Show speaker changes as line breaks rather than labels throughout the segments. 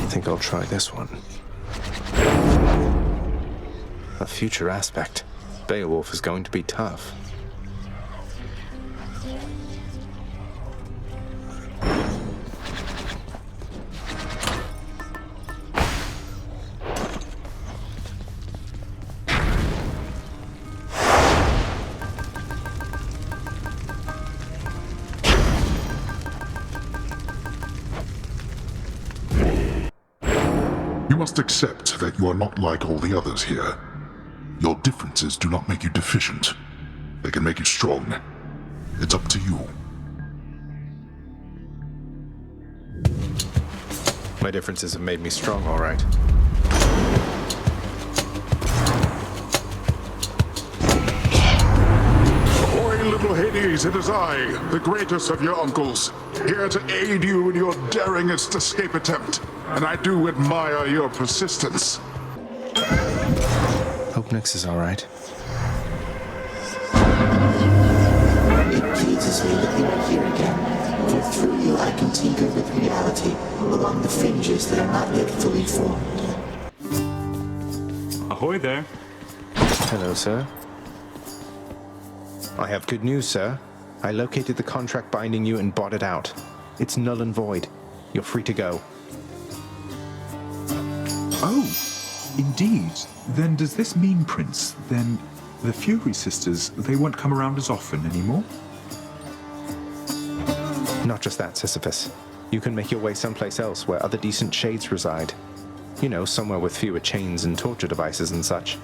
think I'll try this one. A future aspect. Beowulf is going to be tough.
You must accept that you are not like all the others here. Your differences do not make you deficient. They can make you strong. It's up to you.
My differences have made me strong, all right.
Ahoy, little Hades, it is I, the greatest of your uncles, here to aid you in your daringest escape attempt. And I do admire your persistence.
Hope Nyx is all right.
It pleases me that you are here again, for through you I can tinker with reality along the fringes that are not yet fully formed.
Ahoy there.
Hello, sir. I have good news, sir. I located the contract binding you and bought it out. It's null and void. You're free to go.
Oh, indeed. Then does this mean, Prince, then the Fury sisters, they won't come around as often anymore?
Not just that, Sisyphus. You can make your way someplace else where other decent shades reside. You know, somewhere with fewer chains and torture devices and such.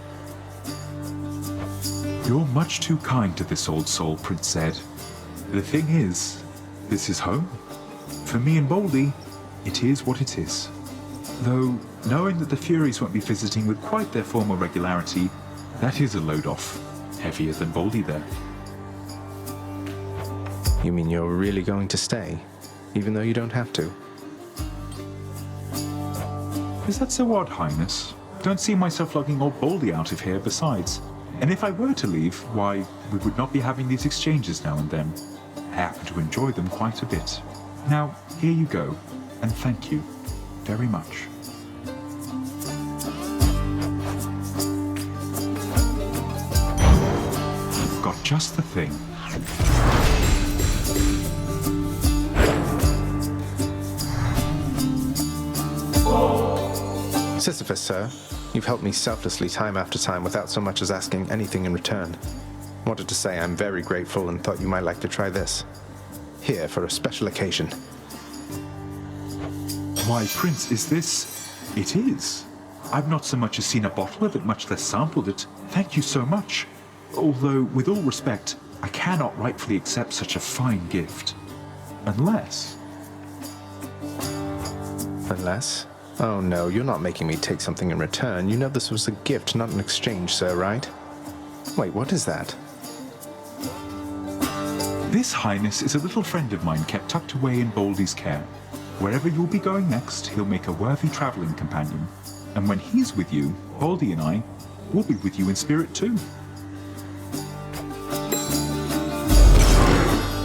You're much too kind to this old soul, Prince Zed. The thing is, this is home. For me and Boldy, it is what it is. Though, knowing that the Furies won't be visiting with quite their former regularity, that is a load off. Heavier than Boldy there.
You mean you're really going to stay, even though you don't have to?
Is that so odd, Highness? Don't see myself lugging old Boldy out of here besides. And if I were to leave, why, we would not be having these exchanges now and then. I happen to enjoy them quite a bit. Now, here you go, and thank you very much. You've got just the thing.
Sisyphus, sir. You've helped me selflessly time after time without so much as asking anything in return. Wanted to say I'm very grateful and thought you might like to try this. Here for a special occasion.
Why, Prince, is this... It is. I've not so much as seen a bottle of it, much less sampled it. Thank you so much. Although, with all respect, I cannot rightfully accept such a fine gift. Unless...
Unless? Oh no, you're not making me take something in return. You know this was a gift, not an exchange, sir, right? Wait, what is that?
This, Highness, is a little friend of mine kept tucked away in Boldy's care. Wherever you'll be going next, he'll make a worthy traveling companion. And when he's with you, Boldy and I will be with you in spirit too.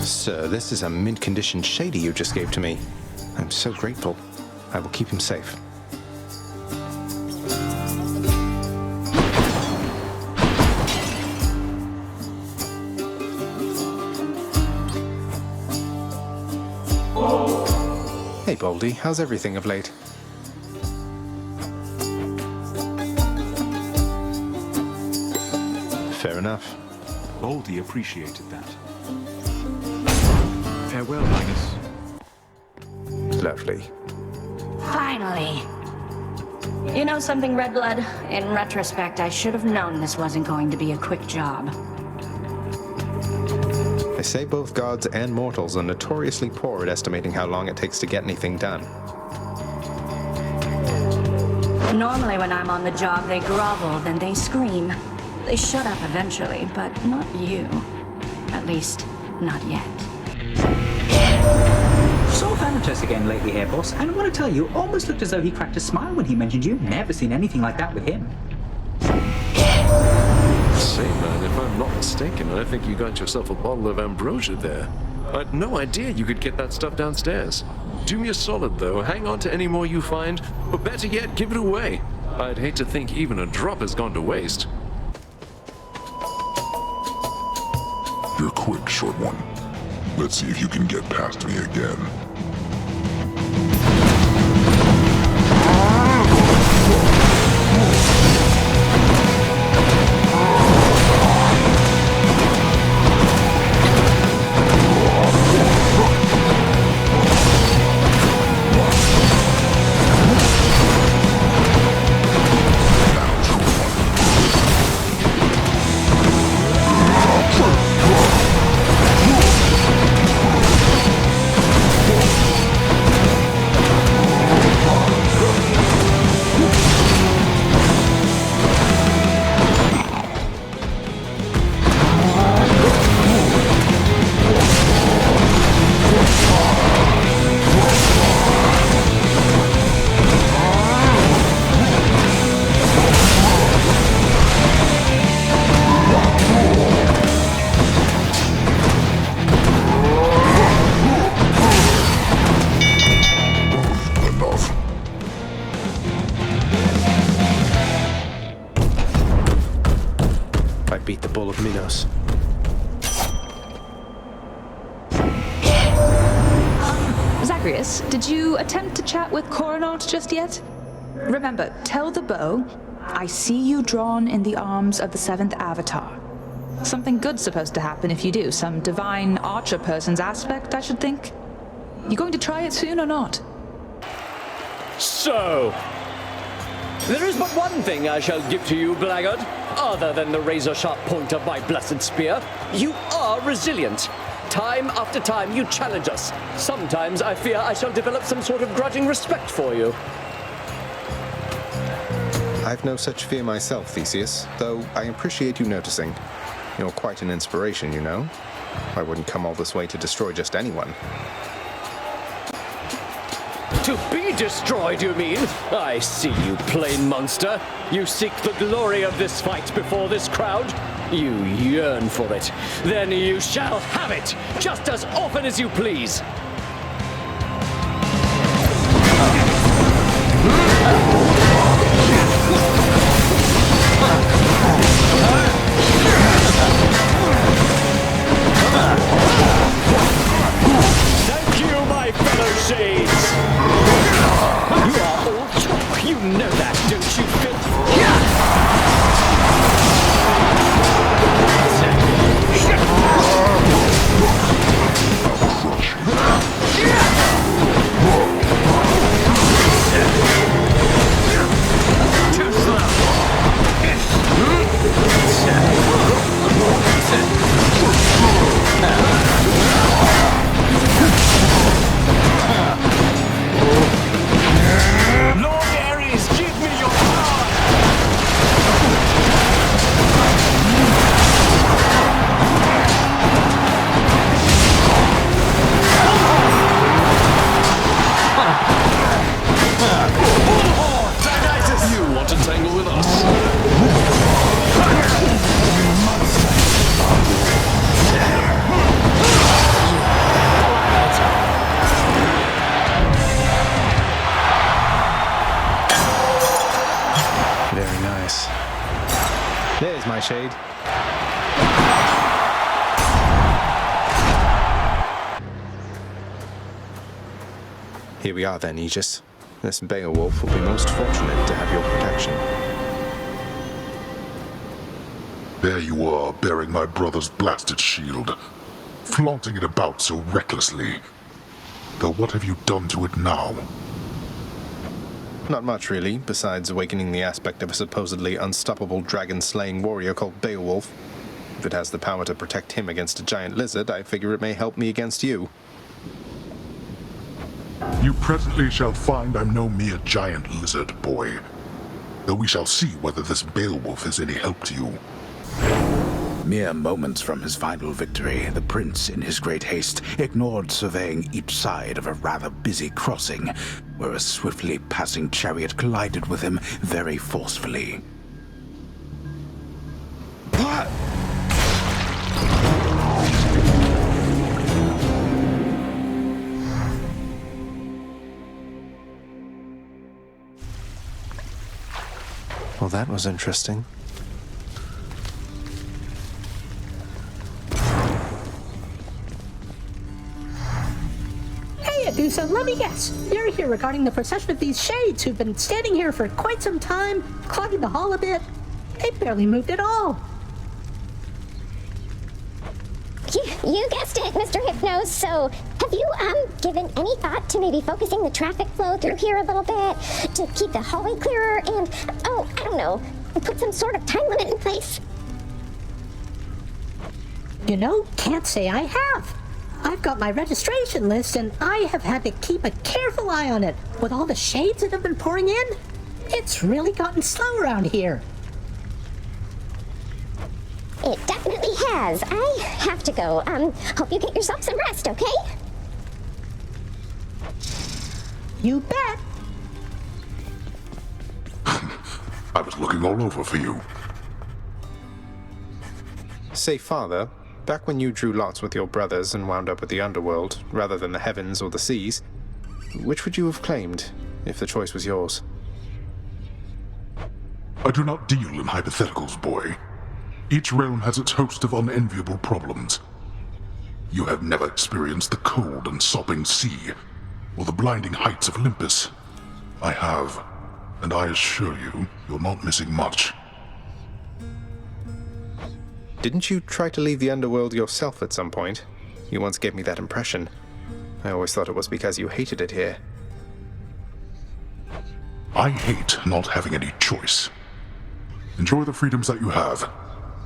Sir, this is a mint-condition shady you just gave to me. I'm so grateful. I will keep him safe. Hey, Boldy, how's everything of late? Fair enough.
Boldy appreciated that. Farewell, Highness.
Lovely.
Finally. You know something, Red Blood? In retrospect, I should have known this wasn't going to be a quick job.
They say both gods and mortals are notoriously poor at estimating how long it takes to get anything done.
Normally when I'm on the job, they grovel, then they scream. They shut up eventually, but not you. At least, not yet.
Saw Thanatos again lately here, boss, and I want to tell you, almost looked as though he cracked a smile when he mentioned you. Never seen anything like that with him.
Say, man, if I'm not mistaken, I think you got yourself a bottle of ambrosia there. I'd no idea you could get that stuff downstairs. Do me a solid, though. Hang on to any more you find, or better yet, give it away. I'd hate to think even a drop has gone to waste.
You're quick, short one. Let's see if you can get past me again.
Beat the Bull of Minos.
Zagreus, did you attempt to chat with Coronaut just yet? Remember, tell the bow, I see you drawn in the arms of the seventh avatar. Something good's supposed to happen if you do. Some divine archer person's aspect, I should think. You going to try it soon or not?
So, there is but one thing I shall give to you, blackguard. Other than the razor-sharp point of my blessed spear, you are resilient. Time after time you challenge us. Sometimes I fear I shall develop some sort of grudging respect for you.
I've no such fear myself, Theseus, though I appreciate you noticing. You're quite an inspiration, you know. I wouldn't come all this way to destroy just anyone.
To be destroyed, you mean? I see you, plain monster. You seek the glory of this fight before this crowd. You yearn for it. Then you shall have it, just as often as you please. Thank you, my fellow shades. You are all talk. You know that, don't you, Phil? Too slow. Lord Ares, give me your power! Dionysus!
You want to tangle with us?
Very nice. There's my shade. Here we are then, Aegis. This Beowulf will be most fortunate to have your protection.
There you are, bearing my brother's blasted shield, flaunting it about so recklessly. Though what have you done to it now?
Not much, really, besides awakening the aspect of a supposedly unstoppable dragon-slaying warrior called Beowulf. If it has the power to protect him against a giant lizard, I figure it may help me against you.
You presently shall find I'm no mere giant lizard, boy. Though we shall see whether this Beowulf is any help to you.
Mere moments from his final victory, the prince, in his great haste, ignored surveying each side of a rather busy crossing, where a swiftly passing chariot collided with him very forcefully.
Well, that was interesting.
Hey, Adusa, let me guess. You're here regarding the procession of these shades who've been standing here for quite some time, clogging the hall a bit. They barely moved at all.
You guessed it, Mr. Hypnos. So, have you, given any thought to maybe focusing the traffic flow through here a little bit to keep the hallway clearer and, oh, I don't know, put some sort of time limit in place?
You know, can't say I have. I've got my registration list and I have had to keep a careful eye on it. With all the shades that have been pouring in, it's really gotten slow around here.
It definitely has. I have to go. Hope you get yourself some rest, okay?
You bet.
I was looking all over for you.
Say, Father, back when you drew lots with your brothers and wound up with the underworld, rather than the heavens or the seas, which would you have claimed, if the choice was yours?
I do not deal in hypotheticals, boy. Each realm has its host of unenviable problems. You have never experienced the cold and sopping sea, or the blinding heights of Olympus. I have, and I assure you, you're not missing much.
Didn't you try to leave the underworld yourself at some point? You once gave me that impression. I always thought it was because you hated it here.
I hate not having any choice. Enjoy the freedoms that you have.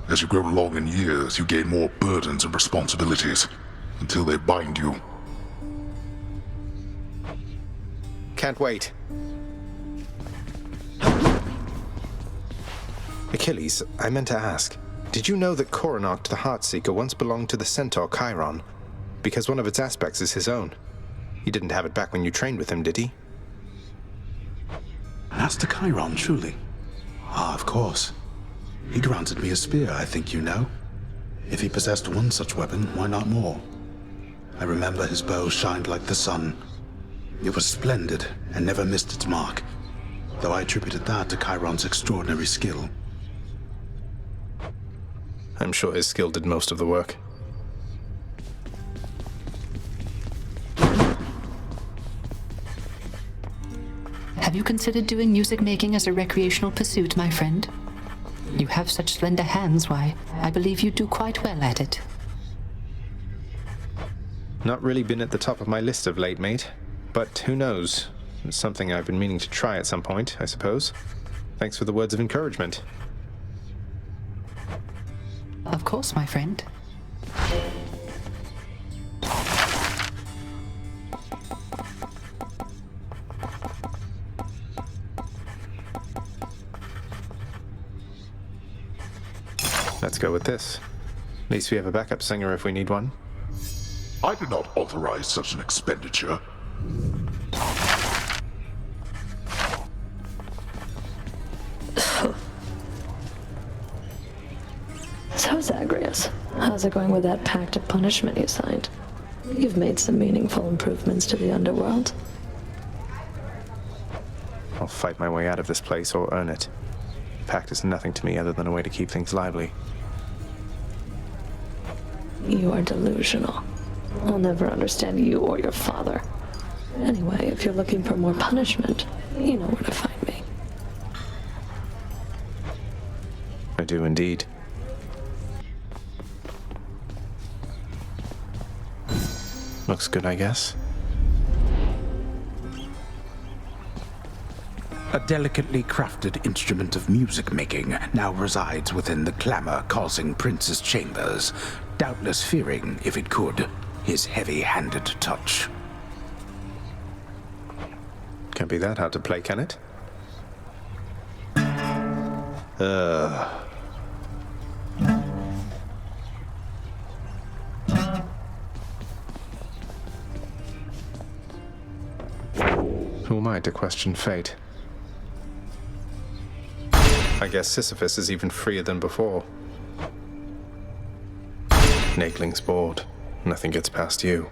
As you grow along in years, you gain more burdens and responsibilities, until they bind you.
Can't wait. Achilles, I meant to ask, did you know that Coronacht the Heartseeker once belonged to the centaur Chiron? Because one of its aspects is his own. He didn't have it back when you trained with him, did he?
Master Chiron, truly? Ah, of course. He granted me a spear, I think you know. If he possessed one such weapon, why not more? I remember his bow shined like the sun. It was splendid and never missed its mark, though I attributed that to Chiron's extraordinary skill.
I'm sure his skill did most of the work.
Have you considered doing music making as a recreational pursuit, my friend? You have such slender hands, why, I believe you do quite well at it.
Not really been at the top of my list of late, mate. But who knows? It's something I've been meaning to try at some point, I suppose. Thanks for the words of encouragement.
Of course, my friend.
Let's go with this. At least we have a backup singer if we need one.
I did not authorize such an expenditure.
So, Zagreus, how's it going with that pact of punishment you signed? You've made some meaningful improvements to the underworld.
I'll fight my way out of this place or earn it. The pact is nothing to me other than a way to keep things lively.
You are delusional. I'll never understand you or your father. Anyway, if you're looking for more punishment, you know where to find me.
I do indeed. Looks good, I guess.
A delicately crafted instrument of music making now resides within the clamor-causing prince's chambers, doubtless fearing, if it could, his heavy-handed touch.
Can't be that hard to play, can it? Who am I to question fate? I guess Sisyphus is even freer than before. Nagling's bored. Nothing gets past you.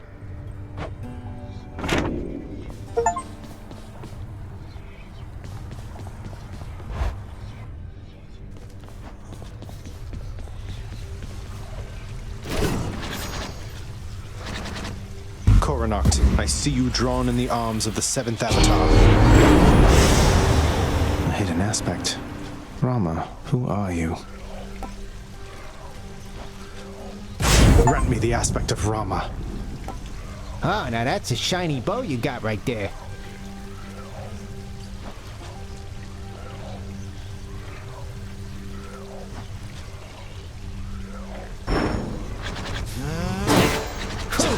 Coronacht, I see you drawn in the arms of the seventh avatar. A hidden aspect. Rama, who are you? Grant me the aspect of Rama.
Oh, now that's a shiny bow you got right there.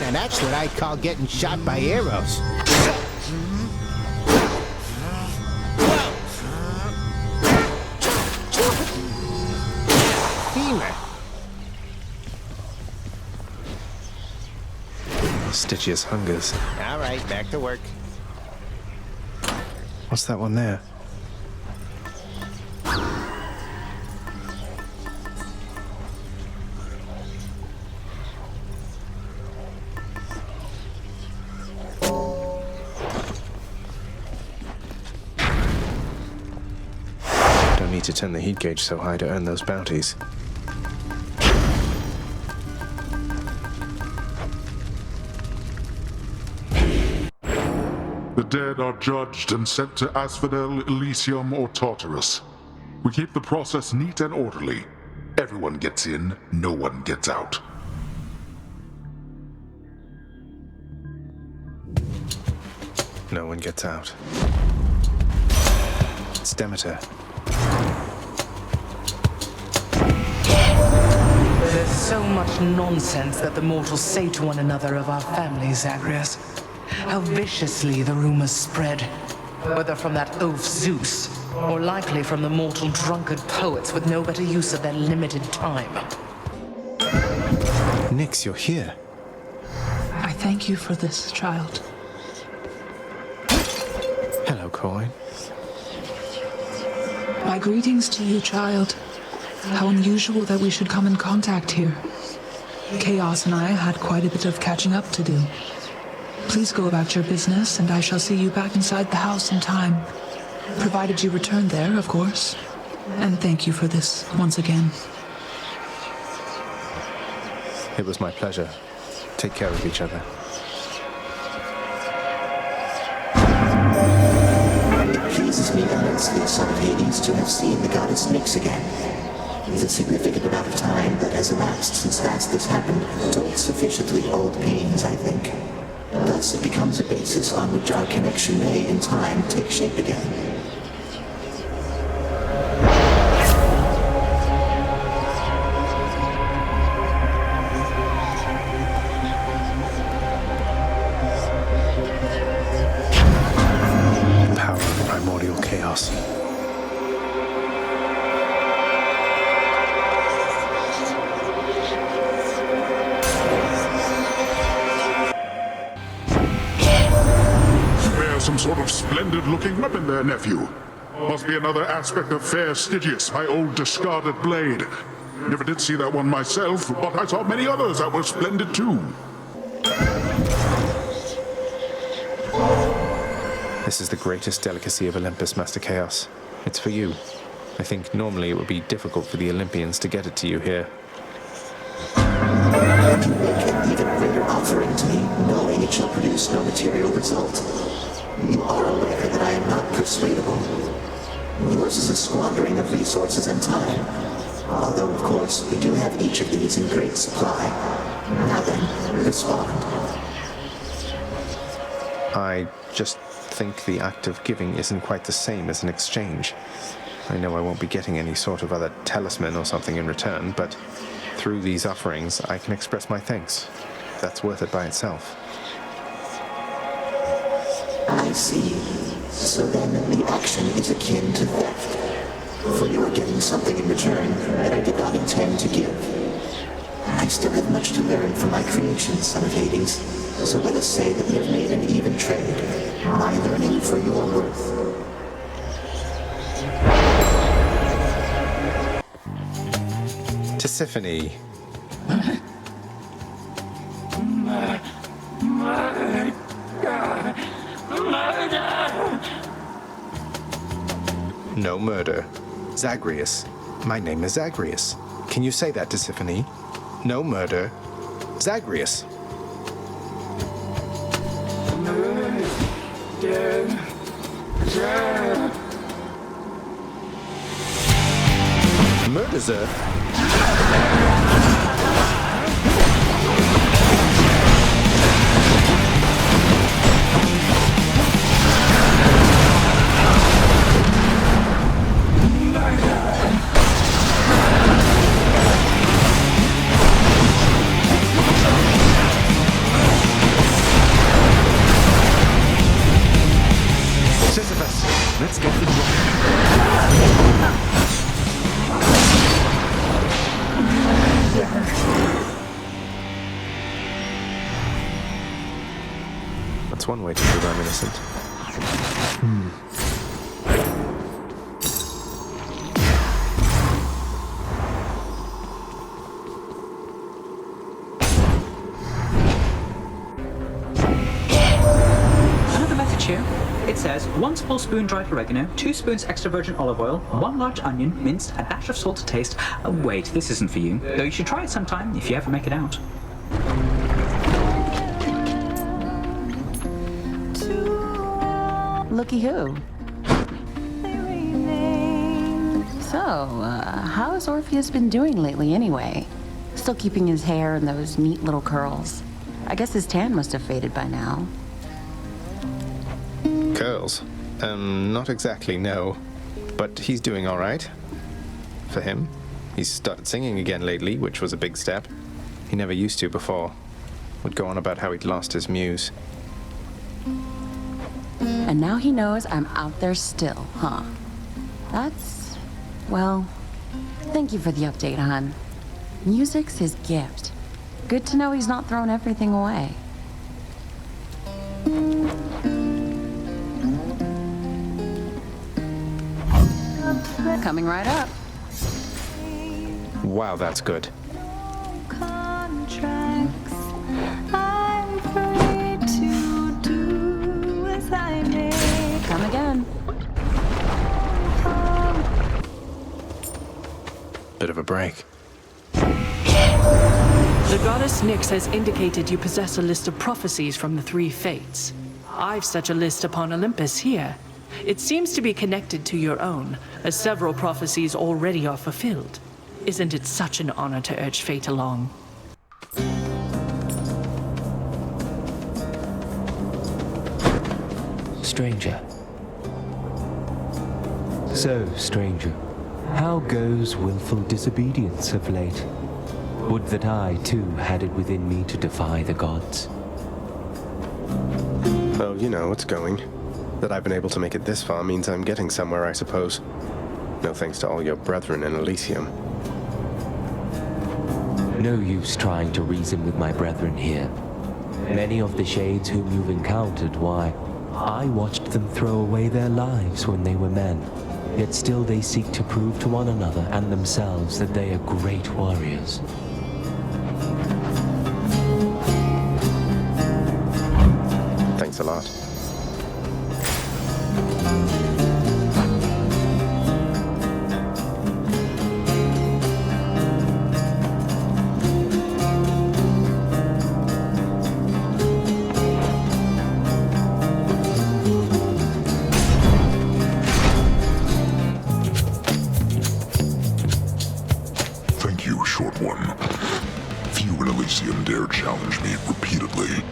Now that's what I call getting shot by arrows. Femur.
Stygius hungers.
All right, back to work.
What's that one there? Don't need to turn the heat gauge so high to earn those bounties.
The dead are judged and sent to Asphodel, Elysium, or Tartarus. We keep the process neat and orderly. Everyone gets in, no one gets out.
No one gets out. It's Demeter.
There's so much nonsense that the mortals say to one another of our family, Zagreus. How viciously the rumors spread, whether from that oaf Zeus, or likely from the mortal drunkard poets with no better use of their limited time.
Nyx, you're here.
I thank you for this, child.
Hello, Coin.
My greetings to you, child. How unusual that we should come in contact here. Chaos and I had quite a bit of catching up to do. Please go about your business, and I shall see you back inside the house in time. Provided you return there, of course. And thank you for this once again.
It was my pleasure. Take care of each other.
It pleases me immensely, son of Hades, to have seen the goddess Nyx again. The significant amount of time that has elapsed since last this happened told sufficiently old pains, I think. Thus it becomes a basis on which our connection may, in time, take shape again.
Power of primordial chaos.
Some sort of splendid-looking weapon there, nephew. Must be another aspect of fair Stygius, my old discarded blade. Never did see that one myself, but I saw many others that were splendid too.
This is the greatest delicacy of Olympus, Master Chaos. It's for you. I think normally it would be difficult for the Olympians to get it to you here.
You make an even greater offering to me, knowing it shall produce no material result. You are aware that I am not persuadable. Yours is a squandering of resources and time. Although, of course, we do have each of these in great supply. Now then, respond.
I just think the act of giving isn't quite the same as an exchange. I know I won't be getting any sort of other talisman or something in return, but through these offerings, I can express my thanks. That's worth it by itself.
I see. So then the action is akin to theft. For you are getting something in return that I did not intend to give. I still have much to learn from my creations, son of Hades. So let us say that we have made an even trade. My learning for your worth.
Tisiphone. No murder. Zagreus. My name is Zagreus. Can you say that, Tisiphone? No murder. Zagreus. Murders her?
Sisyphus, let's get them rolling.
That's one way to prove I'm innocent.
Another message here. It says 1 small spoon dried oregano, 2 spoons extra virgin olive oil, 1 large onion, minced, a dash of salt to taste. Wait, this isn't for you. Though you should try it sometime if you ever make it out.
Looky who. So, how's Orpheus been doing lately anyway? Still keeping his hair in those neat little curls. I guess his tan must have faded by now.
Curls? Not exactly, no. But he's doing all right. For him. He's started singing again lately, which was a big step. He never used to before. Would go on about how he'd lost his muse.
And now he knows I'm out there still, huh? That's... well, thank you for the update, hon. Music's his gift. Good to know he's not thrown everything away. Coming right up.
Wow, that's good.
Come again.
Bit of a break.
The goddess Nyx has indicated you possess a list of prophecies from the 3 fates. I've such a list upon Olympus here. It seems to be connected to your own, as several prophecies already are fulfilled. Isn't it such an honor to urge fate along?
Stranger. So, stranger, how goes willful disobedience of late? Would that I, too, had it within me to defy the gods.
Oh, you know, it's going. That I've been able to make it this far means I'm getting somewhere, I suppose. No thanks to all your brethren in Elysium.
No use trying to reason with my brethren here. Many of the shades whom you've encountered, why, I watched them throw away their lives when they were men. Yet still they seek to prove to one another and themselves that they are great warriors.
Thanks a lot.
Thank you, Short One. Few in Elysium dare challenge me repeatedly.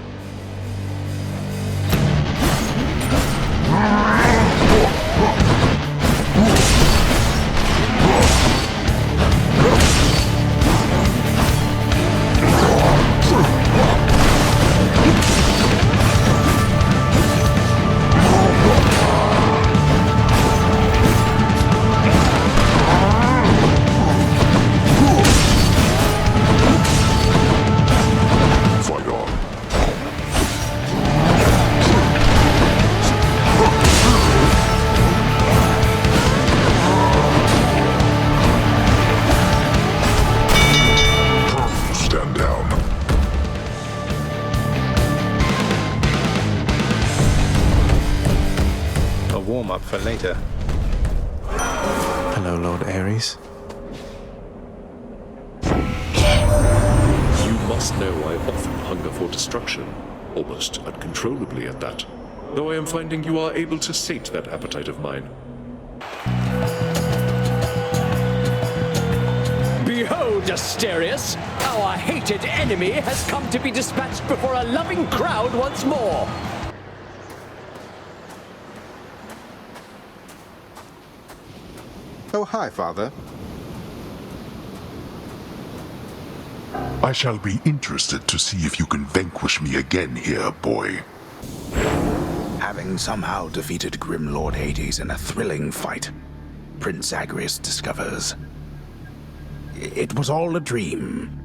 Warm-up for later. Hello, Lord Ares.
You must know I often hunger for destruction, almost uncontrollably at that. though I am finding you are able to sate that appetite of mine.
Behold, Asterius! Our hated enemy has come to be dispatched before a loving crowd once more!
Oh, hi, Father.
I shall be interested to see if you can vanquish me again here, boy.
Having somehow defeated Grim Lord Hades in a thrilling fight, Prince Zagreus discovers it was all a dream.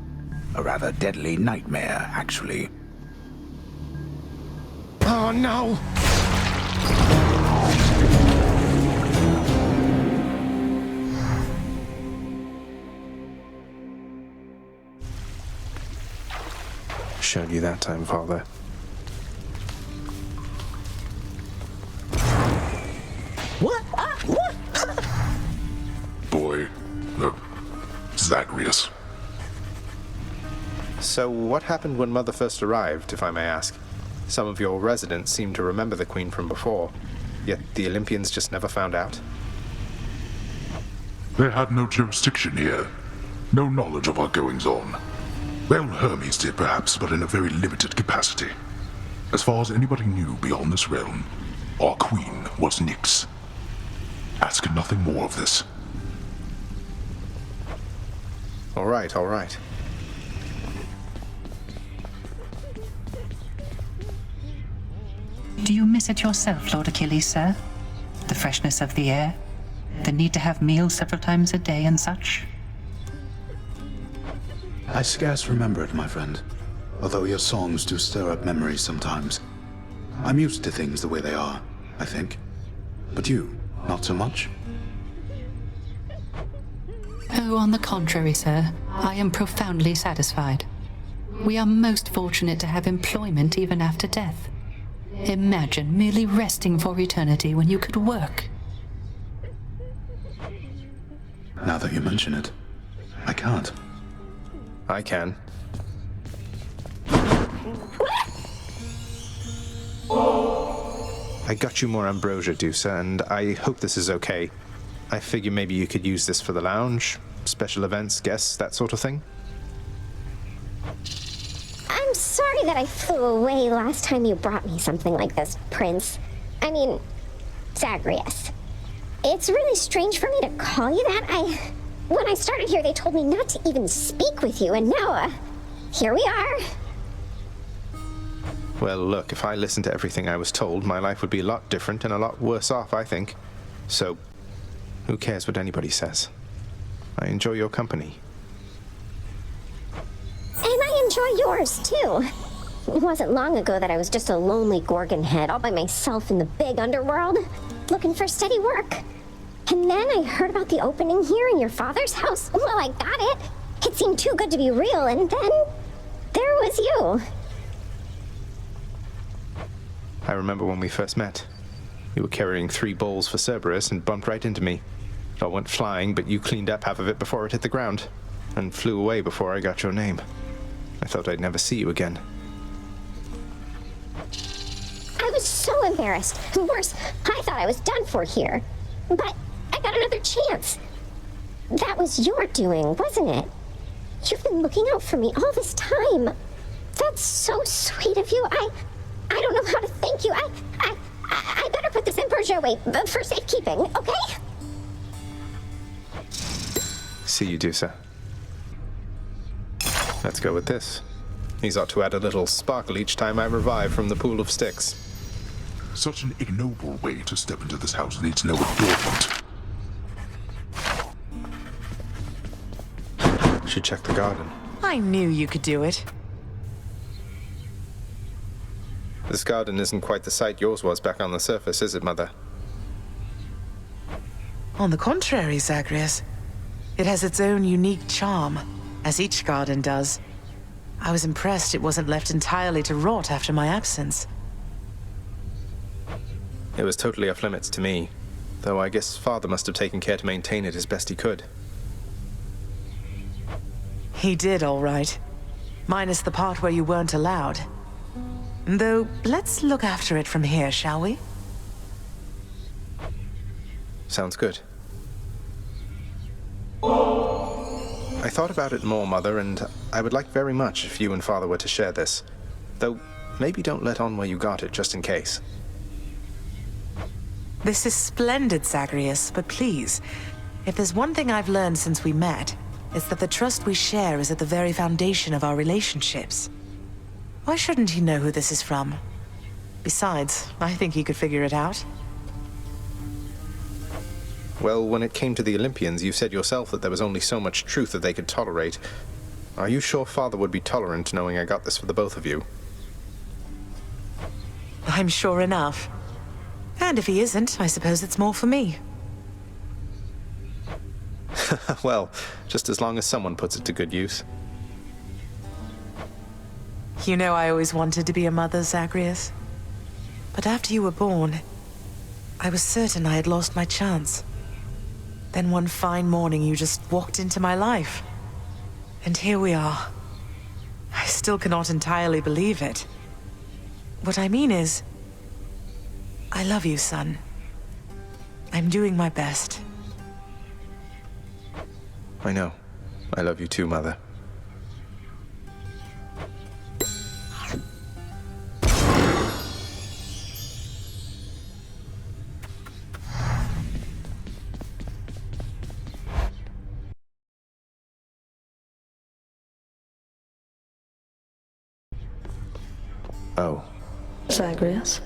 A rather deadly nightmare, actually.
Oh, no! Showed you that time, Father.
What? What?
Boy, Zagreus.
So, what happened when Mother first arrived, if I may ask? Some of your residents seem to remember the Queen from before, yet the Olympians just never found out.
They had no jurisdiction here, no knowledge of our goings-on. Well, Hermes did perhaps, but in a very limited capacity. As far as anybody knew beyond this realm, our queen was Nyx. Ask nothing more of this.
All right, all right.
Do you miss it yourself, Lord Achilles, sir? The freshness of the air? The need to have meals several times a day and such?
I scarce remember it, my friend. Although your songs do stir up memories sometimes. I'm used to things the way they are, I think. But you, not so much?
Oh, on the contrary, sir. I am profoundly satisfied. We are most fortunate to have employment even after death. Imagine merely resting for eternity when you could work.
Now that you mention it, I can't.
I can. I got you more ambrosia, Dusa, and I hope this is okay. I figure maybe you could use this for the lounge, special events, guests, that sort of thing.
I'm sorry that I flew away last time you brought me something like this, Prince. I mean, Zagreus. It's really strange for me to call you that. When I started here, they told me not to even speak with you, and now, here we are.
Well, look, if I listened to everything I was told, my life would be a lot different and a lot worse off, I think. So, who cares what anybody says? I enjoy your company.
And I enjoy yours, too. It wasn't long ago that I was just a lonely Gorgon head all by myself in the big underworld, looking for steady work. And then I heard about the opening here in your father's house. Well, I got it. It seemed too good to be real, and then there was you.
I remember when we first met. You were carrying 3 bowls for Cerberus and bumped right into me. It all went flying, but you cleaned up half of it before it hit the ground, and flew away before I got your name. I thought I'd never see you again.
I was so embarrassed. Worse, I thought I was done for here. But I got another chance. That was your doing, wasn't it? You've been looking out for me all this time. That's so sweet of you. I don't know how to thank you. I better put this ambrosia away for safekeeping, okay?
See you, Dusa. Let's go with this. These ought to add a little sparkle each time I revive from the pool of sticks.
Such an ignoble way to step into this house needs no adornment.
Should check the garden.
I knew you could do it.
This garden isn't quite the sight yours was back on the surface, is it, Mother?
On the contrary, Zagreus. It has its own unique charm, as each garden does. I was impressed it wasn't left entirely to rot after my absence.
It was totally off limits to me, though I guess Father must have taken care to maintain it as best he could.
He did, all right. Minus the part where you weren't allowed. Though, let's look after it from here, shall we?
Sounds good. I thought about it more, Mother, and I would like very much if you and Father were to share this. Though, maybe don't let on where you got it, just in case.
This is splendid, Zagreus, but please, if there's one thing I've learned since we met, it's that the trust we share is at the very foundation of our relationships. Why shouldn't he know who this is from? Besides, I think he could figure it out.
Well, when it came to the Olympians, you said yourself that there was only so much truth that they could tolerate. Are you sure Father would be tolerant knowing I got this for the both of you?
I'm sure enough. And if he isn't, I suppose it's more for me.
Well, just as long as someone puts it to good use.
You know I always wanted to be a mother, Zagreus. But after you were born, I was certain I had lost my chance. Then one fine morning you just walked into my life. And here we are. I still cannot entirely believe it. What I mean is, I love you, son. I'm doing my best.
I know. I love you too, Mother. Oh.
Zagreus?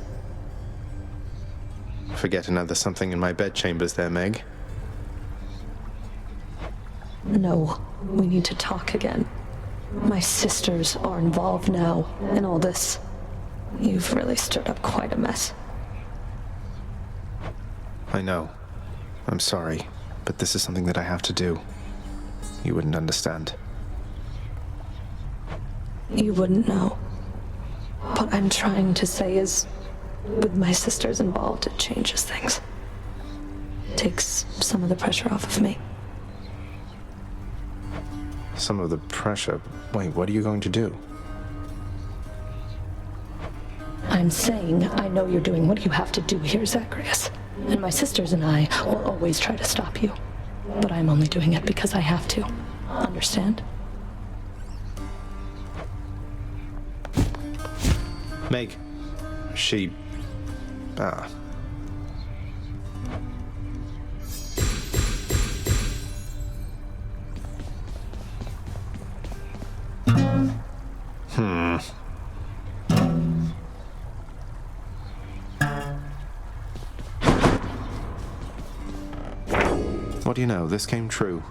Forget another something in my bedchambers there, Meg.
No, we need to talk again. My sisters are involved now in all this. You've really stirred up quite a mess.
I know. I'm sorry, but this is something that I have to do. You wouldn't understand.
You wouldn't know. What I'm trying to say is, with my sisters involved, it changes things. It takes some of the pressure off of me.
Some of the pressure? Wait, what are you going to do?
I'm saying I know you're doing what you have to do here, Zagreus. And my sisters and I will always try to stop you. But I'm only doing it because I have to. Understand?
Meg, she... What do you know? This came true.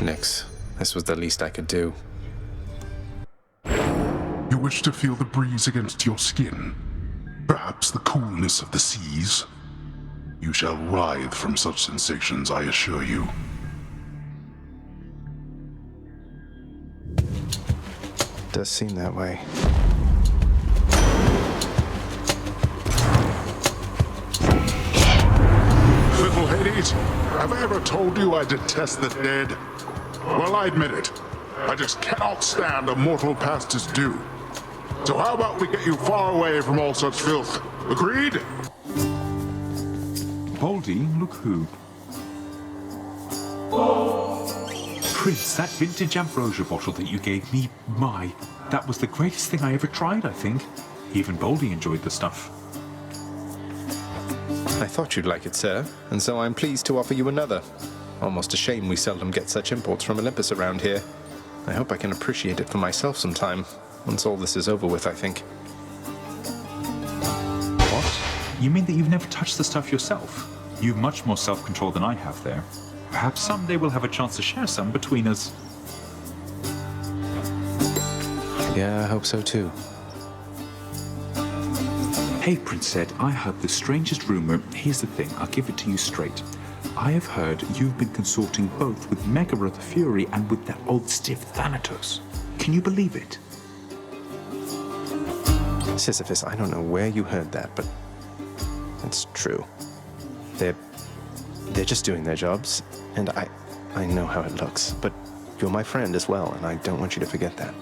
Nix. This was the least I could do.
You wish to feel the breeze against your skin? Perhaps the coolness of the seas? You shall writhe from such sensations, I assure you.
Does seem that way.
Little Hades, have I ever told you I detest the dead? Well, I admit it. I just cannot stand a mortal past his due. So how about we get you far away from all such filth? Agreed?
Baldy, look who. Prince, that vintage ambrosia bottle that you gave me, that was the greatest thing I ever tried, I think. Even Baldy enjoyed the stuff.
I thought you'd like it, sir, and so I'm pleased to offer you another. Almost a shame we seldom get such imports from Olympus around here. I hope I can appreciate it for myself sometime, once all this is over with, I think.
What? You mean that you've never touched the stuff yourself? You've much more self-control than I have there. Perhaps someday we'll have a chance to share some between us.
Yeah, I hope so too.
Hey, Prince Ed, I heard the strangest rumor. Here's the thing, I'll give it to you straight. I have heard you've been consorting both with Megara the Fury and with that old stiff Thanatos. Can you believe it?
Sisyphus, I don't know where you heard that, but it's true. They're just doing their jobs, and I know how it looks, but you're my friend as well, and I don't want you to forget that.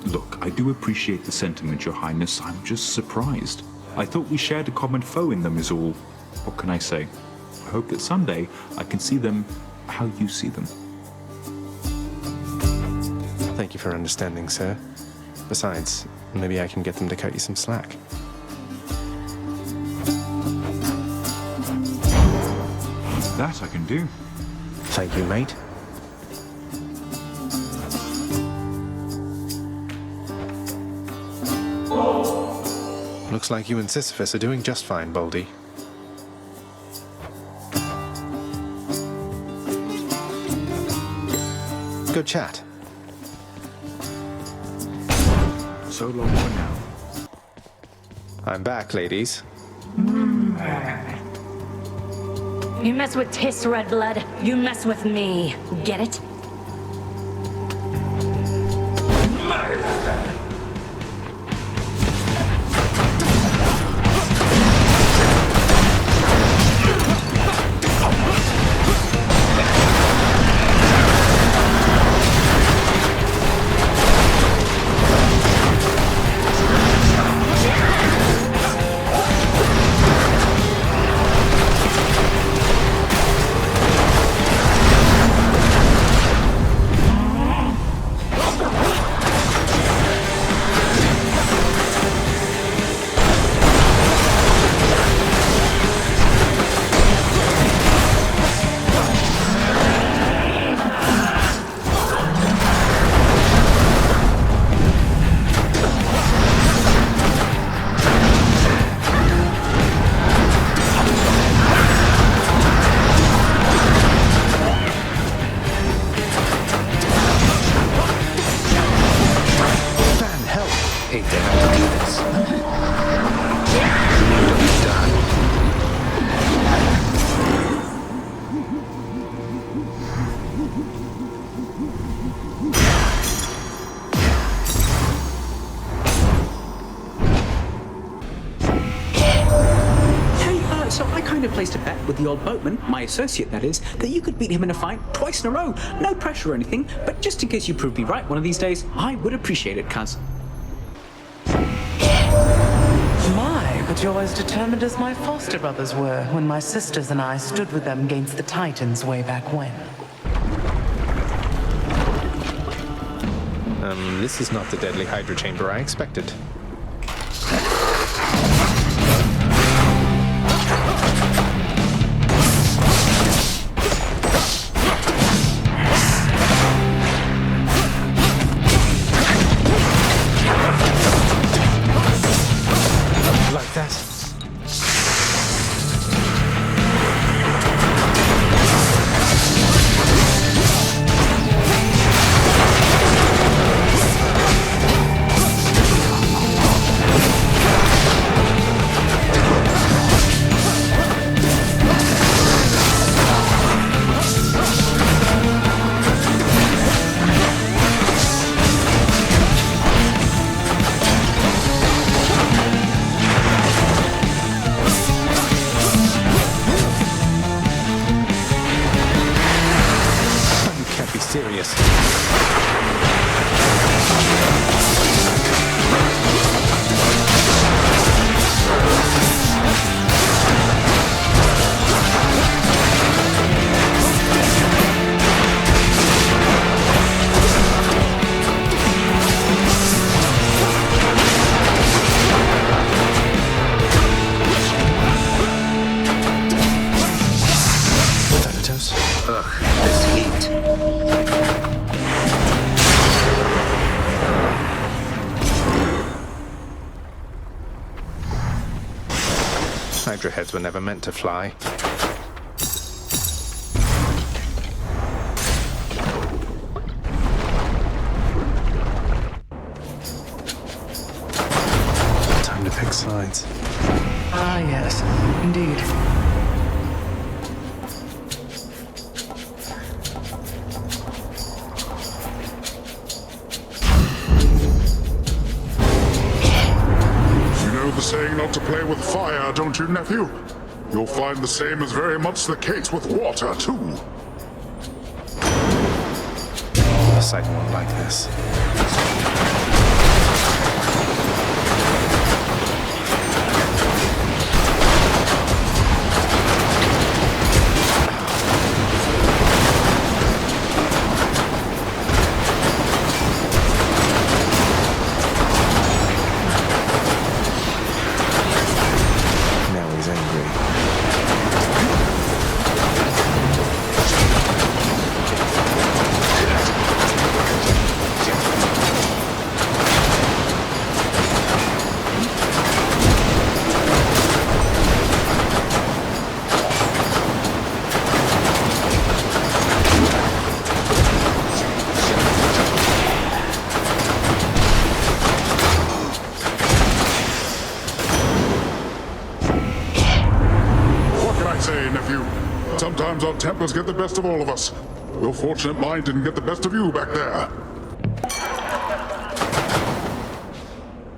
Look, I do appreciate the sentiment, Your Highness. I'm just surprised. I thought we shared a common foe in them is all. What can I say? I hope that someday I can see them how you see them.
Thank you for understanding, sir. Besides, maybe I can get them to cut you some slack.
That I can do.
Thank you, mate. Looks like you and Sisyphus are doing just fine, Baldy. Good chat.
So long for now.
I'm back, ladies.
You mess with Tiss, Red Blood, you mess with me. Get it?
Placed a bet with the old boatman, my associate that is, that you could beat him in a fight twice in a row. No pressure or anything, but just in case you prove me right one of these days, I would appreciate it, cuz.
My, but you're as determined as my foster brothers were when my sisters and I stood with them against the Titans way back when.
This is not the deadly Hydra chamber I expected. Serious.
Ugh, this heat.
Hydra heads were never meant to fly. Time to pick sides.
Ah, yes, indeed.
The saying not to play with fire, don't you, nephew? You'll find the same is very much the case with water, too.
A sight won't like this.
Sometimes our tempers get the best of all of us. Your fortunate mind didn't get the best of you back there.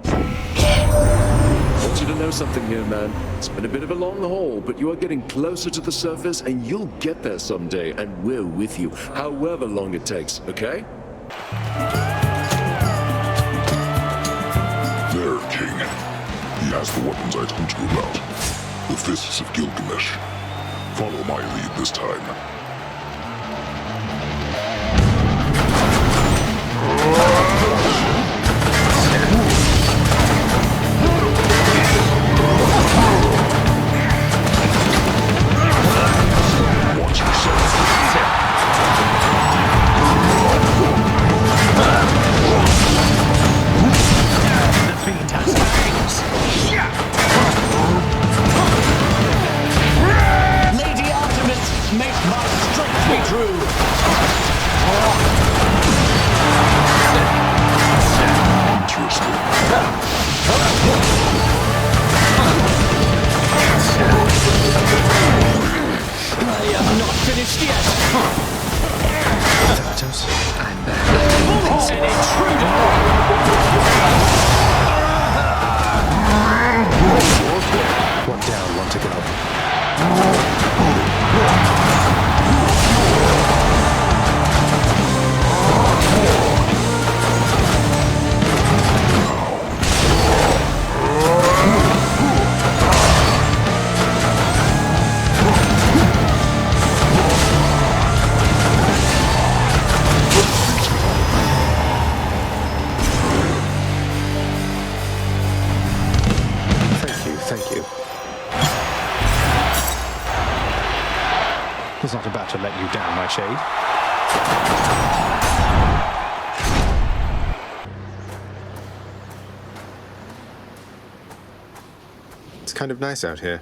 I want you to know something here, man. It's been a bit of a long haul, but you are getting closer to the surface, and you'll get there someday, and we're with you, however long it takes, okay?
There, King. He has the weapons I told you about. The Fists of Gilgamesh. Follow my lead this time. Watch yourself.
The fiend has fangs. Lady Artemis, make my strength be true. I am not finished yet.
Thanatos, I'm back.
An intruder.
One down, one to go. Thank you. Was not about to let you down, my shade. It's kind of nice out here.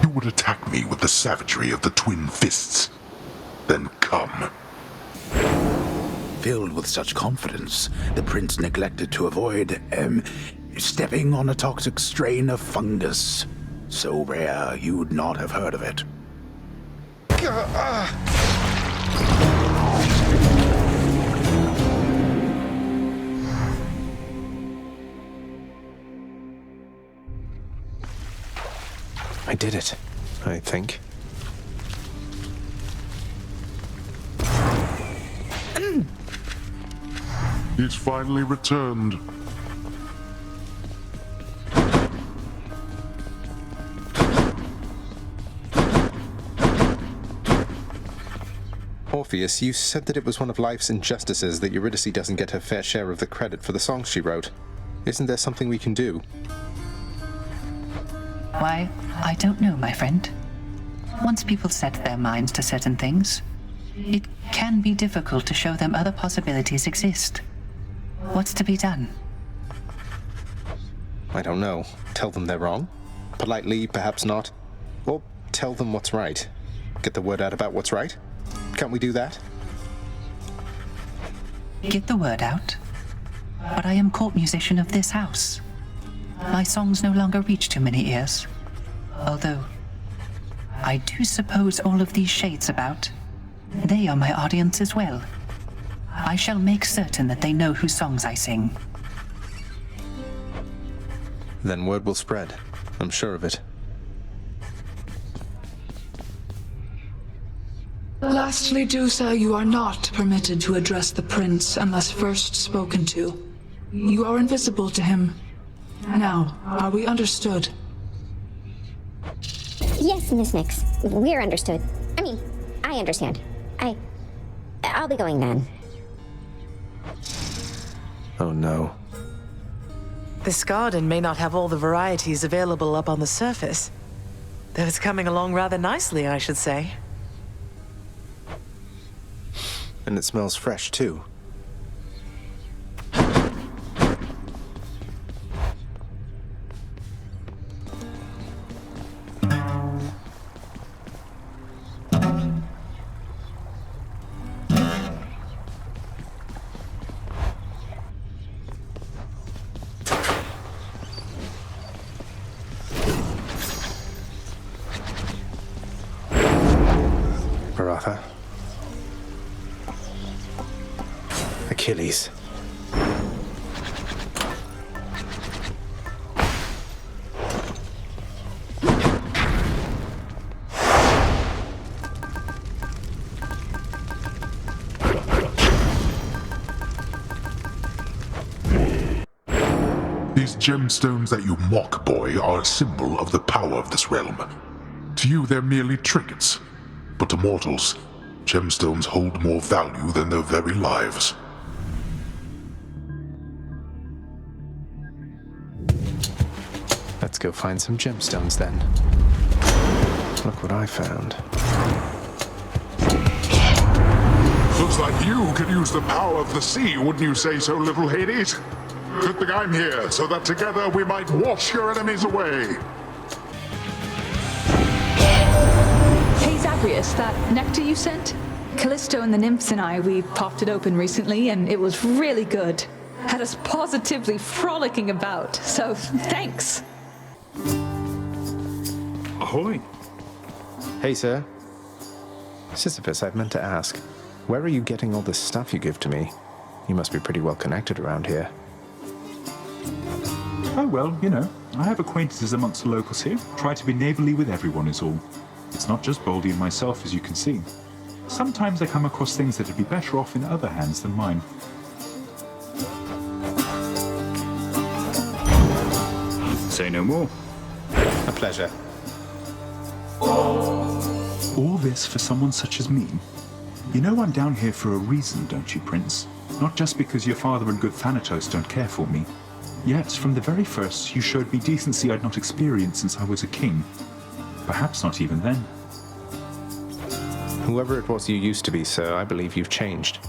You would attack me with the savagery of the twin fists. Then come.
Filled with such confidence, the prince neglected to avoid, stepping on a toxic strain of fungus. So rare you'd not have heard of it.
I did it, I think.
He's finally returned.
Orpheus, you said that it was one of life's injustices that Eurydice doesn't get her fair share of the credit for the songs she wrote. Isn't there something we can do?
Why, I don't know, my friend. Once people set their minds to certain things, it can be difficult to show them other possibilities exist. What's to be done?
I don't know. Tell them they're wrong? Politely, perhaps not. Or tell them what's right. Get the word out about what's right? Can't we do that?
Get the word out. But I am court musician of this house. My songs no longer reach too many ears. Although, I do suppose all of these shades about, they are my audience as well. I shall make certain that they know whose songs I sing.
Then word will spread. I'm sure of it.
Lastly, Dusa, you are not permitted to address the prince unless first spoken to. You are invisible to him. Now, are we understood?
Yes, Miss Nix. We're understood. I mean, I understand. I'll be going then.
Oh no.
This garden may not have all the varieties available up on the surface, though it's coming along rather nicely, I should say.
And it smells fresh, too. Achilles.
These gemstones that you mock, boy, are a symbol of the power of this realm. To you, they're merely trinkets. But to mortals, gemstones hold more value than their very lives.
Let's go find some gemstones then. Look what I found.
Looks like you could use the power of the sea, wouldn't you say so, little Hades? Good thing I'm here, so that together we might wash your enemies away.
Hey Zagreus, that nectar you sent? Callisto and the nymphs and we popped it open recently, and it was really good. Had us positively frolicking about, so thanks.
Ahoy.
Hey, sir. Sisyphus, I've meant to ask. Where are you getting all this stuff you give to me? You must be pretty well connected around here.
Oh, well, you know, I have acquaintances amongst the locals here. Try to be neighborly with everyone is all. It's not just Baldy and myself, as you can see. Sometimes I come across things that'd be better off in other hands than mine. Say no more.
A pleasure.
All this for someone such as me? You know I'm down here for a reason, don't you, Prince? Not just because your father and good Thanatos don't care for me. Yet, from the very first, you showed me decency I'd not experienced since I was a king. Perhaps not even then.
Whoever it was you used to be, sir, I believe you've changed.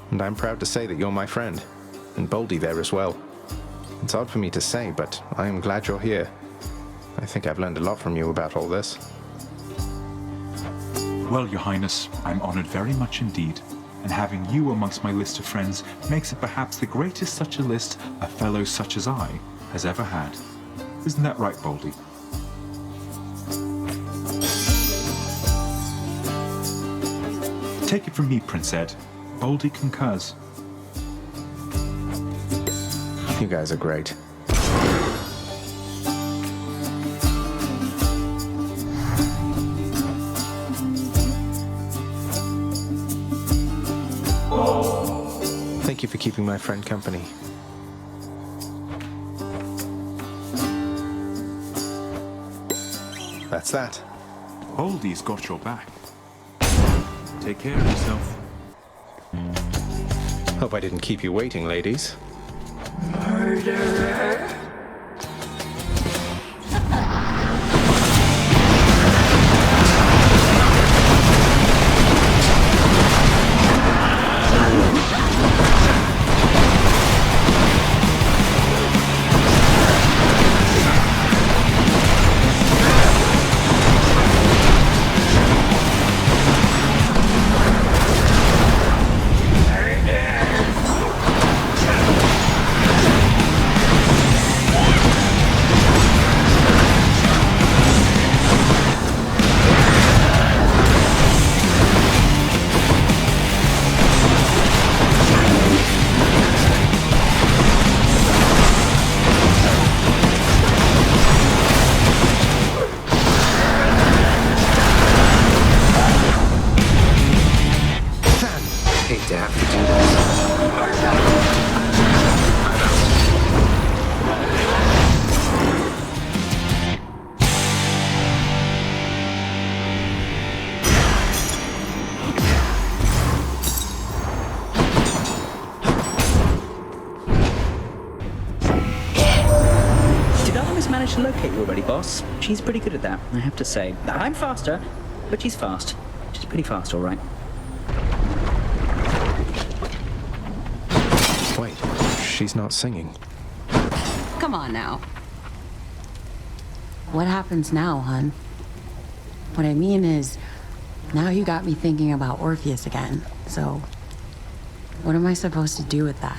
And I'm proud to say that you're my friend. And Baldy there as well. It's odd for me to say, but I am glad you're here. I think I've learned a lot from you about all this.
Well, Your Highness, I'm honored very much indeed. And having you amongst my list of friends makes it perhaps the greatest such a list a fellow such as I has ever had. Isn't that right, Baldy? Take it from me, Prince Ed. Baldy concurs.
You guys are great. Thank you for keeping my friend company. That's that.
Baldy's got your back. Take care of yourself.
Hope I didn't keep you waiting, ladies.
Murderer!
Managed to locate you already, boss. She's pretty good at that, I have to say. I'm faster, but she's fast. She's pretty fast, all right.
Wait, she's not singing.
Come on now. What happens now, hun? What I mean is, now you got me thinking about Orpheus again. So, what am I supposed to do with that?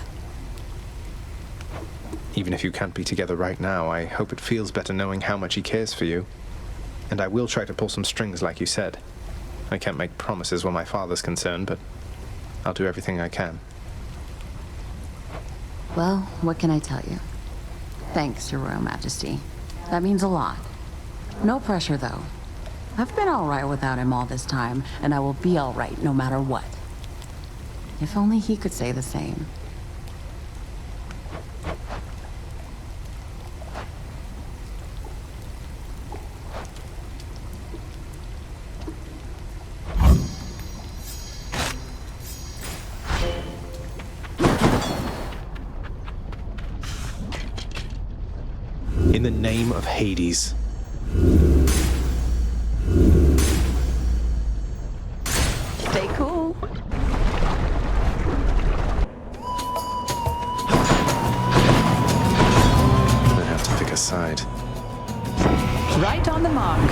Even if you can't be together right now, I hope it feels better knowing how much he cares for you. And I will try to pull some strings like you said. I can't make promises where my father's concerned, but I'll do everything I can.
Well, what can I tell you? Thanks, Your Royal Majesty. That means a lot. No pressure, though. I've been alright without him all this time, and I will be alright no matter what. If only he could say the same.
In the name of Hades.
Stay cool.
I have to pick a side.
Right on the mark.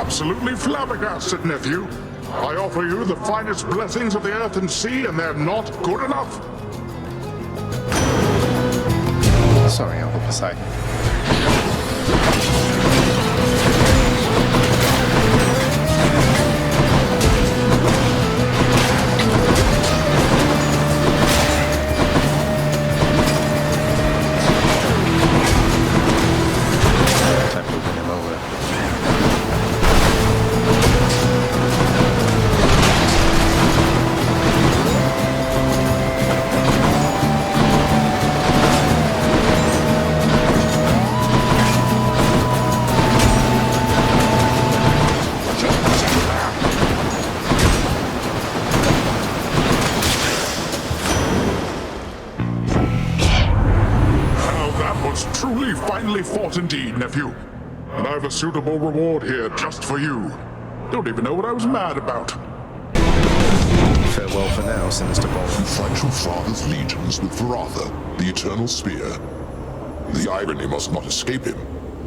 Absolutely flabbergasted, nephew. I offer you the finest blessings of the earth and sea, and they're not good enough.
Sorry, Uncle Poseidon. Time to win him over.
Truly finely fought indeed, nephew. And I've a suitable reward here just for you. Don't even know what I was mad about.
Farewell for now, Sinister Bolt.
Fight your father's legions with Varatha, the Eternal Spear. The irony must not escape him,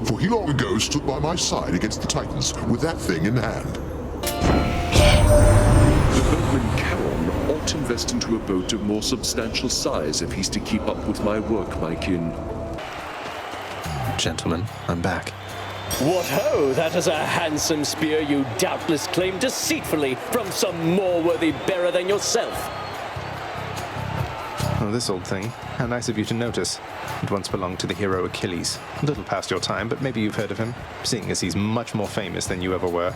for he long ago stood by my side against the Titans with that thing in hand.
The boatman Charon ought invest into a boat of more substantial size if he's to keep up with my work, my kin.
Gentlemen, I'm back.
What ho! That is a handsome spear you doubtless claimed deceitfully from some more worthy bearer than yourself.
Oh, this old thing. How nice of you to notice. It once belonged to the hero Achilles. A little past your time, but maybe you've heard of him, seeing as he's much more famous than you ever were.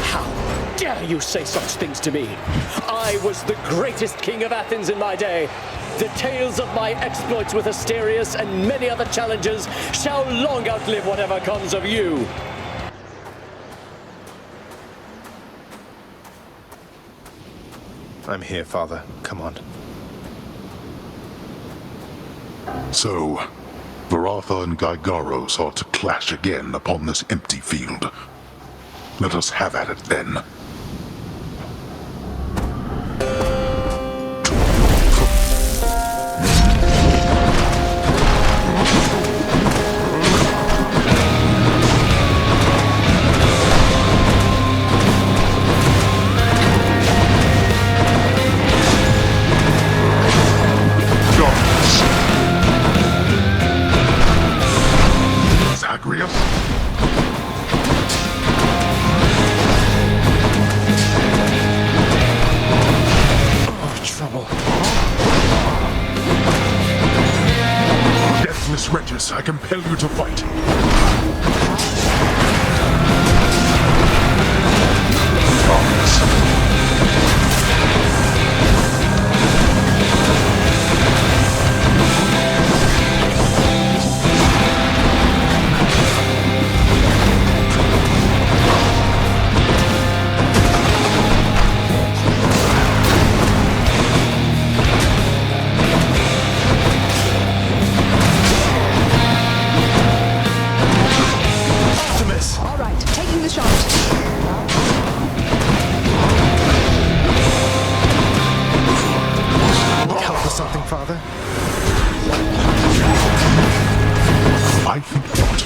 How dare you say such things to me? I was the greatest king of Athens in my day. The tales of my exploits with Asterius and many other challenges shall long outlive whatever comes of you.
I'm here, Father. Come on.
So, Varatha and Gygaros are to clash again upon this empty field. Let us have at it then. Zagreus?
Oh, trouble.
Deathless wretches, I compel you to fight.
All right, taking the shot.
Help or something, Father?
I think not.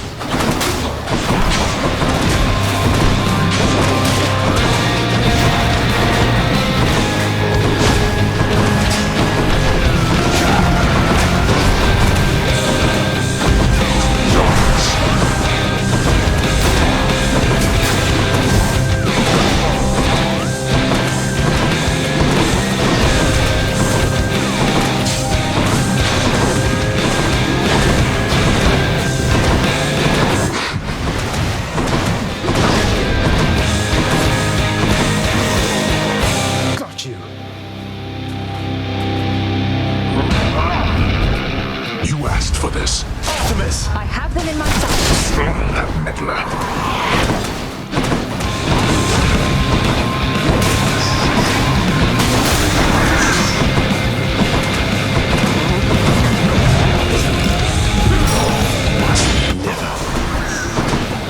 You asked for this.
Optimus!
I have them in my sights.
That meddler.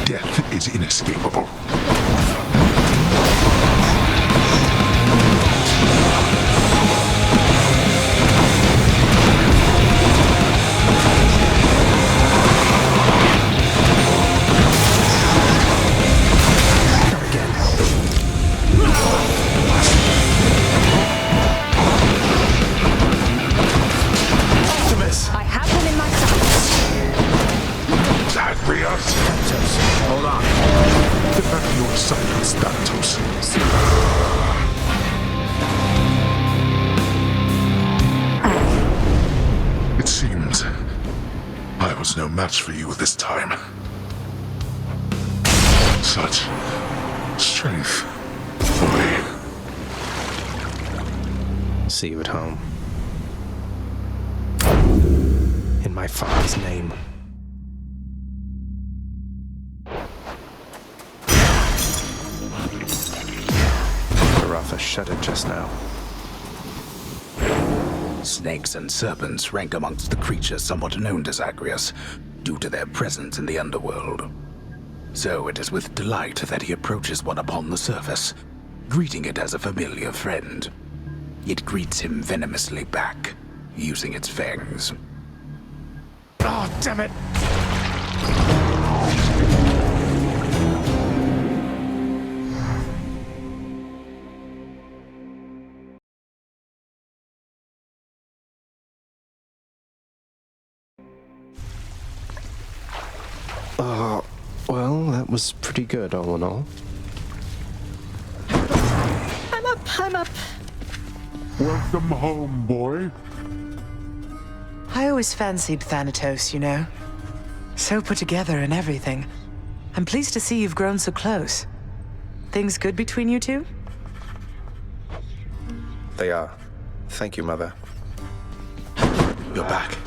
Death is inescapable.
Optimus!
I have them in my sights.
Zagreus!
Hold on.
Defend your silence, Thanatos. It seems I was no match for you this time. Such strength, boy.
See you at home. In my father's name. Baratha shuddered just now.
Snakes and serpents rank amongst the creatures somewhat known to Zagreus, due to their presence in the underworld. So it is with delight that he approaches one upon the surface, greeting it as a familiar friend. It greets him venomously back, using its fangs.
Oh, damn it! Well, that was pretty good, all in all.
I'm up.
Welcome home, boy.
I always fancied Thanatos, you know. So put together and everything. I'm pleased to see you've grown so close. Things good between you two?
They are. Thank you, Mother.
You're back.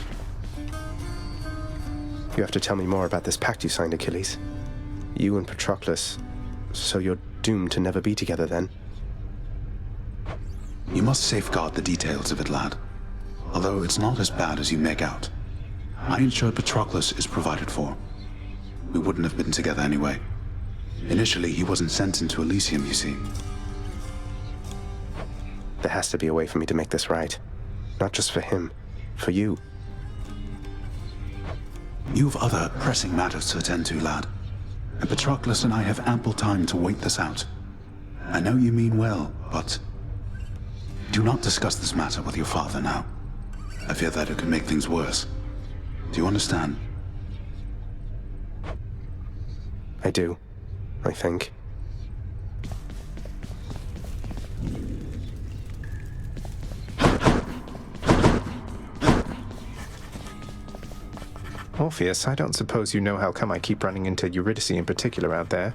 You have to tell me more about this pact you signed, Achilles. You and Patroclus. So you're doomed to never be together, then?
You must safeguard the details of it, lad. Although it's not as bad as you make out. I ensure Patroclus is provided for. We wouldn't have been together anyway. Initially, he wasn't sent into Elysium, you see.
There has to be a way for me to make this right. Not just for him, for you.
You've other pressing matters to attend to, lad. And Patroclus and I have ample time to wait this out. I know you mean well, but do not discuss this matter with your father now. I fear that it could make things worse. Do you understand?
I do, I think. Orpheus, I don't suppose you know how come I keep running into Eurydice in particular out there.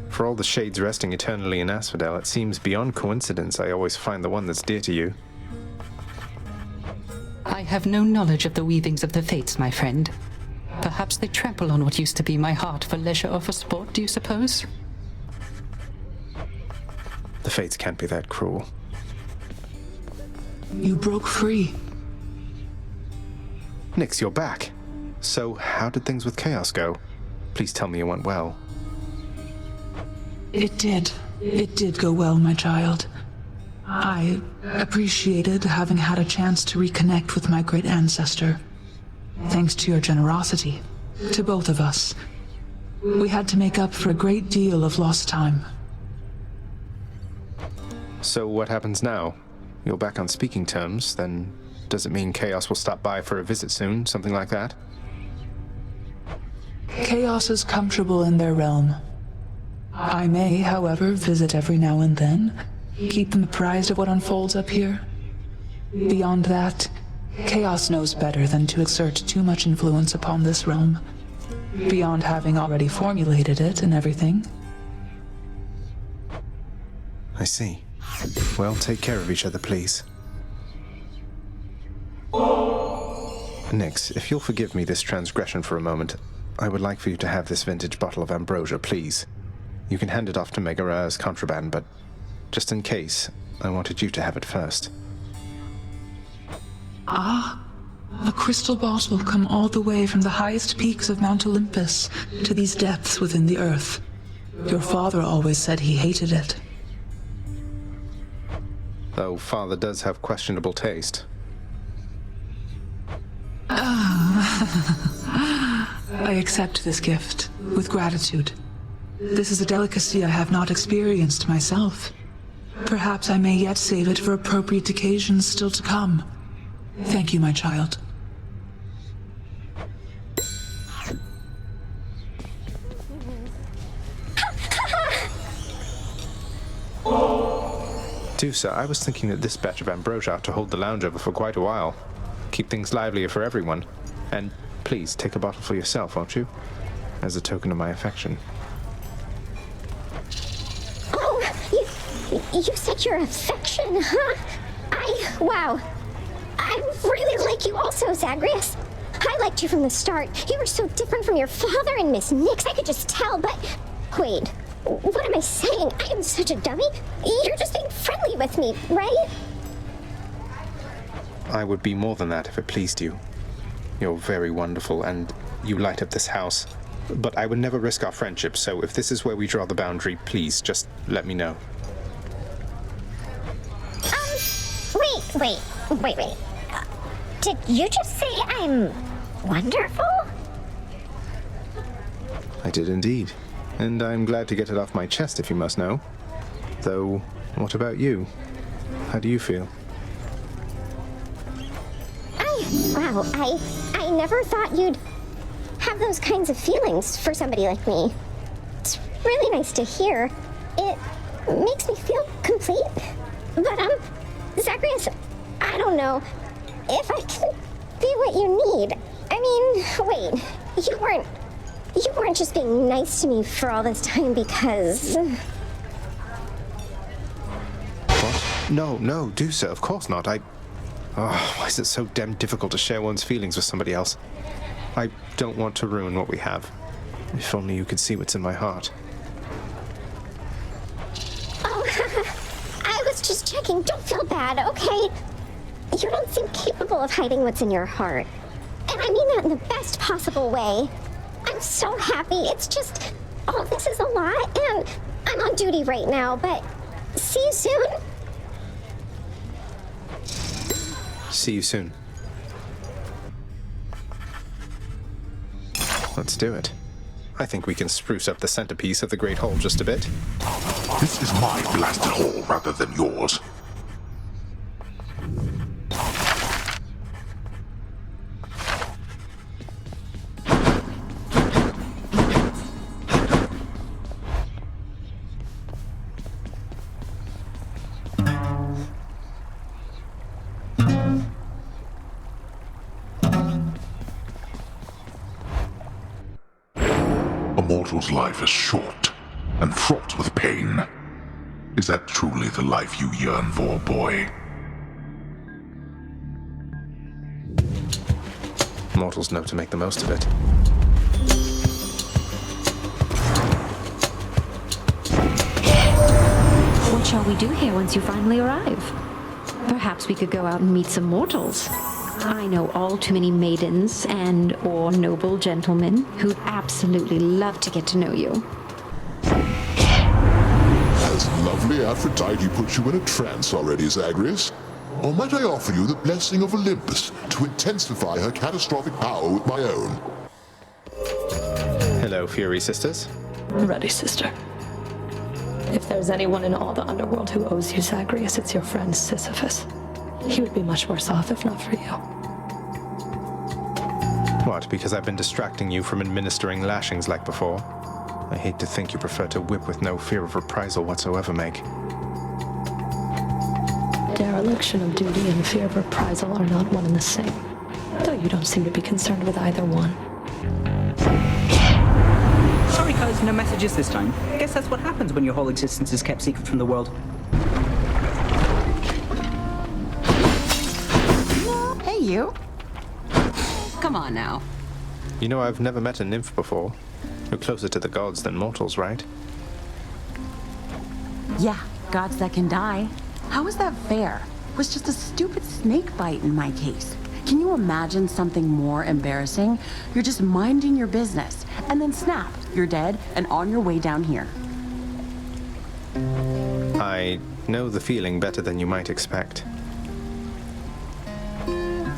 For all the shades resting eternally in Asphodel, it seems beyond coincidence I always find the one that's dear to you.
I have no knowledge of the weavings of the fates, my friend. Perhaps they trample on what used to be my heart for leisure or for sport, do you suppose?
The fates can't be that cruel.
You broke free.
Nyx, you're back. So, how did things with Chaos go? Please tell me it went well.
It did. It did go well, my child. I appreciated having had a chance to reconnect with my great ancestor. Thanks to your generosity. To both of us. We had to make up for a great deal of lost time.
So what happens now? You're back on speaking terms, then does it mean Chaos will stop by for a visit soon, something like that?
Chaos is comfortable in their realm. I may, however, visit every now and then, keep them apprised of what unfolds up here. Beyond that, Chaos knows better than to exert too much influence upon this realm, beyond having already formulated it and everything.
I see. Well, take care of each other, please. Nix, if you'll forgive me this transgression for a moment, I would like for you to have this vintage bottle of ambrosia, please. You can hand it off to Megara as contraband, but just in case, I wanted you to have it first.
Ah, a crystal bottle come all the way from the highest peaks of Mount Olympus to these depths within the earth. Your father always said he hated it.
Though father does have questionable taste.
I accept this gift with gratitude. This is a delicacy I have not experienced myself. Perhaps I may yet save it for appropriate occasions still to come. Thank you, my child.
Dusa, I was thinking that this batch of ambrosia ought to hold the lounge over for quite a while. Keep things livelier for everyone. And please, take a bottle for yourself, won't you? As a token of my affection.
Oh, you said your affection, huh? Wow. I really like you also, Zagreus. I liked you from the start. You were so different from your father and Miss Nix, I could just tell, but... Wait, what am I saying? I am such a dummy. You're just being friendly with me, right?
I would be more than that if it pleased you. You're very wonderful, and you light up this house. But I would never risk our friendship, so if this is where we draw the boundary, please, just let me know.
Wait. Did you just say I'm wonderful?
I did indeed. And I'm glad to get it off my chest, if you must know. Though, what about you? How do you feel?
I never thought you'd have those kinds of feelings for somebody like me. It's really nice to hear. It makes me feel complete. But, Zagreus, I don't know if I can be what you need. I mean, wait, you weren't just being nice to me for all this time because...
What? No, Dusa, of course not. Why is it so damn difficult to share one's feelings with somebody else? I don't want to ruin what we have. If only you could see what's in my heart.
I was just checking. Don't feel bad, okay? You don't seem capable of hiding what's in your heart. And I mean that in the best possible way. I'm so happy. It's just, all this is a lot, and I'm on duty right now, but see you soon.
See you soon. Let's do it. I think we can spruce up the centerpiece of the Great Hall just a bit.
This is my blasted hall rather than yours. A mortal's life is short and fraught with pain. Is that truly the life you yearn for, boy?
Mortals know to make the most of it.
What shall we do here once you finally arrive? Perhaps we could go out and meet some mortals. I know all too many maidens or noble gentlemen who'd absolutely love to get to know you.
Has lovely Aphrodite put you in a trance already, Zagreus? Or might I offer you the blessing of Olympus to intensify her catastrophic power with my own?
Hello, Fury Sisters.
Ready, sister. If there's anyone in all the underworld who owes you, Zagreus, it's your friend Sisyphus. He would be much worse off if not for you.
What, because I've been distracting you from administering lashings like before? I hate to think you prefer to whip with no fear of reprisal whatsoever, Meg.
Dereliction of duty and fear of reprisal are not one and the same, though you don't seem to be concerned with either one.
Sorry, cuz, no messages this time. Guess that's what happens when your whole existence is kept secret from the world.
Hey, you. Come on now.
You know, I've never met a nymph before. You're closer to the gods than mortals, right?
Yeah, gods that can die. How is that fair? It was just a stupid snake bite in my case. Can you imagine something more embarrassing? You're just minding your business, and then snap, you're dead and on your way down here.
I know the feeling better than you might expect.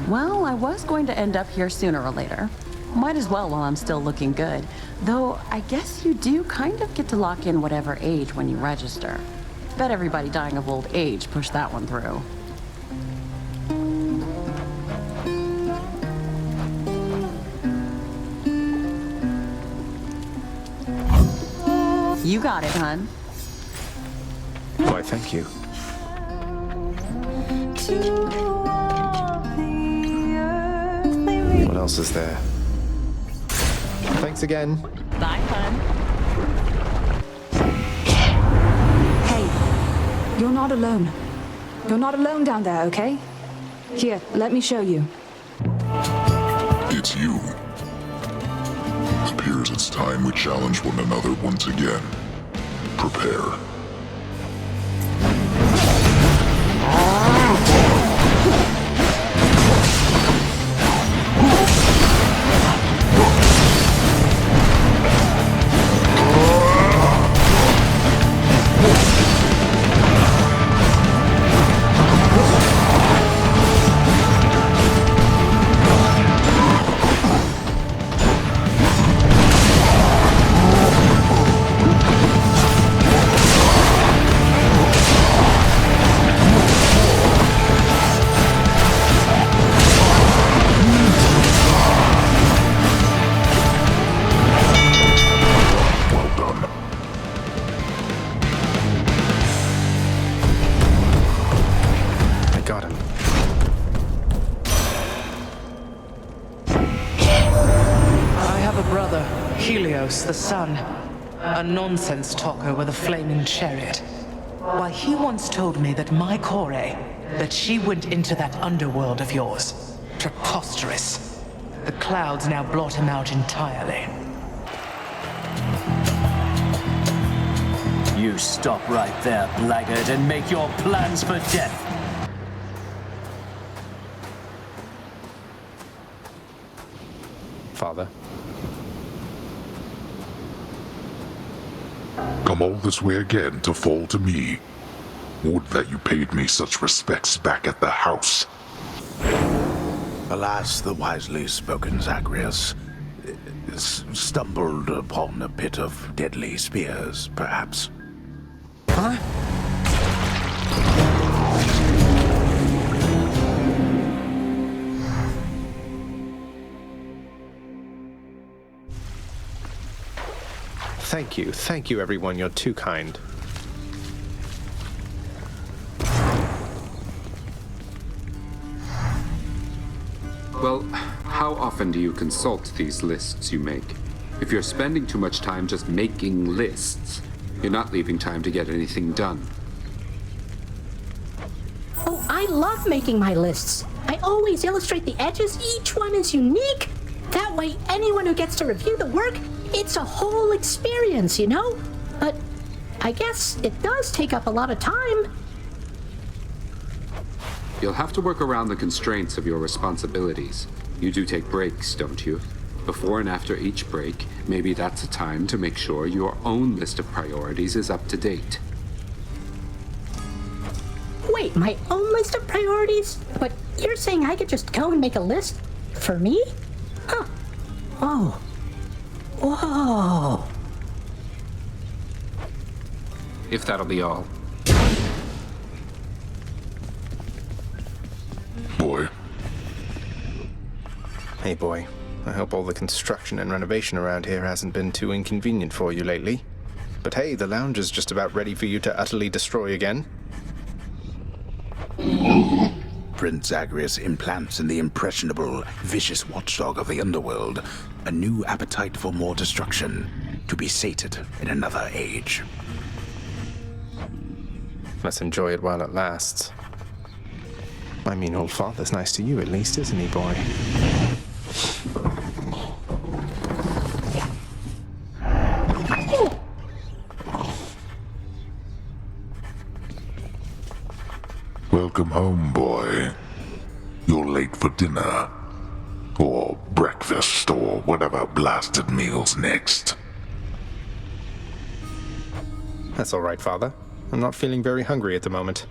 Well, I was going to end up here sooner or later. Might as well while I'm still looking good. Though, I guess you do kind of get to lock in whatever age when you register. Bet everybody dying of old age pushed that one through. You got it, hun.
Why, thank you. What else is there? Thanks again.
Bye, hun.
Hey, you're not alone. You're not alone down there, okay? Here, let me show you.
It's you. Appears it's time we challenge one another once again. Prepare.
The sun, a nonsense talker with a flaming chariot. Why, he once told me that my Kore, that she went into that underworld of yours. Preposterous. The clouds now blot him out entirely.
You stop right there, blackguard, and make your plans for death.
Father.
Come all this way again to fall to me. Would that you paid me such respects back at the house.
Alas, the wisely spoken Zagreus stumbled upon a pit of deadly spears, perhaps.
Huh? Thank you everyone, you're too kind.
Well, how often do you consult these lists you make? If you're spending too much time just making lists, you're not leaving time to get anything done.
Oh, I love making my lists. I always illustrate the edges. Each one is unique. That way, anyone who gets to review the work, it's a whole experience, you know? But I guess it does take up a lot of time.
You'll have to work around the constraints of your responsibilities. You do take breaks, don't you? Before and after each break, maybe that's a time to make sure your own list of priorities is up to date.
Wait, my own list of priorities? But you're saying I could just go and make a list for me? Huh. Oh. Whoa.
If that'll be all.
Boy.
Hey, boy. I hope all the construction and renovation around here hasn't been too inconvenient for you lately. But hey, the lounge is just about ready for you to utterly destroy again.
Prince Zagreus implants in the impressionable, vicious watchdog of the underworld a new appetite for more destruction, to be sated in another age.
Let's enjoy it while it lasts. I mean, old father's nice to you at least, isn't he, boy?
Welcome home, boy. You're late for dinner. Or breakfast, or whatever blasted meal's next.
That's all right, Father. I'm not feeling very hungry at the moment.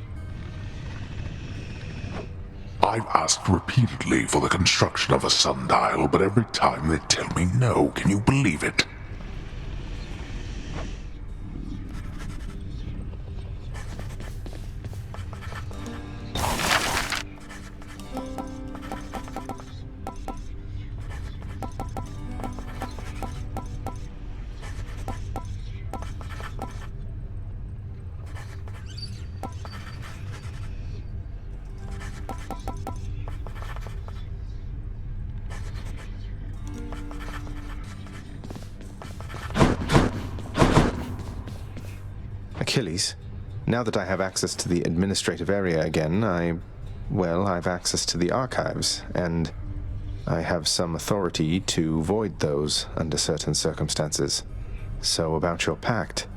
I've asked repeatedly for the construction of a sundial, but every time they tell me no. Can you believe it?
Achilles, now that I have access to the administrative area again, I've access to the archives, and I have some authority to void those under certain circumstances. So about your pact.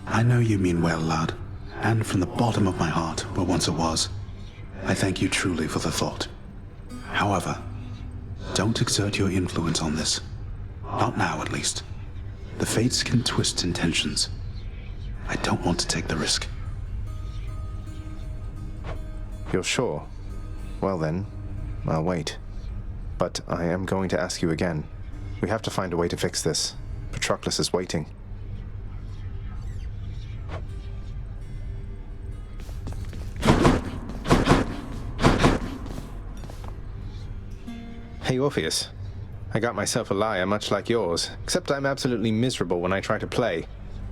I know you mean well, lad, and from the bottom of my heart, where once it was, I thank you truly for the thought. However, don't exert your influence on this. Not now, at least. The fates can twist intentions. I don't want to take the risk.
You're sure? Well then, I'll wait. But I am going to ask you again. We have to find a way to fix this. Patroclus is waiting. Hey, Orpheus. I got myself a lyre much like yours, except I'm absolutely miserable when I try to play.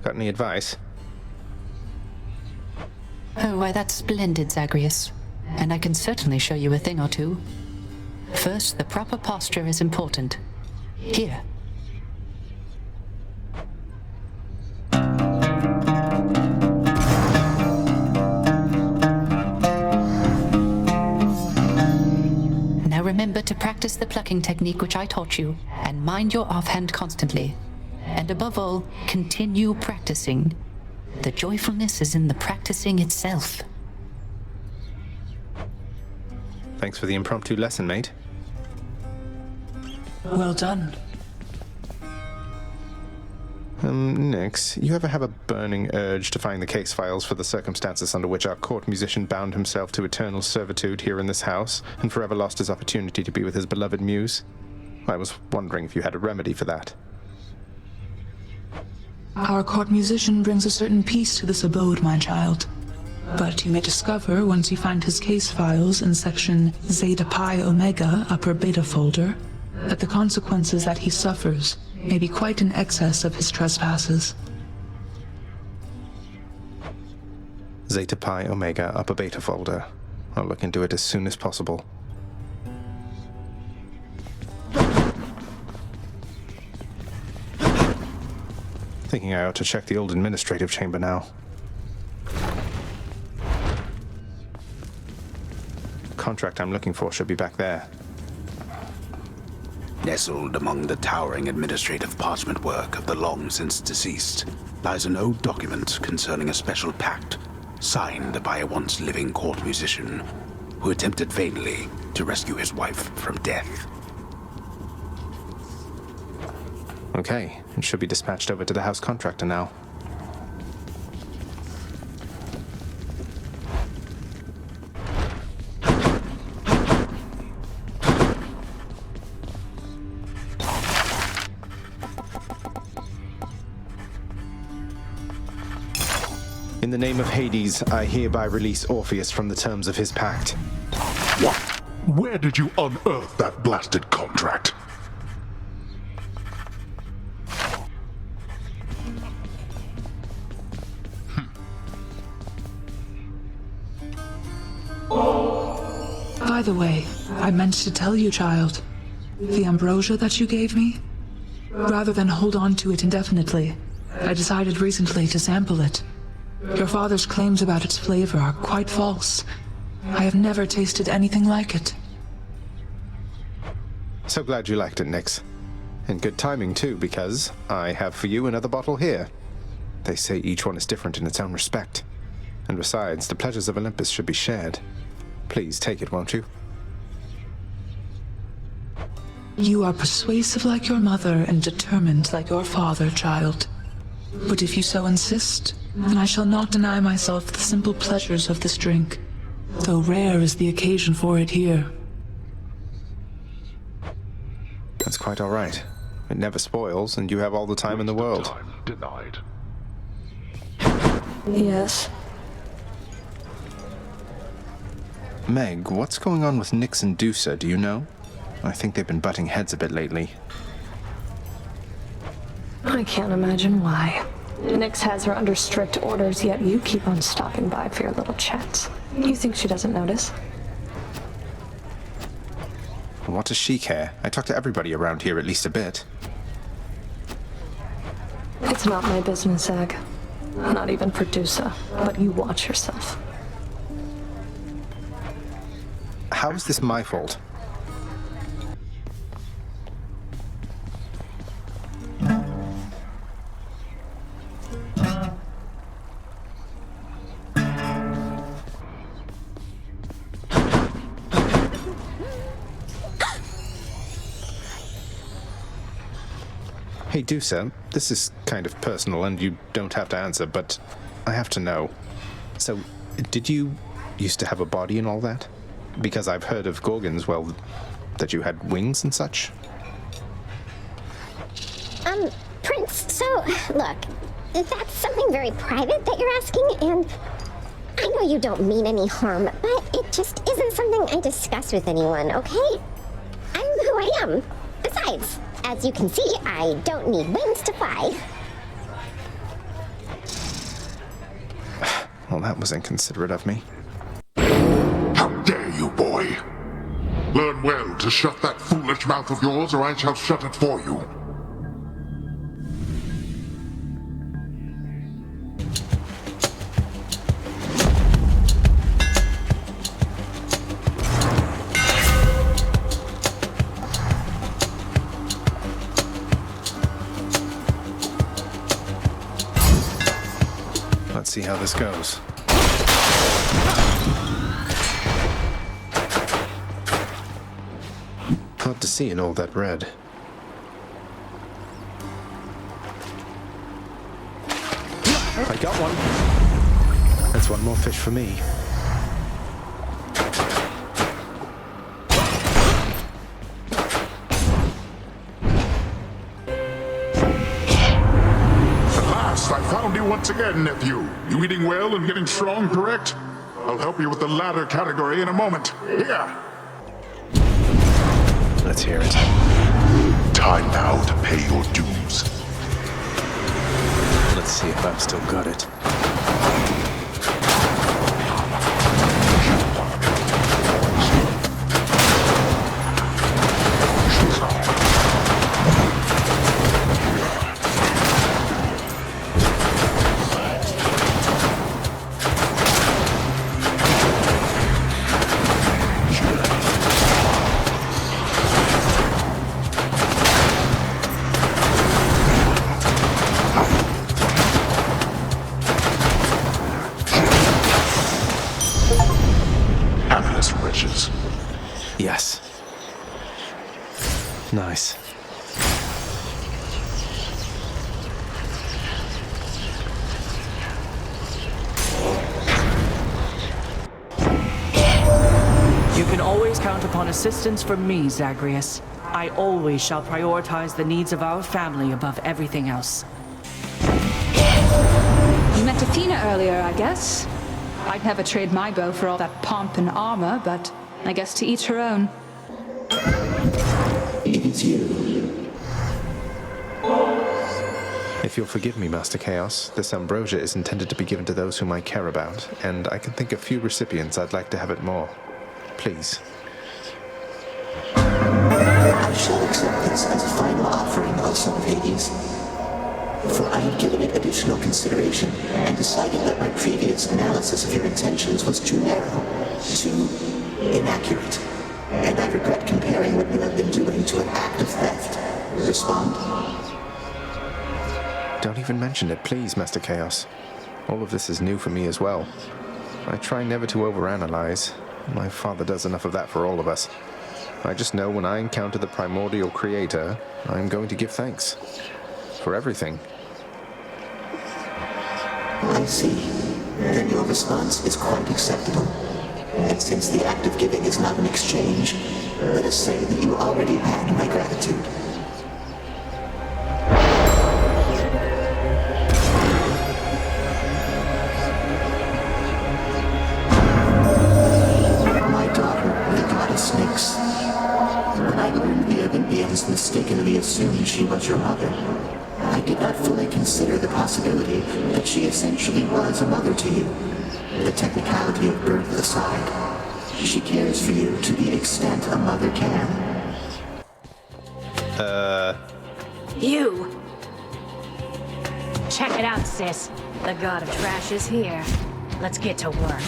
Got any advice?
Oh, why, that's splendid, Zagreus. And I can certainly show you a thing or two. First, the proper posture is important. Here. Now remember to practice the plucking technique which I taught you, and mind your offhand constantly. And above all, continue practicing. The joyfulness is in the practicing itself.
Thanks for the impromptu lesson, mate.
Well done.
Nix, you ever have a burning urge to find the case files for the circumstances under which our court musician bound himself to eternal servitude here in this house, and forever lost his opportunity to be with his beloved muse? I was wondering if you had a remedy for that.
Our court musician brings a certain peace to this abode, my child. But you may discover, once you find his case files in section Zeta Pi Omega, upper beta folder, that the consequences that he suffers may be quite in excess of his trespasses.
Zeta Pi Omega upper beta folder. I'll look into it as soon as possible. Thinking I ought to check the old administrative chamber now. Contract I'm looking for should be back there.
Nestled among the towering administrative parchment work of the long since deceased lies an old document concerning a special pact signed by a once living court musician who attempted vainly to rescue his wife from death.
Okay, it should be dispatched over to the house contractor now. In the name of Hades, I hereby release Orpheus from the terms of his pact.
What? Where did you unearth that blasted contract?
By the way, I meant to tell you, child. The ambrosia that you gave me? Rather than hold on to it indefinitely, I decided recently to sample it. Your father's claims about its flavor are quite false. I have never tasted anything like it.
So glad you liked it, Nyx. And good timing, too, because I have for you another bottle here. They say each one is different in its own respect. And besides, the pleasures of Olympus should be shared. Please take it, won't you?
You are persuasive like your mother and determined like your father, child. But if you so insist, then I shall not deny myself the simple pleasures of this drink, though rare is the occasion for it here.
That's quite all right. It never spoils, and you have all the time in the world.
Time denied.
Yes.
Meg, what's going on with Nyx and Dusa, do you know? I think they've been butting heads a bit lately.
I can't imagine why. Nyx has her under strict orders, yet you keep on stopping by for your little chats. You think she doesn't notice?
What does she care? I talk to everybody around here at least a bit.
It's not my business, Zag. Not even for Dusa, but you watch yourself.
How is this my fault? Hey, Dusa, this is kind of personal and you don't have to answer, but I have to know. So, did you used to have a body and all that? Because I've heard of Gorgons, well, that you had wings and such.
Prince, so, look, that's something very private that you're asking, and I know you don't mean any harm, but it just isn't something I discuss with anyone, okay? I'm who I am. Besides, as you can see, I don't need wings to fly.
Well, that was inconsiderate of me.
How dare you, boy! Learn well to shut that foolish mouth of yours, or I shall shut it for you.
Let's see how this goes. Hard to see in all that red. I got one. That's one more fish for me.
Once again, nephew. You eating well and getting strong, correct? I'll help you with the latter category in a moment. Here!
Let's hear it.
Time now to pay your dues.
Let's see if I've still got it. Yes. Nice.
You can always count upon assistance from me, Zagreus. I always shall prioritize the needs of our family above everything else.
You met Athena earlier, I guess. I'd never trade my bow for all that pomp and armor, but I guess to each her own.
It is you.
If you'll forgive me, Master Chaos, this ambrosia is intended to be given to those whom I care about, and I can think of few recipients I'd like to have it more. Please.
I shall accept this as a final offering, O son of Hades. For I have given it additional consideration and decided that my previous analysis of your intentions was too narrow, too inaccurate, and I regret comparing what you have been doing to an act of theft. Respond?
Don't even mention it, please, Master Chaos. All of this is new for me as well. I try never to overanalyze. My father does enough of that for all of us. I just know when I encounter the primordial creator, I'm going to give thanks. For everything.
I see. Then your response is quite acceptable. And since the act of giving is not an exchange, let us say that you already had my gratitude. My daughter, the goddess Nyx. When I learned the Olympians mistakenly assumed she was your mother, I did not fully consider the possibility that she essentially was a mother to you. The technicality of birth aside, she cares for you to the extent a mother can.
You! Check it out, sis. The god of trash is here. Let's get to work.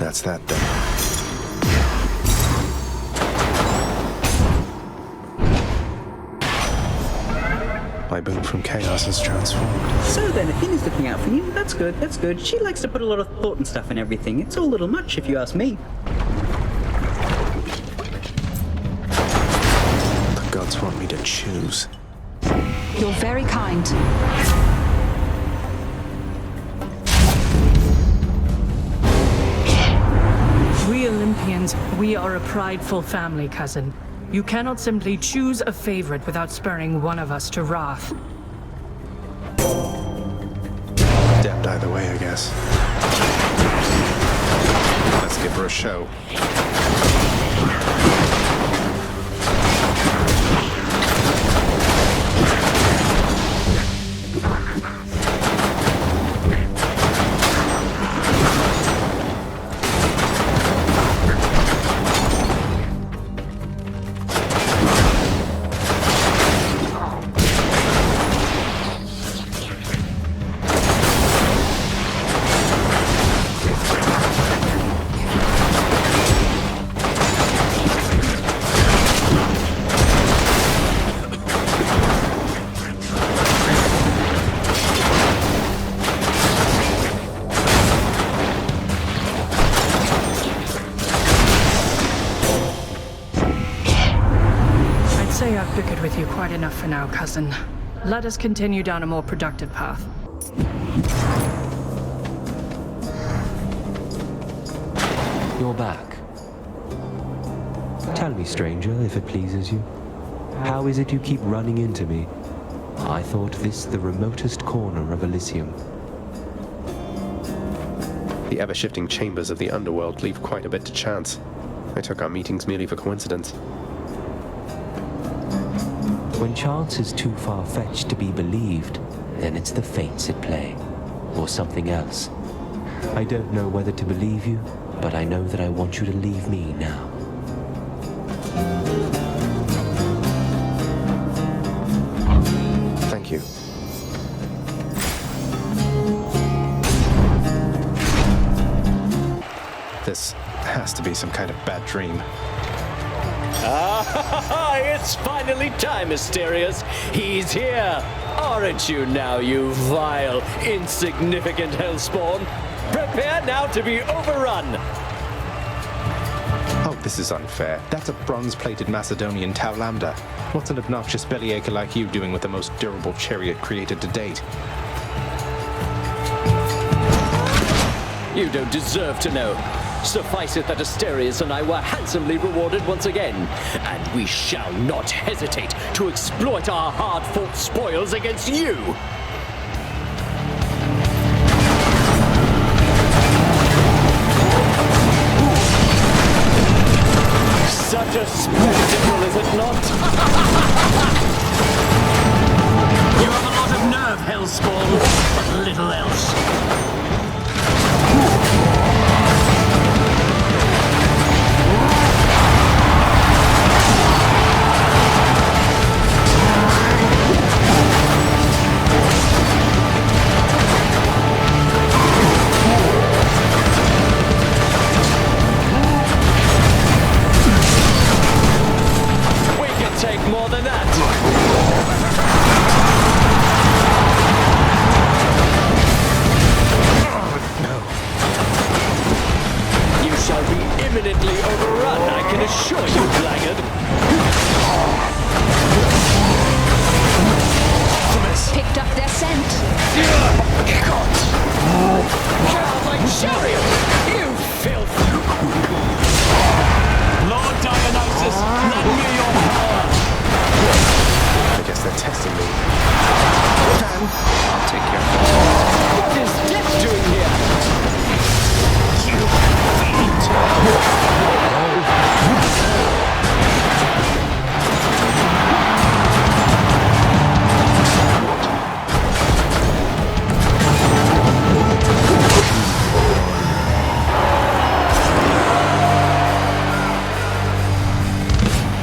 That's that then. My boon from chaos is transformed.
So then, if Innie's looking out for you, that's good, that's good. She likes to put a lot of thought and stuff in everything. It's all a little much, if you ask me.
The gods want me to choose.
You're very kind.
We Olympians, we are a prideful family, cousin. You cannot simply choose a favorite without spurring one of us to wrath.
Damned either way, I guess. Let's give her a show.
I've bickered with you quite enough for now, cousin. Let us continue down a more productive path.
You're back. Tell me, stranger, if it pleases you. How is it you keep running into me? I thought this the remotest corner of Elysium.
The ever-shifting chambers of the underworld leave quite a bit to chance. I took our meetings merely for coincidence.
When chance is too far-fetched to be believed, then it's the fates at play, or something else. I don't know whether to believe you, but I know that I want you to leave me now.
Thank you. This has to be some kind of bad dream.
Ah, it's finally time, Mysterious. He's here. Aren't you now, you vile, insignificant hellspawn? Prepare Prepare now to be overrun!
Oh, this is unfair. That's a bronze-plated Macedonian Tau Lambda. What's an obnoxious bellyacre like you doing with the most durable chariot created to date?
You don't deserve to know. Suffice it that Asterius and I were handsomely rewarded once again, and we shall not hesitate to exploit our hard-fought spoils against you! Such a spectacle, is it not?
You have a lot of nerve, Hellspawn, but little else.
Take more than that!
No.
You shall be imminently overrun, I can assure you, blackguard.
Picked up their scent.
Childlike chariot! You filth!
Lord Dionysus, lend me your power!
I guess they're testing me. Dan, I'll take care of it.
What is Death doing here?
You fiend!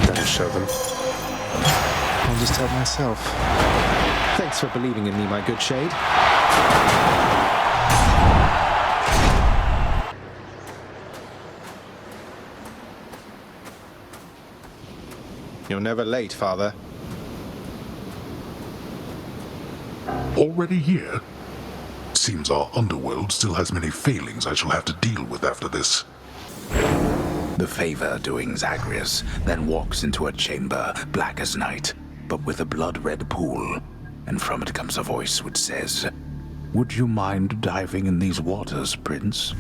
That'll show them. I'll just tell myself. Thanks for believing in me, my good shade. You're never late, Father.
Already here? Seems our underworld still has many failings I shall have to deal with after this.
The favor-doing Zagreus then walks into a chamber black as night, but with a blood-red pool, and from it comes a voice which says, "Would you mind diving in these waters, Prince?"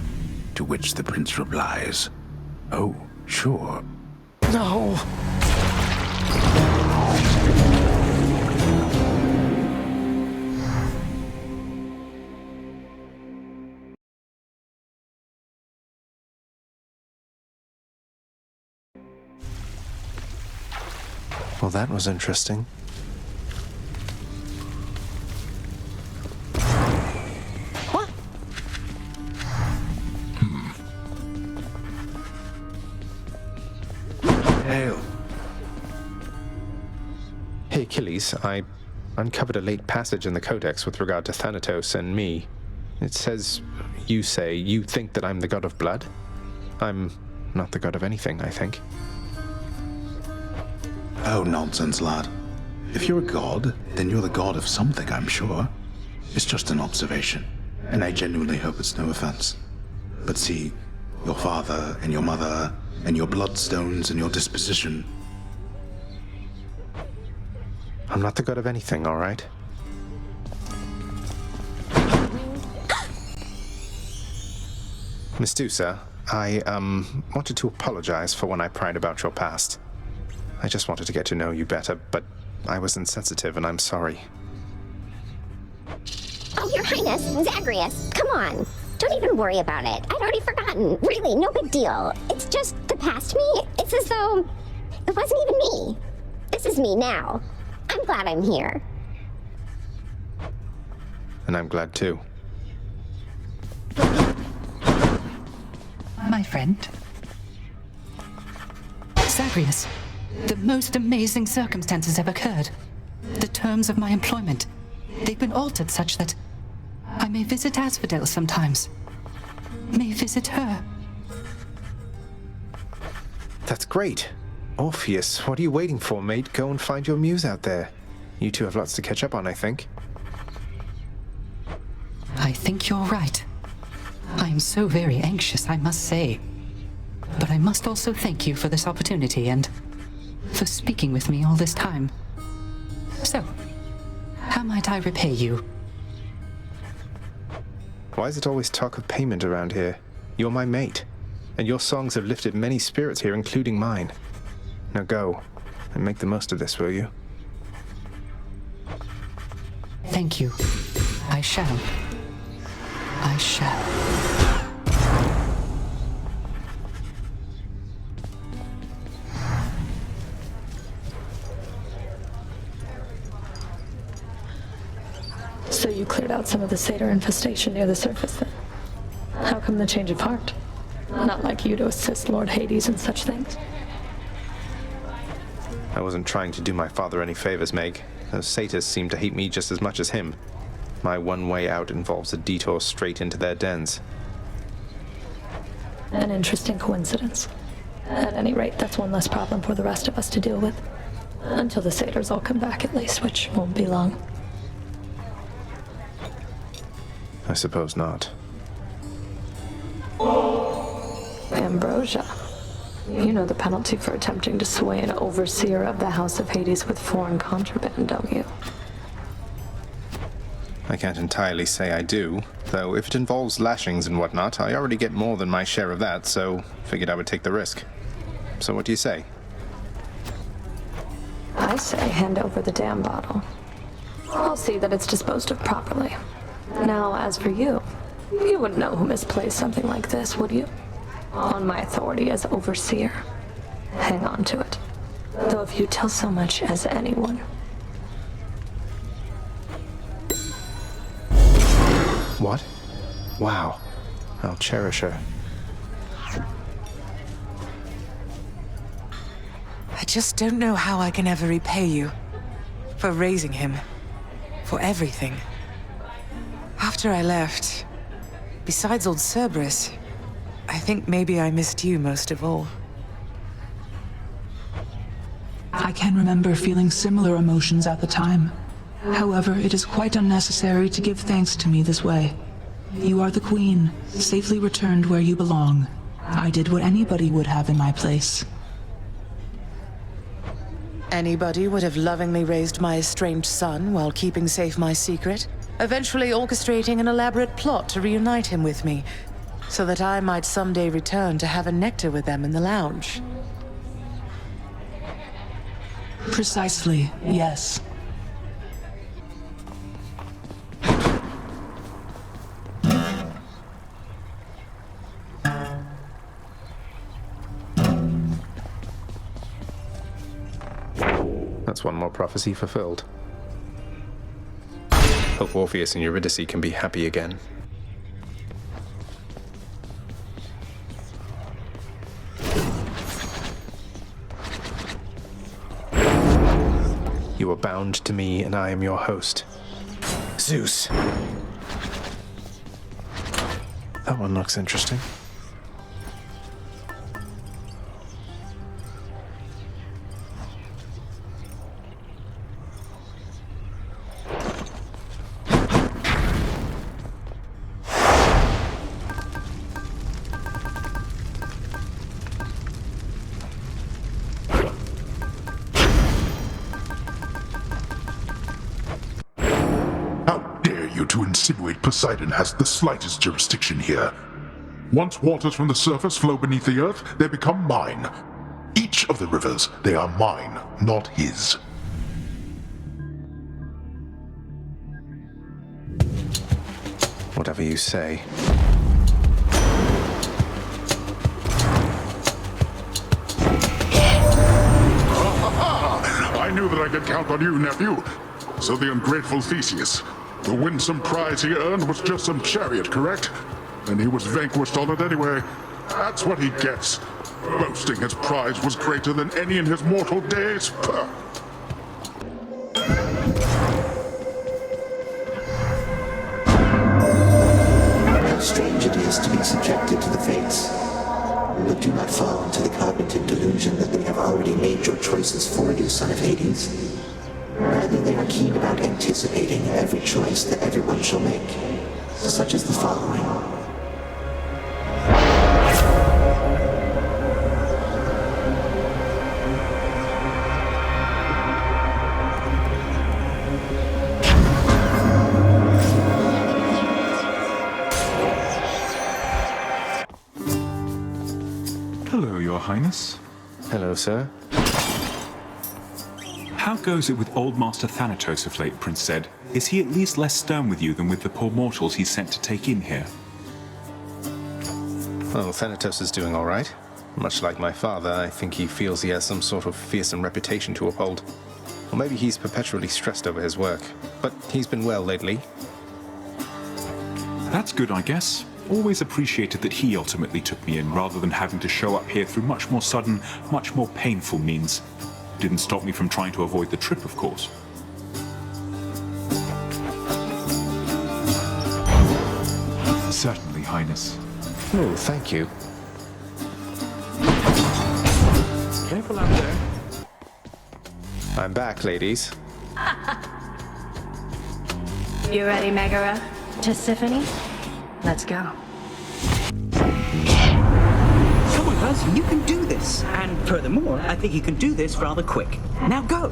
To which the prince replies, "Oh, sure."
No! Well, that was interesting.
What?
Hail.
Hey, Achilles, I uncovered a late passage in the Codex with regard to Thanatos and me. It says, you say, you think that I'm the god of blood? I'm not the god of anything, I think.
Oh, nonsense, lad. If you're a god, then you're the god of something, I'm sure. It's just an observation, and I genuinely hope it's no offense. But see, your father and your mother, and your bloodstones and your disposition.
I'm not the god of anything, all right? Medusa, I, wanted to apologize for when I pried about your past. I just wanted to get to know you better, but I was insensitive and I'm sorry.
Oh, Your Highness, Zagreus, come on. Don't even worry about it. I'd already forgotten. Really, no big deal. It's just the past me. It's as though it wasn't even me. This is me now. I'm glad I'm here.
And I'm glad too.
My friend. Zagreus, the most amazing circumstances have occurred. The terms of my employment, they've been altered such that I may visit Asphodel sometimes. May visit her.
That's great. Orpheus, what are you waiting for, mate? Go and find your muse out there. You two have lots to catch up on, I think.
I think you're right. I am so very anxious, I must say. But I must also thank you for this opportunity and for speaking with me all this time. So, how might I repay you?
Why is it always talk of payment around here? You're my mate, and your songs have lifted many spirits here, including mine. Now go, and make the most of this, will you?
Thank you. I shall. I shall.
So you cleared out some of the satyr infestation near the surface then? How come the change of heart? Not like you to assist Lord Hades in such things.
I wasn't trying to do my father any favors, Meg. Those satyrs seem to hate me just as much as him. My one way out involves a detour straight into their dens.
An interesting coincidence. At any rate, that's one less problem for the rest of us to deal with. Until the satyrs all come back at least, which won't be long.
I suppose not.
Ambrosia. You know the penalty for attempting to sway an overseer of the House of Hades with foreign contraband, don't you?
I can't entirely say I do, though if it involves lashings and whatnot, I already get more than my share of that, so figured I would take the risk. So what do you say?
I say hand over the damn bottle. I'll see that it's disposed of properly. Now, as for you, you wouldn't know who misplaced something like this, would you? On my authority as overseer, hang on to it. Though if you tell so much as anyone.
What? Wow. I'll cherish her.
I just don't know how I can ever repay you. For raising him. For everything. After I left, besides old Cerberus, I think maybe I missed you most of all.
I can remember feeling similar emotions at the time. However, it is quite unnecessary to give thanks to me this way. You are the queen, safely returned where you belong. I did what anybody would have in my place.
Anybody would have lovingly raised my estranged son while keeping safe my secret, eventually orchestrating an elaborate plot to reunite him with me, so that I might someday return to have a nectar with them in the lounge.
Precisely, yes.
That's one more prophecy fulfilled. Hope Orpheus and Eurydice can be happy again. You are bound to me, and I am your host. Zeus! That one looks interesting.
To insinuate Poseidon has the slightest jurisdiction here. Once waters from the surface flow beneath the earth, they become mine. Each of the rivers, they are mine, not his.
Whatever you say.
I knew that I could count on you, nephew. So the ungrateful Theseus. The winsome prize he earned was just some chariot, correct? And he was vanquished on it anyway. That's what he gets. Boasting his prize was greater than any in his mortal days. Puh.
How strange it is to be subjected to the fates. But do not fall into the cognitive delusion that they have already made your choices for you, son of Hades. Rather, they are keen about anticipating every choice that everyone shall make, such as the following.
Hello, Your Highness.
Hello, sir.
How goes it with old Master Thanatos of late, Prince Zed? Is he at least less stern with you than with the poor mortals he's sent to take in here?
Well, Thanatos is doing all right. Much like my father, I think he feels he has some sort of fearsome reputation to uphold. Or maybe he's perpetually stressed over his work. But he's been well lately.
That's good, I guess. Always appreciated that he ultimately took me in, rather than having to show up here through much more sudden, much more painful means. Didn't stop me from trying to avoid the trip, of course. Certainly, Highness.
Oh, thank you.
Careful out there.
I'm back, ladies.
You ready, Megara? Tisiphone? Let's go.
Come on, girls, you can do this. And furthermore, I think you can do this rather quick. Now go.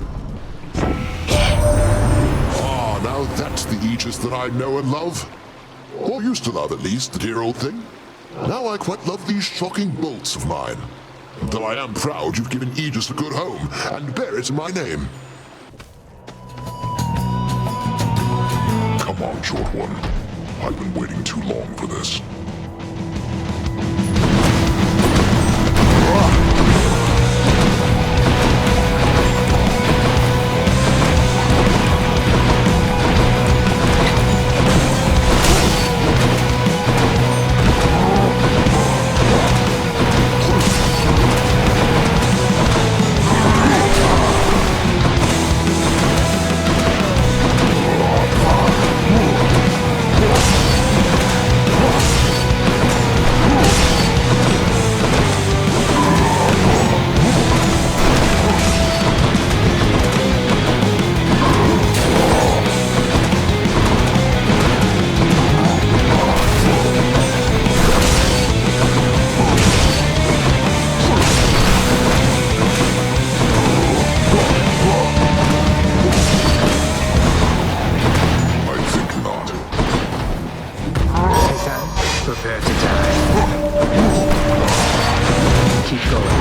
Ah, now that's the Aegis that I know and love. Or used to love, at least, the dear old thing. Now I quite love these shocking bolts of mine. Though I am proud you've given Aegis a good home, and bear it in my name. Come on, short one. I've been waiting too long for this.
Prepare to die. Keep going.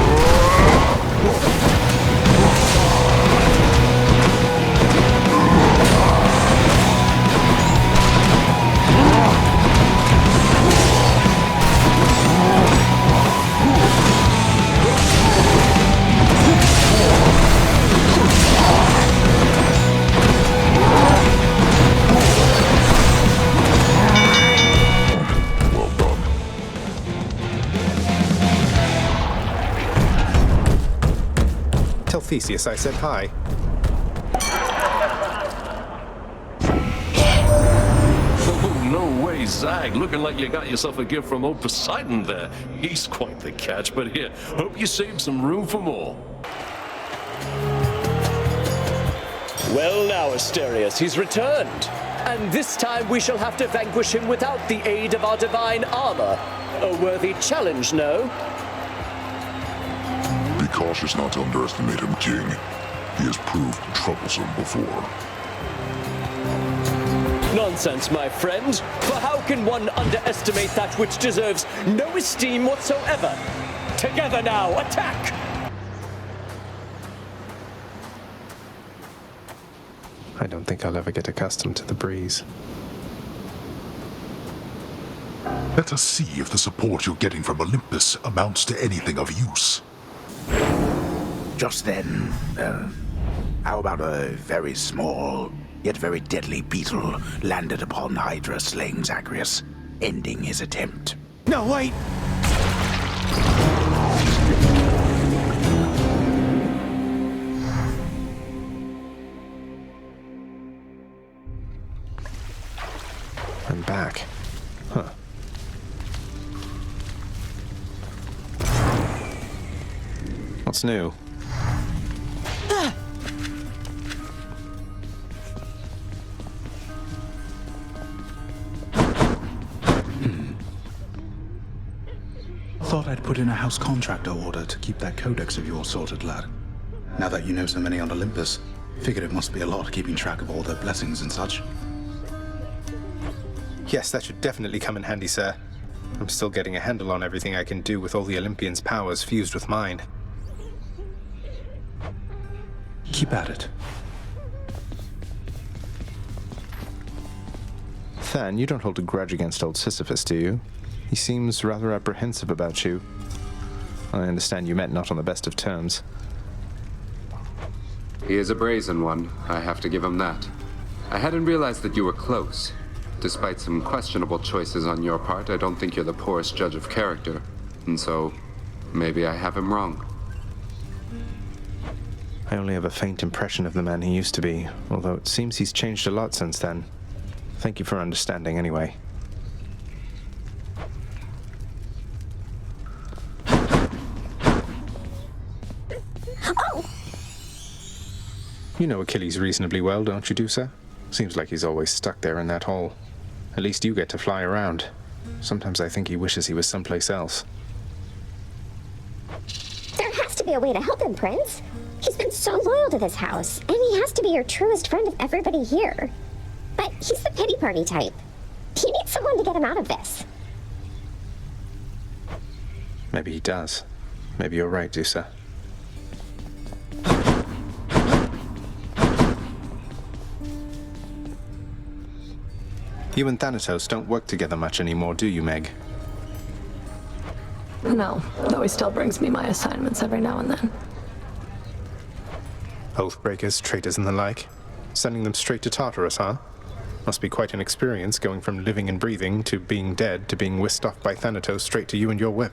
Tell Theseus I said hi.
Oh, no way, Zag. Looking like you got yourself a gift from old Poseidon there. He's quite the catch, but here, hope you saved some room for more.
Well now, Asterius, he's returned. And this time we shall have to vanquish him without the aid of our divine armor. A worthy challenge, no?
Be cautious not to underestimate him, King. He has proved troublesome before.
Nonsense, my friend. For how can one underestimate that which deserves no esteem whatsoever? Together now, attack!
I don't think I'll ever get accustomed to the breeze.
Let us see if the support you're getting from Olympus amounts to anything of use.
Just then, how about a very small, yet very deadly beetle landed upon Hydra slaying Zagreus, ending his attempt?
No, wait! I'm back. Huh. What's new?
Thought I'd put in a house contractor order to keep that codex of yours sorted, lad. Now that you know so many on Olympus, figured it must be a lot keeping track of all their blessings and such.
Yes, that should definitely come in handy, sir. I'm still getting a handle on everything I can do with all the Olympians' powers fused with mine.
Keep at it.
Than, you don't hold a grudge against old Sisyphus, do you? He seems rather apprehensive about you. I understand you met not on the best of terms.
He is a brazen one, I have to give him that. I hadn't realized that you were close. Despite some questionable choices on your part, I don't think you're the poorest judge of character. And so, maybe I have him wrong.
I only have a faint impression of the man he used to be, although it seems he's changed a lot since then. Thank you for understanding anyway.
Oh!
You know Achilles reasonably well, don't you, Dusa? Seems like he's always stuck there in that hole. At least you get to fly around. Sometimes I think he wishes he was someplace else.
There has to be a way to help him, Prince. He's been so loyal to this house, and he has to be your truest friend of everybody here. But he's the pity party type. He needs someone to get him out of this.
Maybe he does. Maybe you're right, Dusa. You and Thanatos don't work together much anymore, do you, Meg?
No, though he still brings me my assignments every now and then.
Oathbreakers, traitors, and the like? Sending them straight to Tartarus, huh? Must be quite an experience going from living and breathing to being dead to being whisked off by Thanatos straight to you and your whip.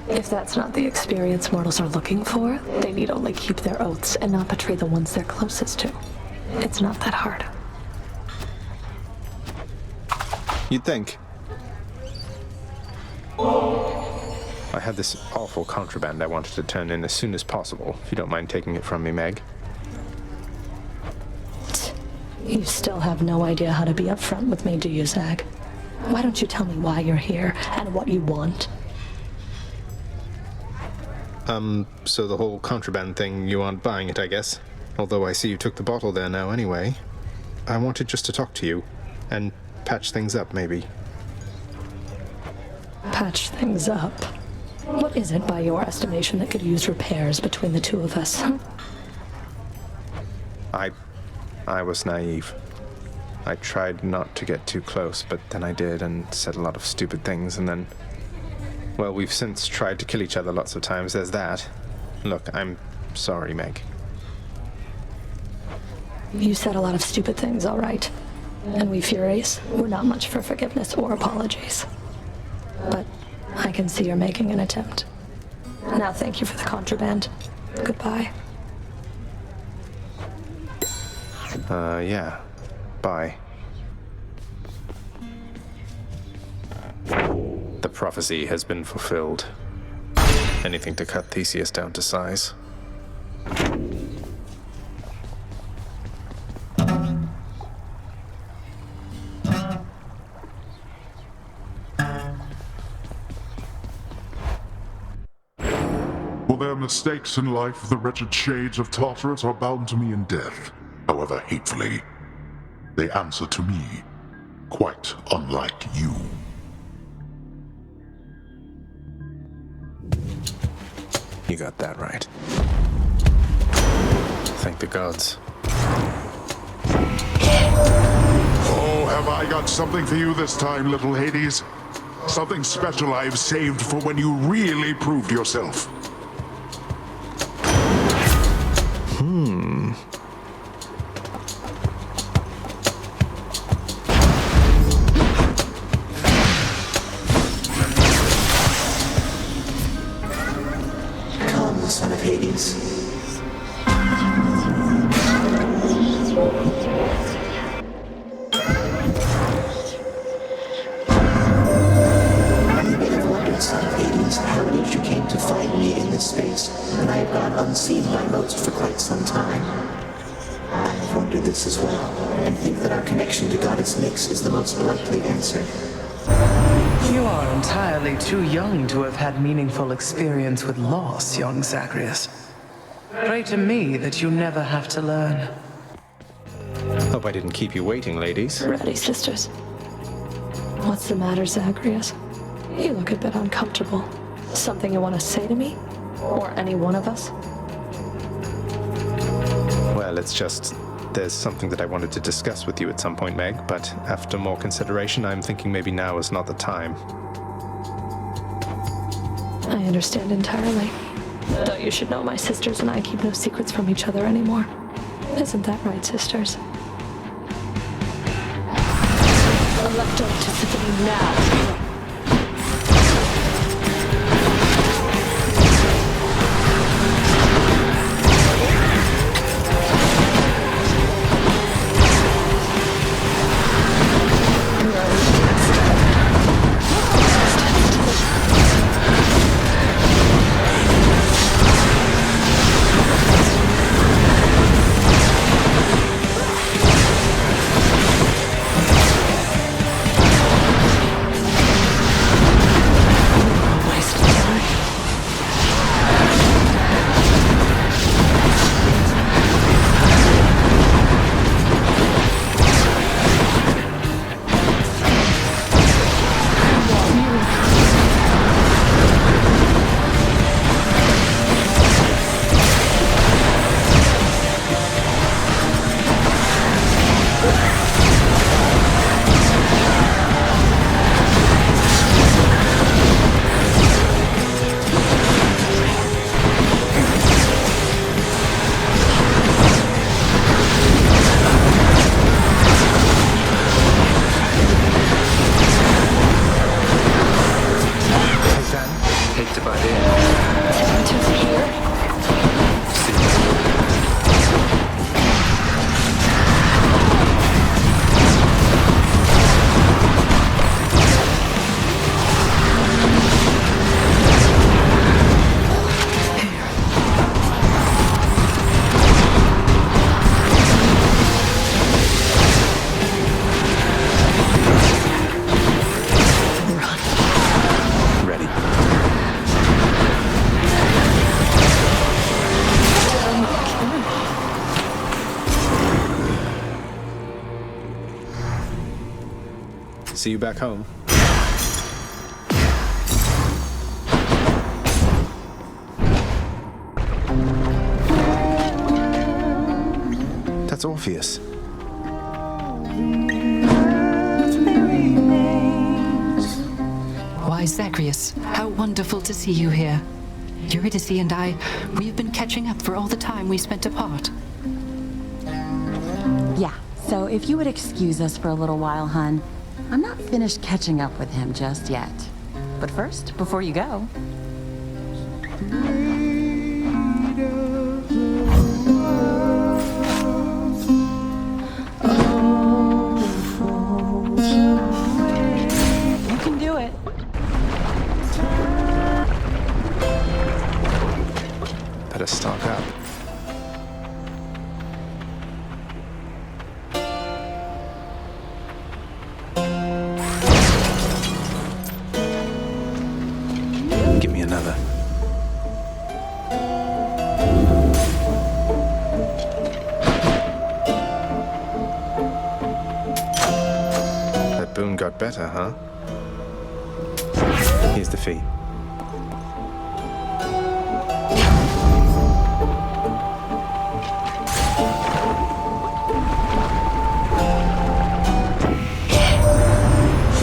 If that's not the experience mortals are looking for, they need only keep their oaths and not betray the ones they're closest to. It's not that hard.
You'd think. I had this awful contraband I wanted to turn in as soon as possible, if you don't mind taking it from me, Meg.
You still have no idea how to be upfront with me, do you, Zag? Why don't you tell me why you're here and what you want?
So the whole contraband thing, you aren't buying it, I guess. Although I see you took the bottle there now anyway. I wanted just to talk to you, and patch things up, maybe.
Patch things up? What is it, by your estimation, that could use repairs between the two of us?
I was naive. I tried not to get too close, but then I did and said a lot of stupid things, and then... Well, we've since tried to kill each other lots of times, there's that. Look, I'm sorry, Meg.
You said a lot of stupid things, all right. And we Furies, we're not much for forgiveness or apologies. But I can see you're making an attempt. Now thank you for the contraband. Goodbye.
Yeah. Bye. The prophecy has been fulfilled. Anything to cut Theseus down to size.
For their mistakes in life, the wretched shades of Tartarus are bound to me in death, however hatefully. They answer to me, quite unlike you.
You got that right. Thank the gods.
Oh, have I got something for you this time, little Hades? Something special I've saved for when you really proved yourself.
Come, son of Hades. You may have wondered, son of Hades, how it is you came to find me in this space, when I have gone unseen by most for quite some time. I have wondered this as well, and think that our connection to Goddess Nyx is the most likely answer.
You are entirely too young to have had meaningful experience with loss, young Zagreus. Pray to me that you never have to learn.
Hope I didn't keep you waiting, ladies.
Ready, sisters. What's the matter, Zagreus? You look a bit uncomfortable. Something you want to say to me? Or any one of us?
Well, it's just... there's something that I wanted to discuss with you at some point, Meg, but after more consideration, I'm thinking maybe now is not the time.
I understand entirely. Though you should know my sisters and I keep no secrets from each other anymore. Isn't that right, sisters? Electo to Symphony now.
See you back home. That's Orpheus.
Why, Zagreus, how wonderful to see you here. Eurydice and I, we've been catching up for all the time we spent apart.
Yeah, so if you would excuse us for a little while, hun. I'm not finished catching up with him just yet. But first, before you go... You can do it.
Better stock up. Give me another. That boon got better, huh? Here's the fee.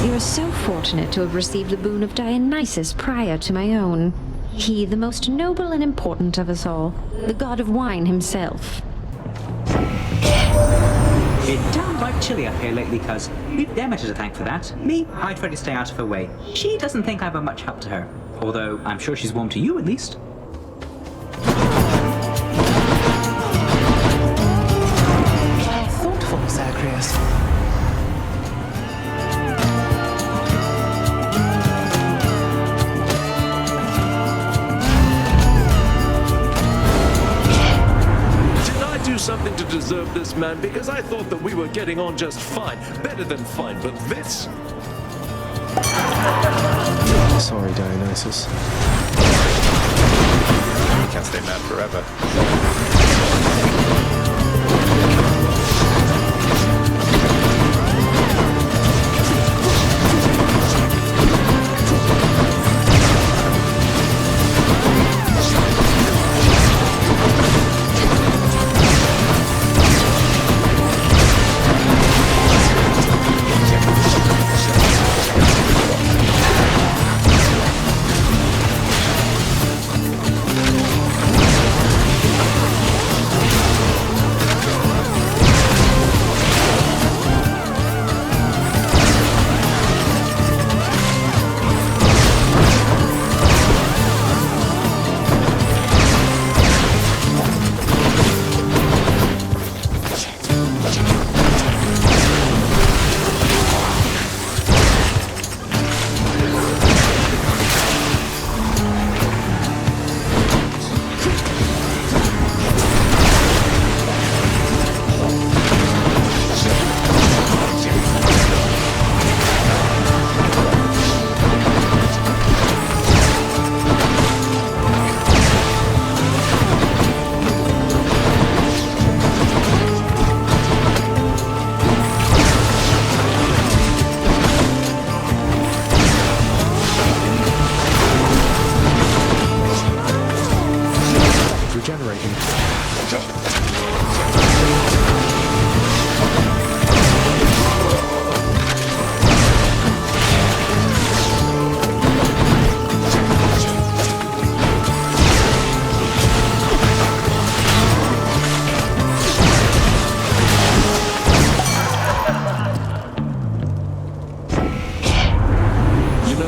You are so fortunate to have received the boon of Dionysus prior to my own. He, the most noble and important of us all, the god of wine himself.
It's downright chilly up here lately, cuz. We've Demeter to thank for that. Me, I try to stay out of her way. She doesn't think I'm of much help to her. Although, I'm sure she's warm to you, at least.
Thoughtful, Zagreus.
Something to deserve this, man, because I thought that we were getting on just fine. Better than fine, but this?
Sorry, Dionysus. You can't stay mad forever.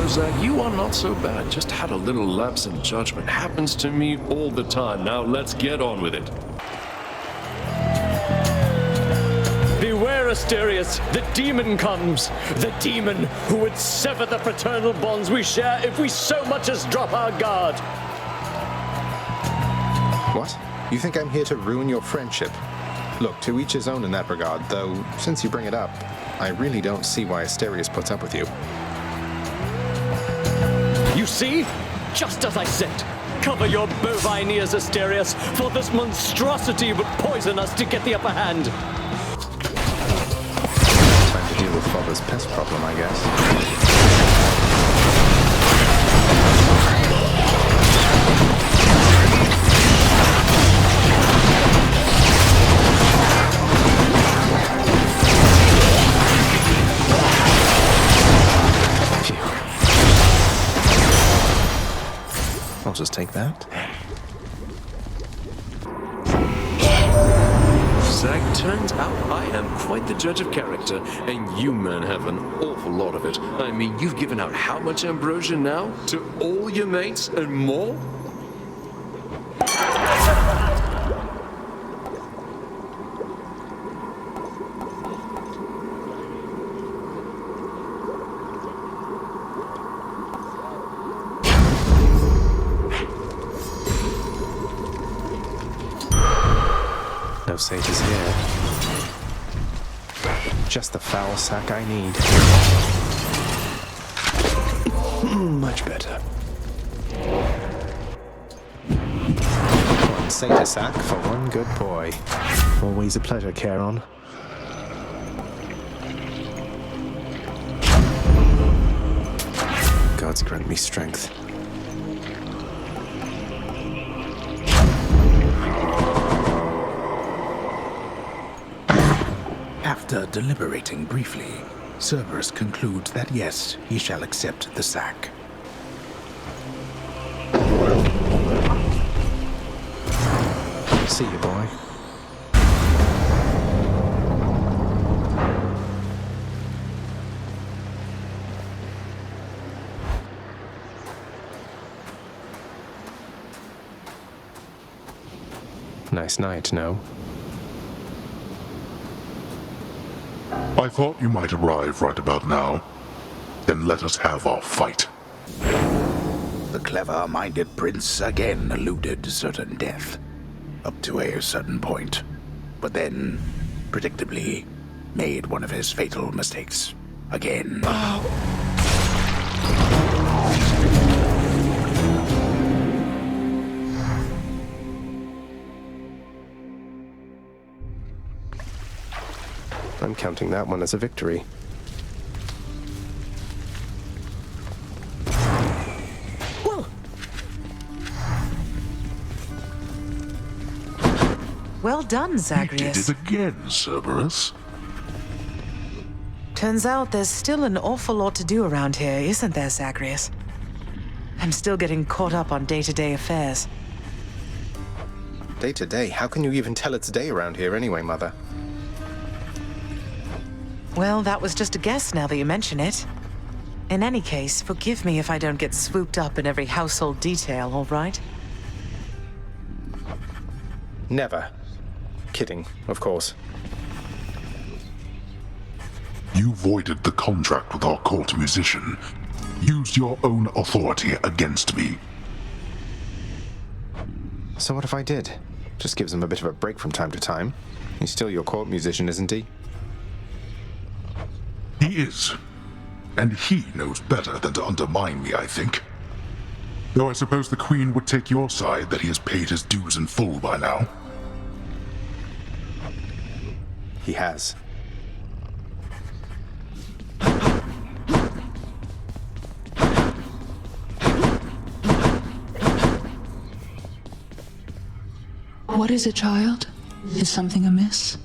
Zach, you are not so bad. Just had a little lapse in judgment. Happens to me all the time. Now let's get on with it.
Beware, Asterius. The demon comes. The demon who would sever the fraternal bonds we share if we so much as drop our guard.
What? You think I'm here to ruin your friendship? Look, to each his own in that regard, though, since you bring it up, I really don't see why Asterius puts up with you.
You see? Just as I said. Cover your bovine ears, Asterius, for this monstrosity would poison us to get the upper hand.
Time to deal with Father's pest problem, I guess. I'll just take that.
Zach, turns out I am quite the judge of character, and you men have an awful lot of it. I mean, you've given out how much ambrosia now? To all your mates and more?
No satyrs here. Just the foul sack I need. Much better. One satyr sack for one good boy. Always a pleasure, Charon. Gods grant me strength.
After deliberating briefly, Cerberus concludes that yes, he shall accept the sack.
See you, boy. Nice night, no?
I thought you might arrive right about now. Then let us have our fight.
The clever-minded prince again alluded to certain death, up to a certain point, but then, predictably, made one of his fatal mistakes again.
I'm counting that one as a victory.
Well done, Zagreus.
You did it again, Cerberus.
Turns out there's still an awful lot to do around here, isn't there, Zagreus? I'm still getting caught up on day-to-day affairs.
Day to day? How can you even tell it's day around here anyway, Mother?
Well, that was just a guess now that you mention it. In any case, forgive me if I don't get swooped up in every household detail, all right?
Never. Kidding, of course.
You voided the contract with our court musician. Used your own authority against me.
So what if I did? Just gives him a bit of a break from time to time. He's still your court musician, isn't he?
He is. And he knows better than to undermine me, I think. Though I suppose the Queen would take your side that he has paid his dues in full by now.
He has.
What is it, child? Is something amiss?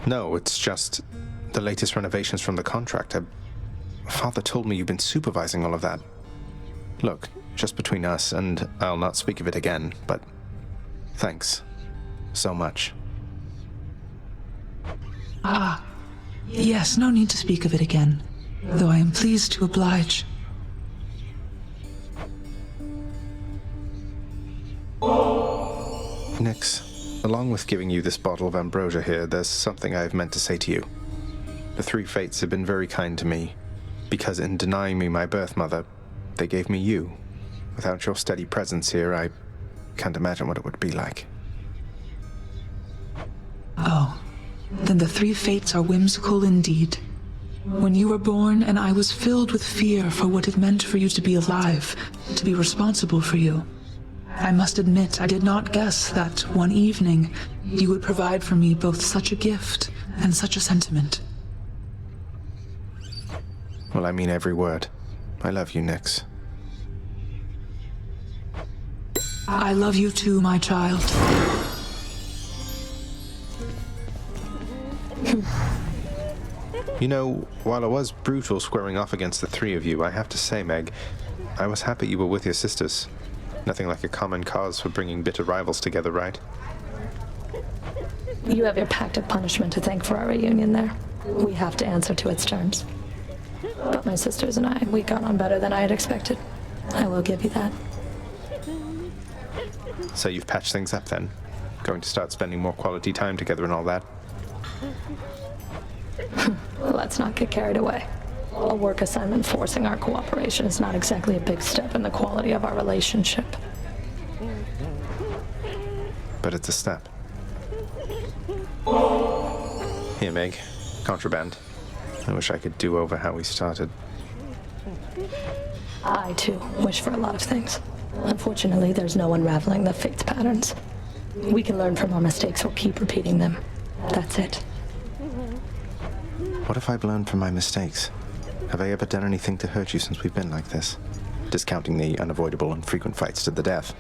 No, it's just the latest renovations from the contractor. Father told me you've been supervising all of that. Look, just between us, and I'll not speak of it again, but thanks so much.
Ah, yes, no need to speak of it again. though I am pleased to oblige.
Nix, along with giving you this bottle of ambrosia here, there's something I've meant to say to you. The three fates have been very kind to me, because in denying me my birth mother, they gave me you. Without your steady presence here, I can't imagine what it would be like.
Oh, then the three fates are whimsical indeed. When you were born, and I was filled with fear for what it meant for you to be alive, to be responsible for you. I must admit, I did not guess that one evening you would provide for me both such a gift and such a sentiment.
Well, I mean every word. I love you, Nix.
I love you too, my child.
You know, while I was brutal squaring off against the three of you, I have to say, Meg, I was happy you were with your sisters. Nothing like a common cause for bringing bitter rivals together, right?
You have your pact of punishment to thank for our reunion there. We have to answer to its terms. But my sisters and I, we got on better than I had expected. I will give you that.
So you've patched things up then? Going to start spending more quality time together and all that?
Let's not get carried away. A work assignment forcing our cooperation is not exactly a big step in the quality of our relationship.
But it's a step. Here, Meg. Contraband. I wish I could do over how we started.
I, too, wish for a lot of things. Unfortunately, there's no unraveling the fate's patterns. We can learn from our mistakes or keep repeating them. That's it.
What if I've learned from my mistakes? Have I ever done anything to hurt you since we've been like this? Discounting the unavoidable and frequent fights to the death.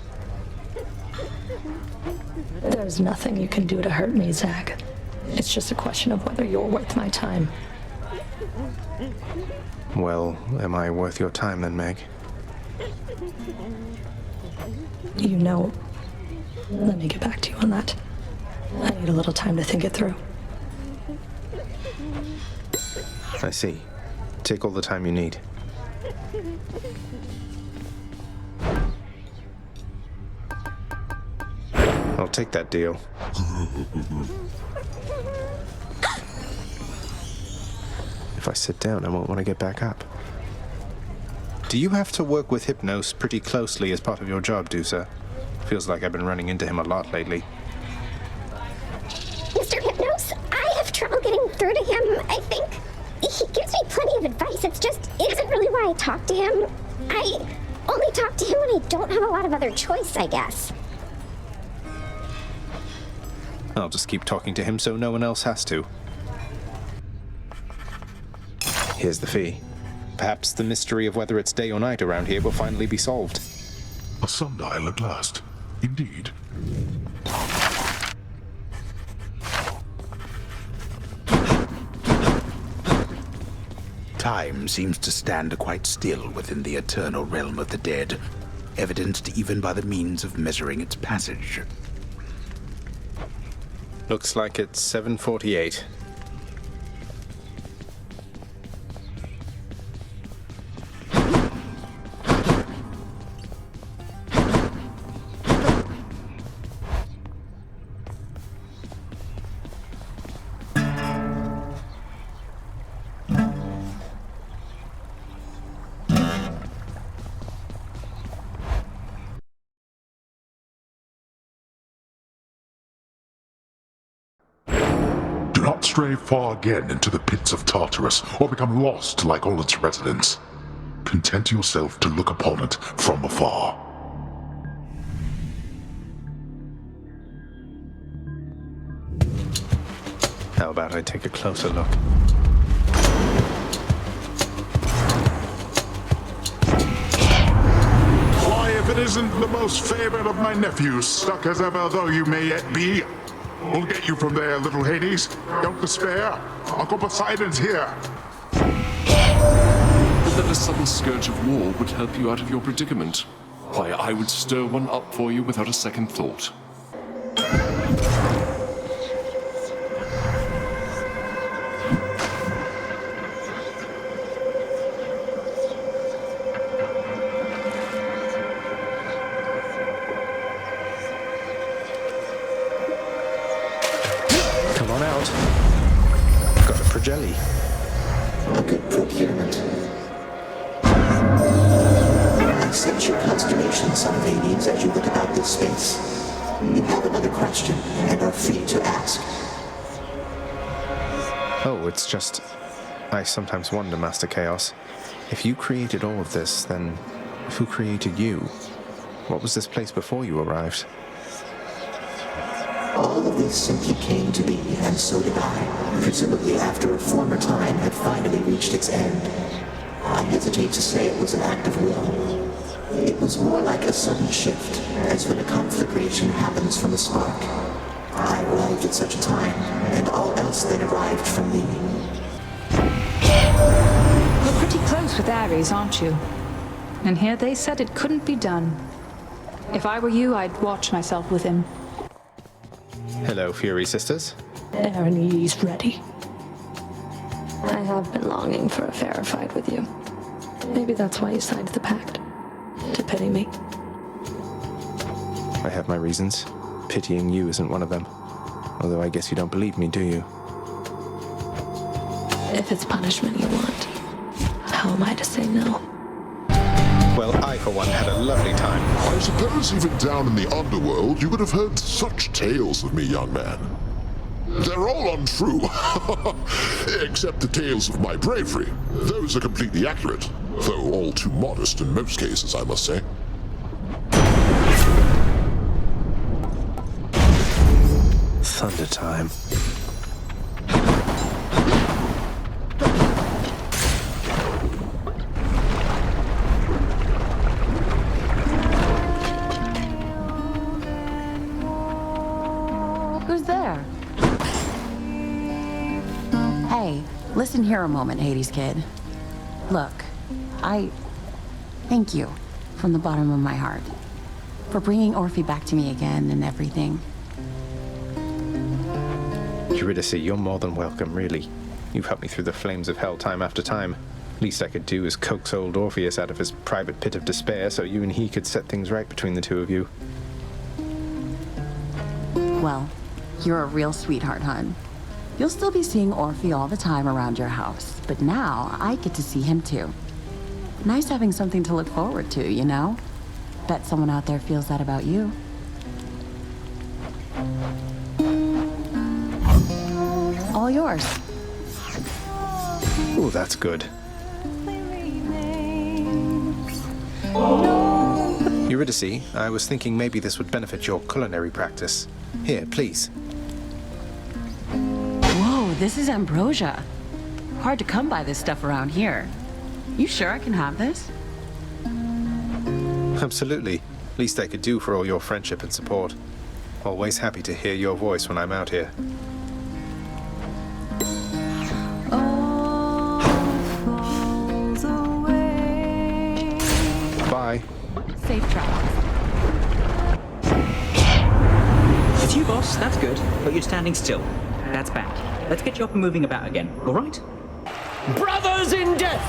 There's nothing you can do to hurt me, Zach. It's just a question of whether you're worth my time.
Well, am I worth your time then, Meg?
You know, let me get back to you on that. I need a little time to think it through.
I see. Take all the time you need. I'll take that deal. If I sit down, I won't want to get back up. Do you have to work with Hypnos pretty closely as part of your job, Dusa? Feels like I've been running into him a lot lately.
Mr. Hypnos, I have trouble getting through to him, I think. He gives me plenty of advice, it's just isn't really why I talk to him. I only talk to him when I don't have a lot of other choice, I guess.
I'll just keep talking to him so no one else has to. Here's the fee. Perhaps the mystery of whether it's day or night around here will finally be solved.
A sundial at last. Indeed.
Time seems to stand quite still within the eternal realm of the dead, evidenced even by the means of measuring its passage.
Looks like it's 7:48.
Do not stray far again into the pits of Tartarus, or become lost like all its residents. Content yourself to look upon it from afar.
How about I take a closer look?
Why, if it isn't the most favored of my nephews, stuck as ever though you may yet be, we'll get you from there, little Hades. Don't despair. Uncle Poseidon's here.
That a sudden scourge of war would help you out of your predicament. Why, I would stir one up for you without a second thought.
jelly.
A good procurement. I sense your consternation, son of Hades, as you look about this space. You have another question, and are free to ask.
Oh, it's just... I sometimes wonder, Master Chaos, if you created all of this, then who created you? What was this place before you arrived?
All of this simply came to be, and so did I, presumably after a former time had finally reached its end. I hesitate to say it was an act of will. It was more like a sudden shift, as when a conflagration happens from a spark. I arrived at such a time, and all else then arrived from me.
You're pretty close with Ares, aren't you? And here they said it couldn't be done. If I were you, I'd watch myself with him.
Hello, Fury Sisters.
Erin's ready. I have been longing for a fairer fight with you. Maybe that's why you signed the pact. To pity me.
I have my reasons. Pitying you isn't one of them. Although I guess you don't believe me, do you?
If it's punishment you want, how am I to say no?
Well, I, for one, had a lovely time.
I suppose even down in the underworld you would have heard such tales of me, young man. They're all untrue. Except the tales of my bravery. Those are completely accurate, though all too modest in most cases, I must say.
Thunder time.
Who's there? Hey, listen here a moment, Hades kid. Look, I thank you from the bottom of my heart for bringing Orphe back to me again and everything.
Eurydice, you're more than welcome, really. You've helped me through the flames of hell time after time. Least I could do is coax old Orpheus out of his private pit of despair so you and he could set things right between the two of you.
Well, you're a real sweetheart, hon. You'll still be seeing Orphe all the time around your house, but now I get to see him too. Nice having something to look forward to, you know? Bet someone out there feels that about you. All yours.
Oh, that's good. Eurydice, I was thinking maybe this would benefit your culinary practice. Here, please.
Whoa, this is ambrosia. Hard to come by this stuff around here. You sure I can have this?
Absolutely. Least I could do for all your friendship and support. Always happy to hear your voice when I'm out here. Bye.
Safe travels.
It's you, boss. That's good. But you're standing still. That's bad. Let's get you up and moving about again, all right?
Brothers in death!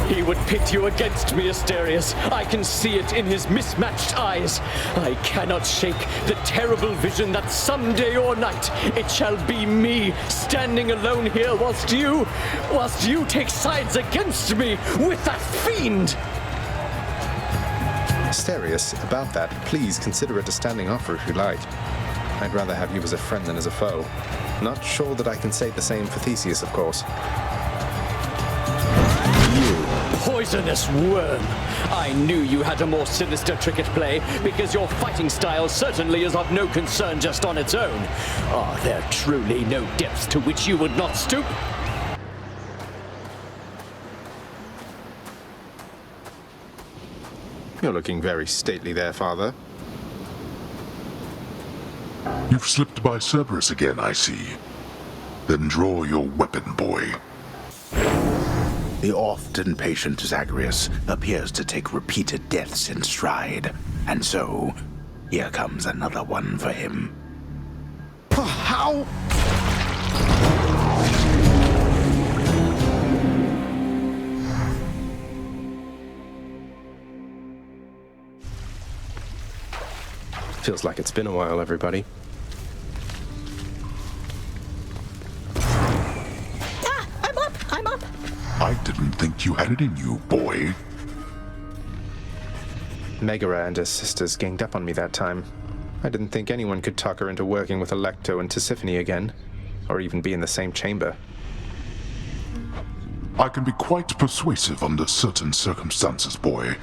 He would pit you against me, Asterius. I can see it in his mismatched eyes. I cannot shake the terrible vision that someday or night it shall be me standing alone here whilst you take sides against me with that fiend.
Asterius, about that, please consider it a standing offer if you like. I'd rather have you as a friend than as a foe. Not sure that I can say the same for Theseus, of course.
You poisonous worm! I knew you had a more sinister trick at play, because your fighting style certainly is of no concern just on its own. Are there truly no depths to which you would not stoop?
You're looking very stately there, Father.
You've slipped by Cerberus again, I see. Then draw your weapon, boy.
The oft-impatient Zagreus appears to take repeated deaths in stride, and so, here comes another one for him.
How? Feels like it's been a while, everybody.
I didn't think you had it in you, boy.
Megara and her sisters ganged up on me that time. I didn't think anyone could talk her into working with Alecto and Tisiphone again, or even be in the same chamber.
I can be quite persuasive under certain circumstances, boy.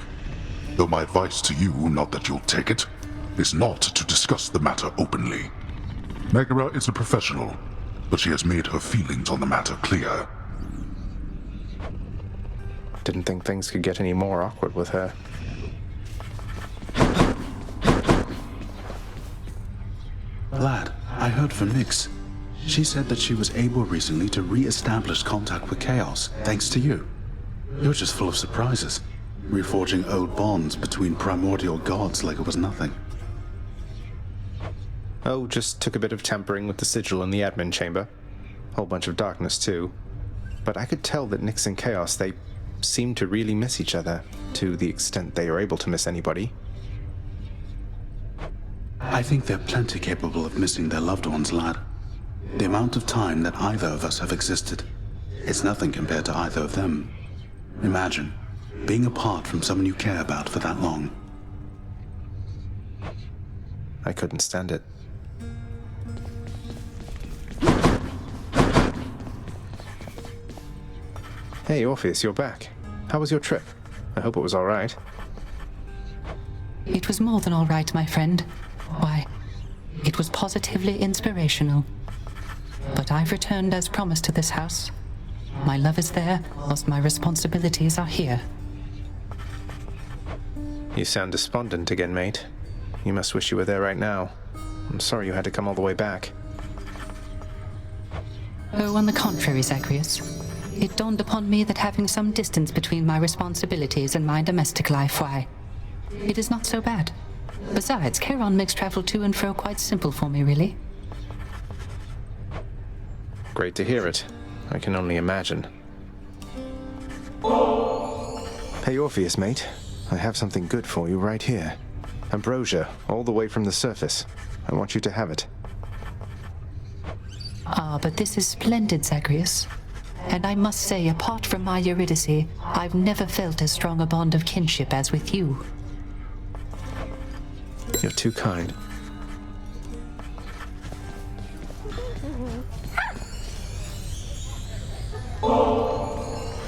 Though my advice to you, not that you'll take it, is not to discuss the matter openly. Megara is a professional, but she has made her feelings on the matter clear.
Didn't think things could get any more awkward with her.
Lad, I heard from Nyx. She said that she was able recently to re-establish contact with Chaos, thanks to you. You're just full of surprises, reforging old bonds between primordial gods like it was nothing.
Oh, just took a bit of tampering with the sigil in the admin chamber. Whole bunch of darkness, too. But I could tell that Nyx and Chaos, they seemed to really miss each other, to the extent they are able to miss anybody.
I think they're plenty capable of missing their loved ones, lad. The amount of time that either of us have existed, it's nothing compared to either of them. Imagine being apart from someone you care about for that long.
I couldn't stand it. Hey, Orpheus, you're back. How was your trip? I hope it was all right.
It was more than all right, my friend. Why, it was positively inspirational. But I've returned as promised to this house. My love is there, whilst my responsibilities are here.
You sound despondent again, mate. You must wish you were there right now. I'm sorry you had to come all the way back.
Oh, on the contrary, Zagreus. It dawned upon me that having some distance between my responsibilities and my domestic life, why, it is not so bad. Besides, Charon makes travel to and fro quite simple for me, really.
Great to hear it. I can only imagine. Hey, Orpheus, mate. I have something good for you right here. Ambrosia, all the way from the surface. I want you to have it.
Ah, but this is splendid, Zagreus. And I must say, apart from my Eurydice, I've never felt as strong a bond of kinship as with you.
You're too kind.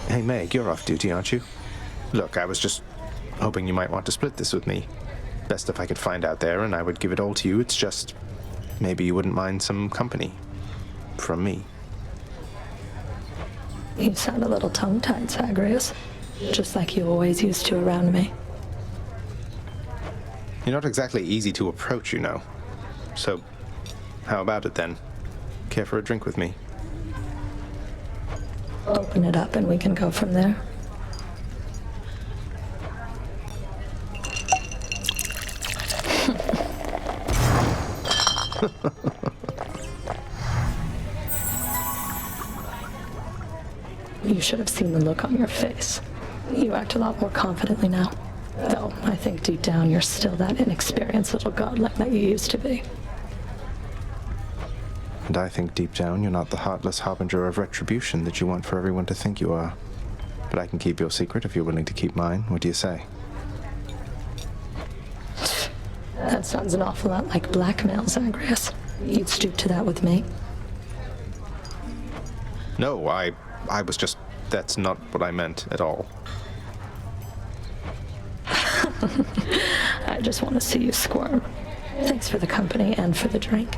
Hey, Meg, you're off duty, aren't you? Look, I was just hoping you might want to split this with me. Best if I could find out there, and I would give it all to you. It's just, maybe you wouldn't mind some company. From me.
You sound a little tongue-tied, Zagreus. Just like you always used to around me.
You're not exactly easy to approach, you know. So, how about it then? Care for a drink with me?
Open it up and we can go from there. You should have seen the look on your face. You act a lot more confidently now. Though, I think deep down you're still that inexperienced little godling that you used to be.
And I think deep down you're not the heartless harbinger of retribution that you want for everyone to think you are. But I can keep your secret if you're willing to keep mine. What do you say?
That sounds an awful lot like blackmail, Zagreus. You'd stoop to that with me?
No, I was just... That's not what I meant at all.
I just want to see you squirm. Thanks for the company and for the drink.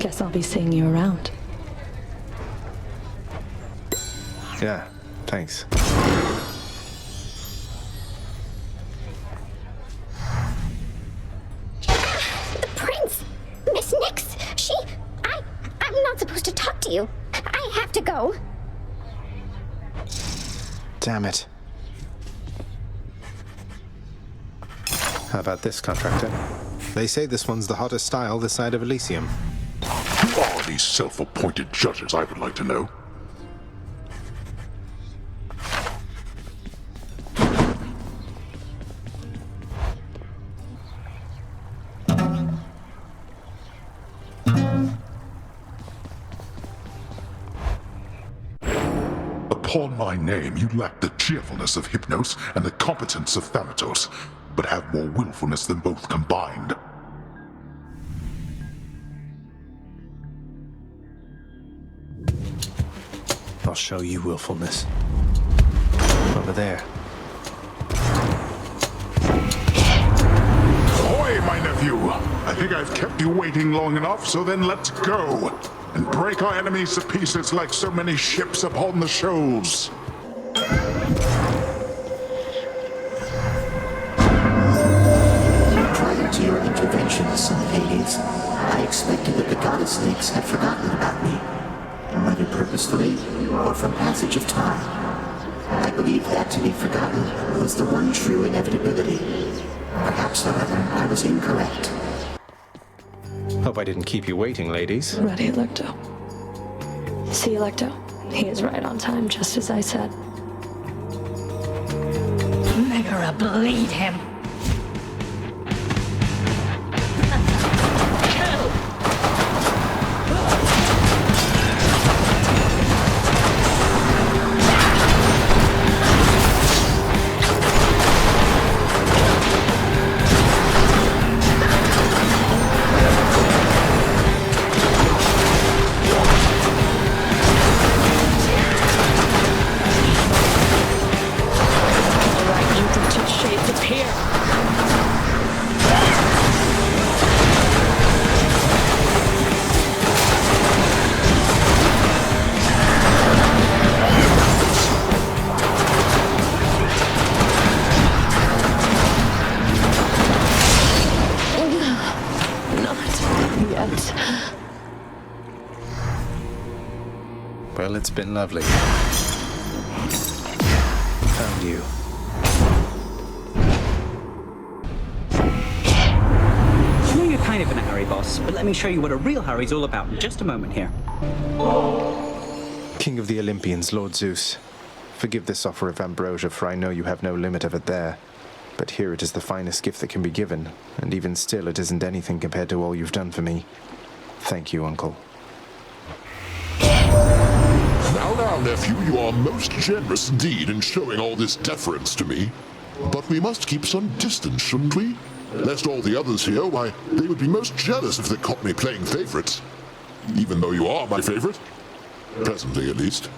Guess I'll be seeing you around.
Yeah, thanks.
The prince! Miss Nyx! I'm not supposed to talk to you. I have to go.
Damn it. How about this, contractor? They say this one's the hottest style this side of Elysium.
Who are these self-appointed judges, I would like to know? Upon my name, you lack the cheerfulness of Hypnos and the competence of Thanatos, but have more willfulness than both combined.
I'll show you willfulness. Over there.
Ahoy, my nephew! I think I've kept you waiting long enough, so then let's go! And break our enemies to pieces like so many ships upon the shoals.
Prior to your intervention, son of Hades, I expected that the goddess snakes had forgotten about me, whether purposefully or from passage of time. I believed that to be forgotten was the one true inevitability. Perhaps, however, I was incorrect.
Hope I didn't keep you waiting, ladies.
Ready, Electo. See, Electo? He is right on time, just as I said.
Megara, bleed him.
Well, it's been lovely. Found you.
I know you're kind of in a hurry, boss, but let me show you what a real hurry's all about in just a moment here.
King of the Olympians, Lord Zeus, forgive this offer of ambrosia, for I know you have no limit of it there. But here it is the finest gift that can be given, and even still it isn't anything compared to all you've done for me. Thank you, Uncle.
Now, nephew, you are most generous indeed in showing all this deference to me. But we must keep some distance, shouldn't we? Lest all the others here, why, they would be most jealous if they caught me playing favorites. Even though you are my favorite. Presently, at least.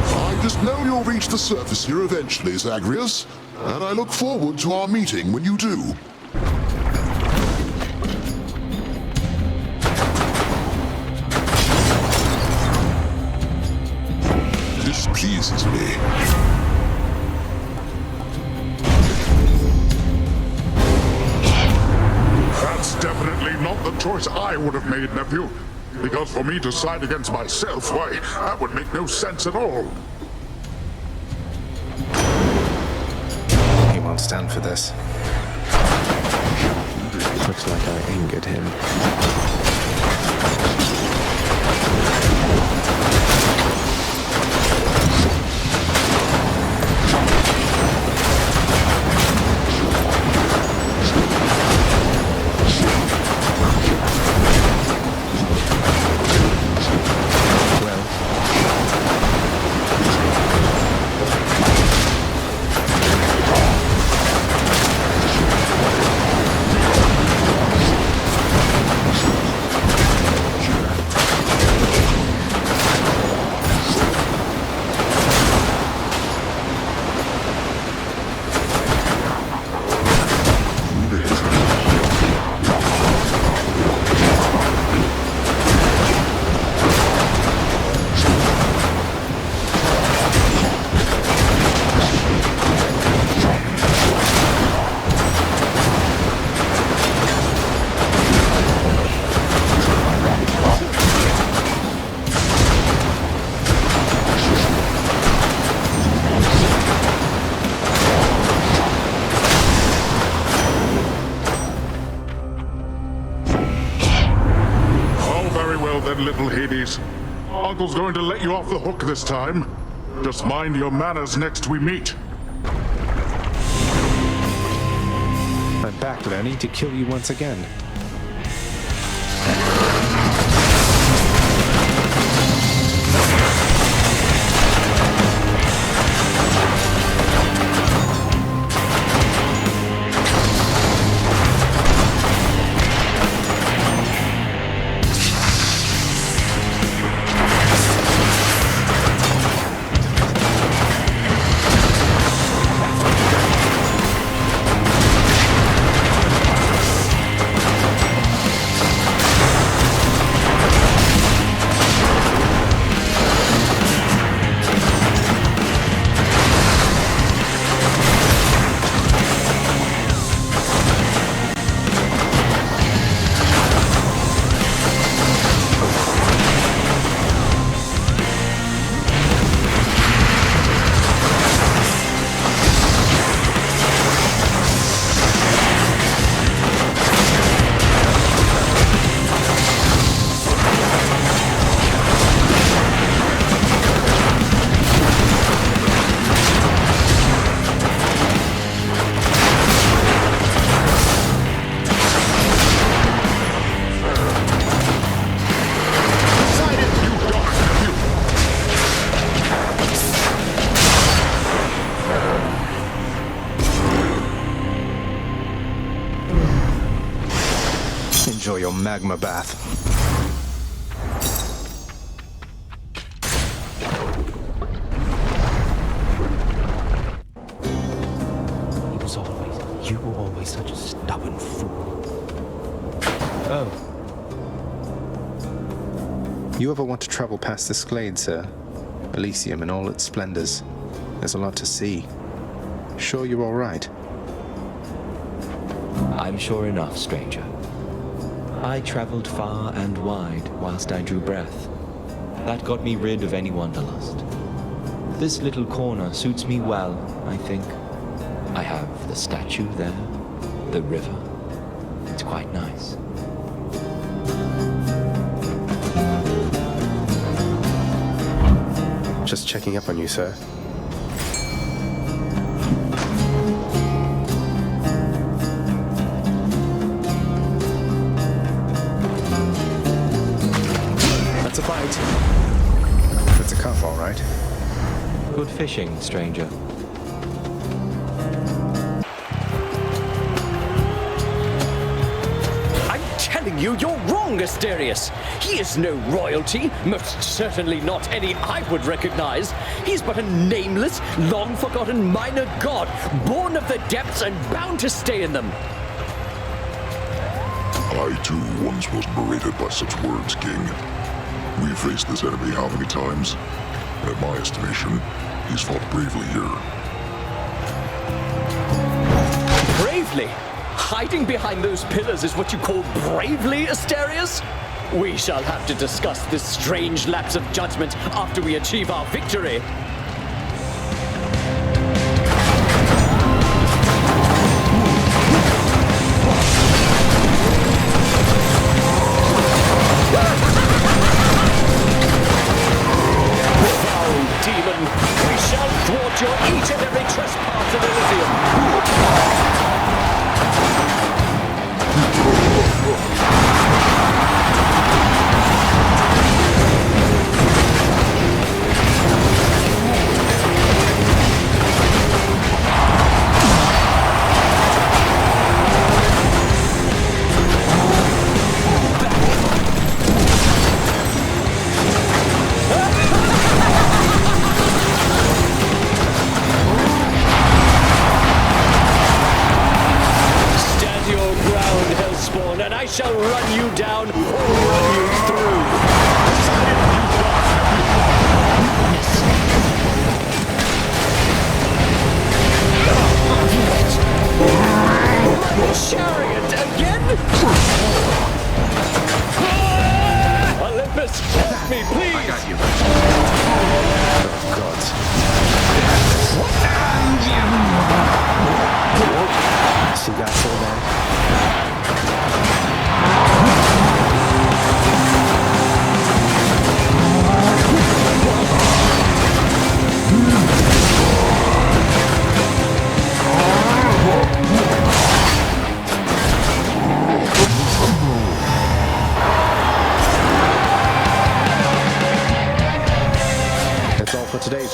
I just know you'll reach the surface here eventually, Zagreus. And I look forward to our meeting when you do. This pleases me. That's definitely not the choice I would have made, nephew. Because for me to side against myself, why, that would make no sense at all.
He won't stand for this. Looks like I angered him.
Little Hades. Uncle's going to let you off the hook this time. Just mind your manners next we meet.
I'm back learning to kill you once again. Enjoy your magma bath.
You were always such a stubborn fool. Oh.
You ever want to travel past this glade, sir? Elysium in all its splendors. There's a lot to see. Sure you're all right?
I'm sure enough, stranger. I traveled far and wide whilst I drew breath. That got me rid of any wanderlust. This little corner suits me well, I think. I have the statue there, the river. It's quite nice.
Just checking up on you, sir. That's a bite. That's a cuff, all right.
Good fishing, stranger.
You're wrong, Asterius. He is no royalty, most certainly not any I would recognize. He's but a nameless, long-forgotten minor god, born of the depths and bound to stay in them.
I, too, once was berated by such words, King. We've faced this enemy how many times? At my estimation, he's fought bravely here.
Bravely? Hiding behind those pillars is what you call bravely, Asterius? We shall have to discuss this strange lapse of judgment after we achieve our victory. Foul demon, we shall thwart your each and every trespass in Elysium. And I shall run you down or run you through. My chariot again? Olympus, help me, please!
I got you.
Oh, God. See that full man?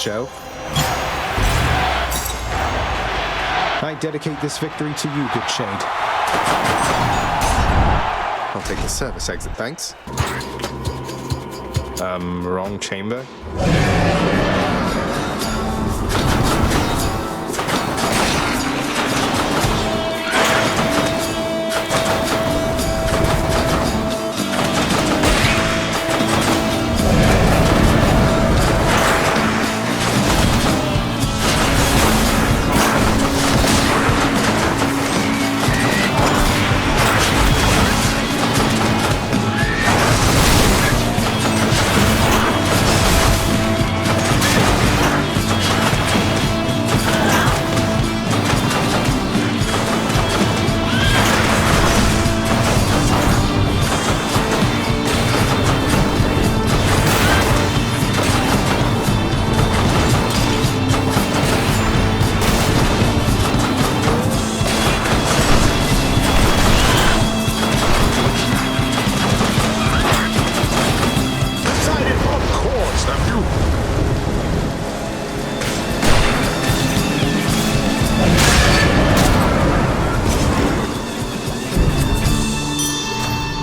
show. I dedicate this victory to you, good shade. I'll take the service exit, thanks. Wrong chamber.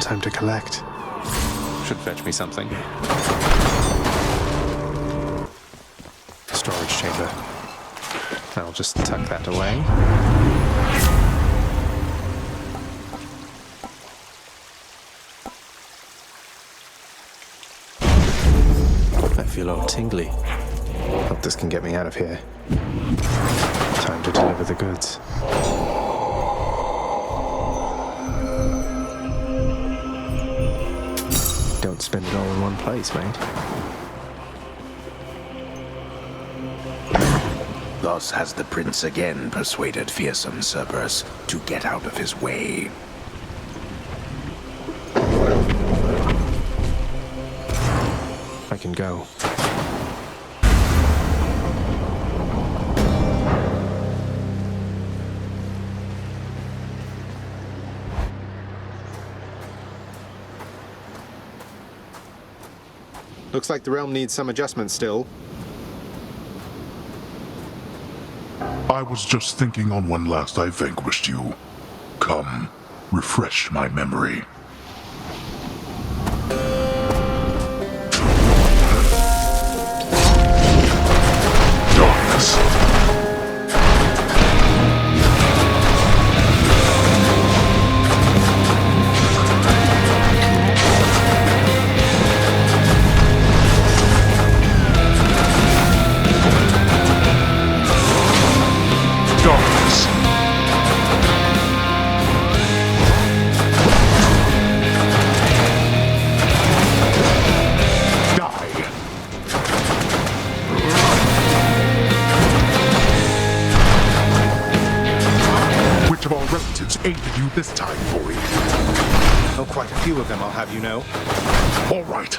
Time to collect. Should fetch me something. Storage chamber. I'll just tuck that away. I feel all tingly. Hope this can get me out of here. Time to deliver the goods. Don't spend it all in one place, mate.
Thus has the prince again persuaded fearsome Cerberus to get out of his way.
I can go. Looks like the realm needs some adjustment still.
I was just thinking on when last I vanquished you. Come, refresh my memory. Darkness. Aided you this time, boy.
Oh, quite a few of them, I'll have you know.
All right.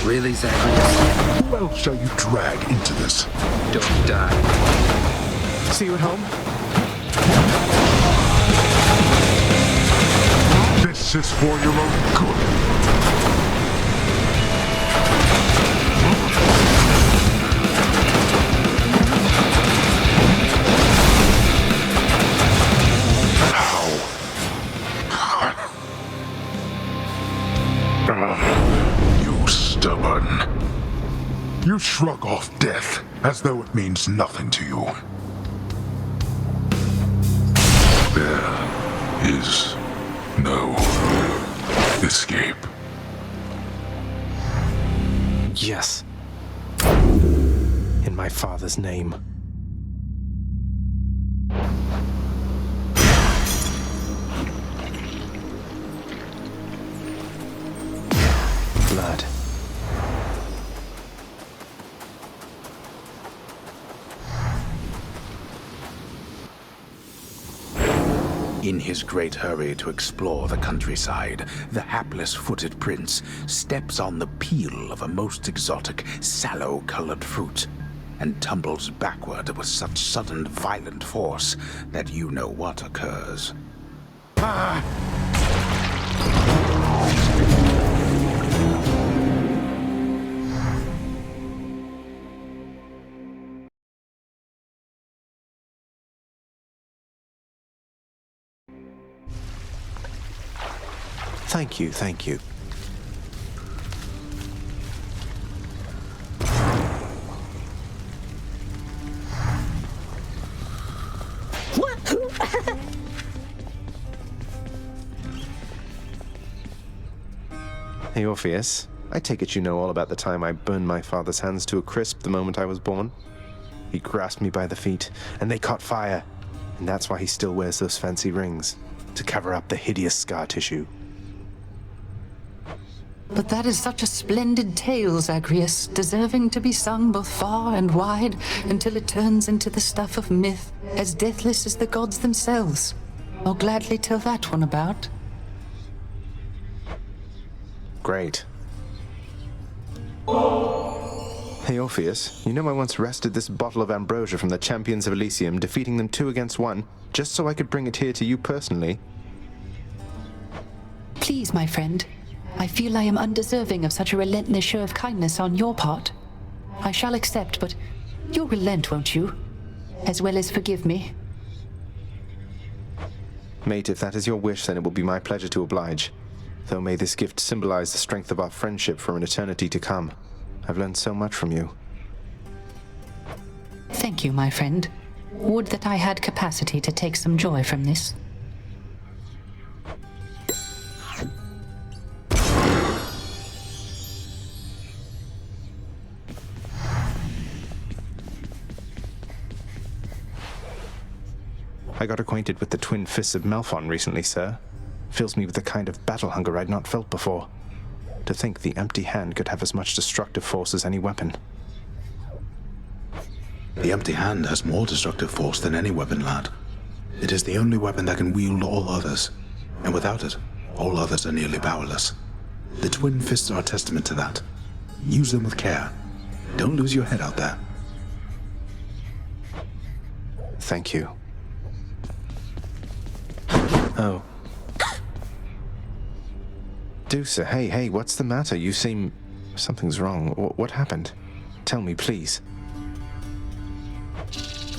Really, Zagreus?
Who else shall you drag into this?
Don't die.
See you at home?
This is for your own good. You stubborn. You shrug off death as though it means nothing to you. There is no escape.
Yes. In my father's name. Blood.
In his great hurry to explore the countryside, the hapless-footed prince steps on the peel of a most exotic, sallow-colored fruit, and tumbles backward with such sudden, violent force that you know what occurs. Ah!
Thank you, thank you. Hey, Orpheus. I take it you know all about the time I burned my father's hands to a crisp the moment I was born? He grasped me by the feet, and they caught fire. And that's why he still wears those fancy rings, to cover up the hideous scar tissue.
But that is such a splendid tale, Zagreus, deserving to be sung both far and wide until it turns into the stuff of myth, as deathless as the gods themselves. I'll gladly tell that one about.
Great. Hey, Orpheus, you know I once wrested this bottle of ambrosia from the champions of Elysium, defeating them 2 against 1, just so I could bring it here to you personally?
Please, my friend. I feel I am undeserving of such a relentless show of kindness on your part. I shall accept, but you'll relent, won't you? As well as forgive me.
Mate, if that is your wish, then it will be my pleasure to oblige. Though may this gift symbolize the strength of our friendship for an eternity to come. I've learned so much from you.
Thank you, my friend. Would that I had capacity to take some joy from this.
I got acquainted with the twin fists of Malphon recently, sir. Fills me with a kind of battle hunger I'd not felt before. To think the empty hand could have as much destructive force as any weapon.
The empty hand has more destructive force than any weapon, lad. It is the only weapon that can wield all others, and without it, all others are nearly powerless. The twin fists are a testament to that. Use them with care. Don't lose your head out there.
Thank you. Oh. Dusa, hey, what's the matter? You seem... Something's wrong. What happened? Tell me, please.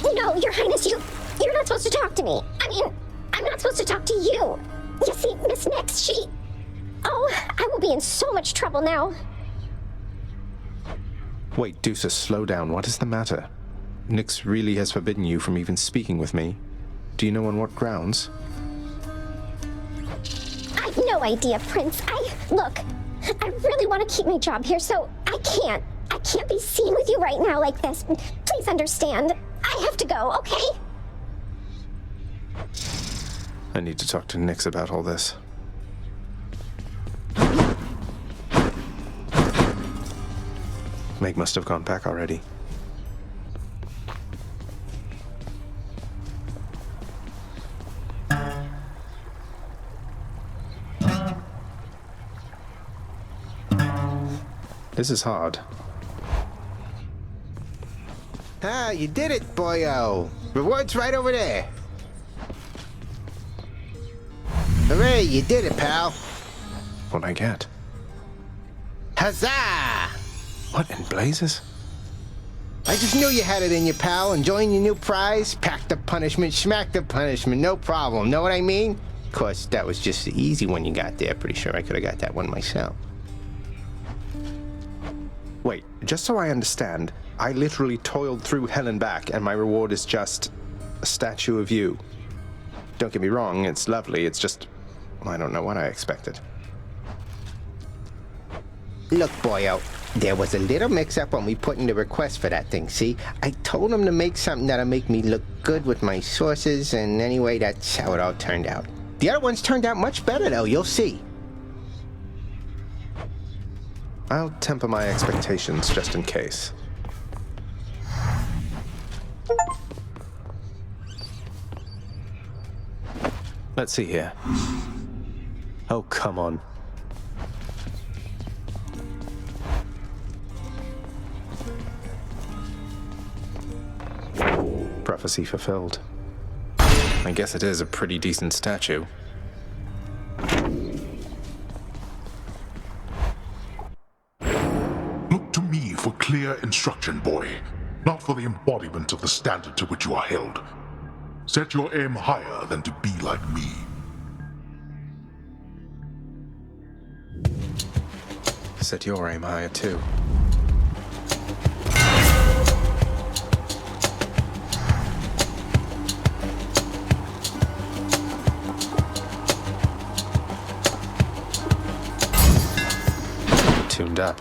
No, Your Highness, you're not supposed to talk to me. I mean, I'm not supposed to talk to you. You see, Miss Nix, she... Oh, I will be in so much trouble now.
Wait, Dusa, slow down. What is the matter? Nix really has forbidden you from even speaking with me. Do you know on what grounds?
I've no idea, Prince. Look, I really want to keep my job here, so I can't be seen with you right now like this. Please understand. I have to go, okay?
I need to talk to Nix about all this. Meg must have gone back already. This is hard.
Ah, you did it, boyo. Reward's right over there. Hooray, you did it, pal.
What'd I get?
Huzzah!
What in blazes?
I just knew you had it in you, pal. Enjoying your new prize? Pack the punishment, smack the punishment, no problem. Know what I mean? Of course, that was just the easy one you got there. Pretty sure I could have got that one myself.
Wait, just so I understand, I literally toiled through hell and back, and my reward is just a statue of you. Don't get me wrong, it's lovely, it's just... I don't know what I expected.
Look, boyo, there was a little mix-up when we put in the request for that thing, see? I told him to make something that'll make me look good with my sources, and anyway, that's how it all turned out. The other ones turned out much better, though, you'll see.
I'll temper my expectations just in case. Let's see here. Oh, come on. Prophecy fulfilled. I guess it is a pretty decent statue.
Look to me for clear instruction, boy, not for the embodiment of the standard to which you are held. Set your aim higher than to be like me.
Set your aim higher, too. Tuned up.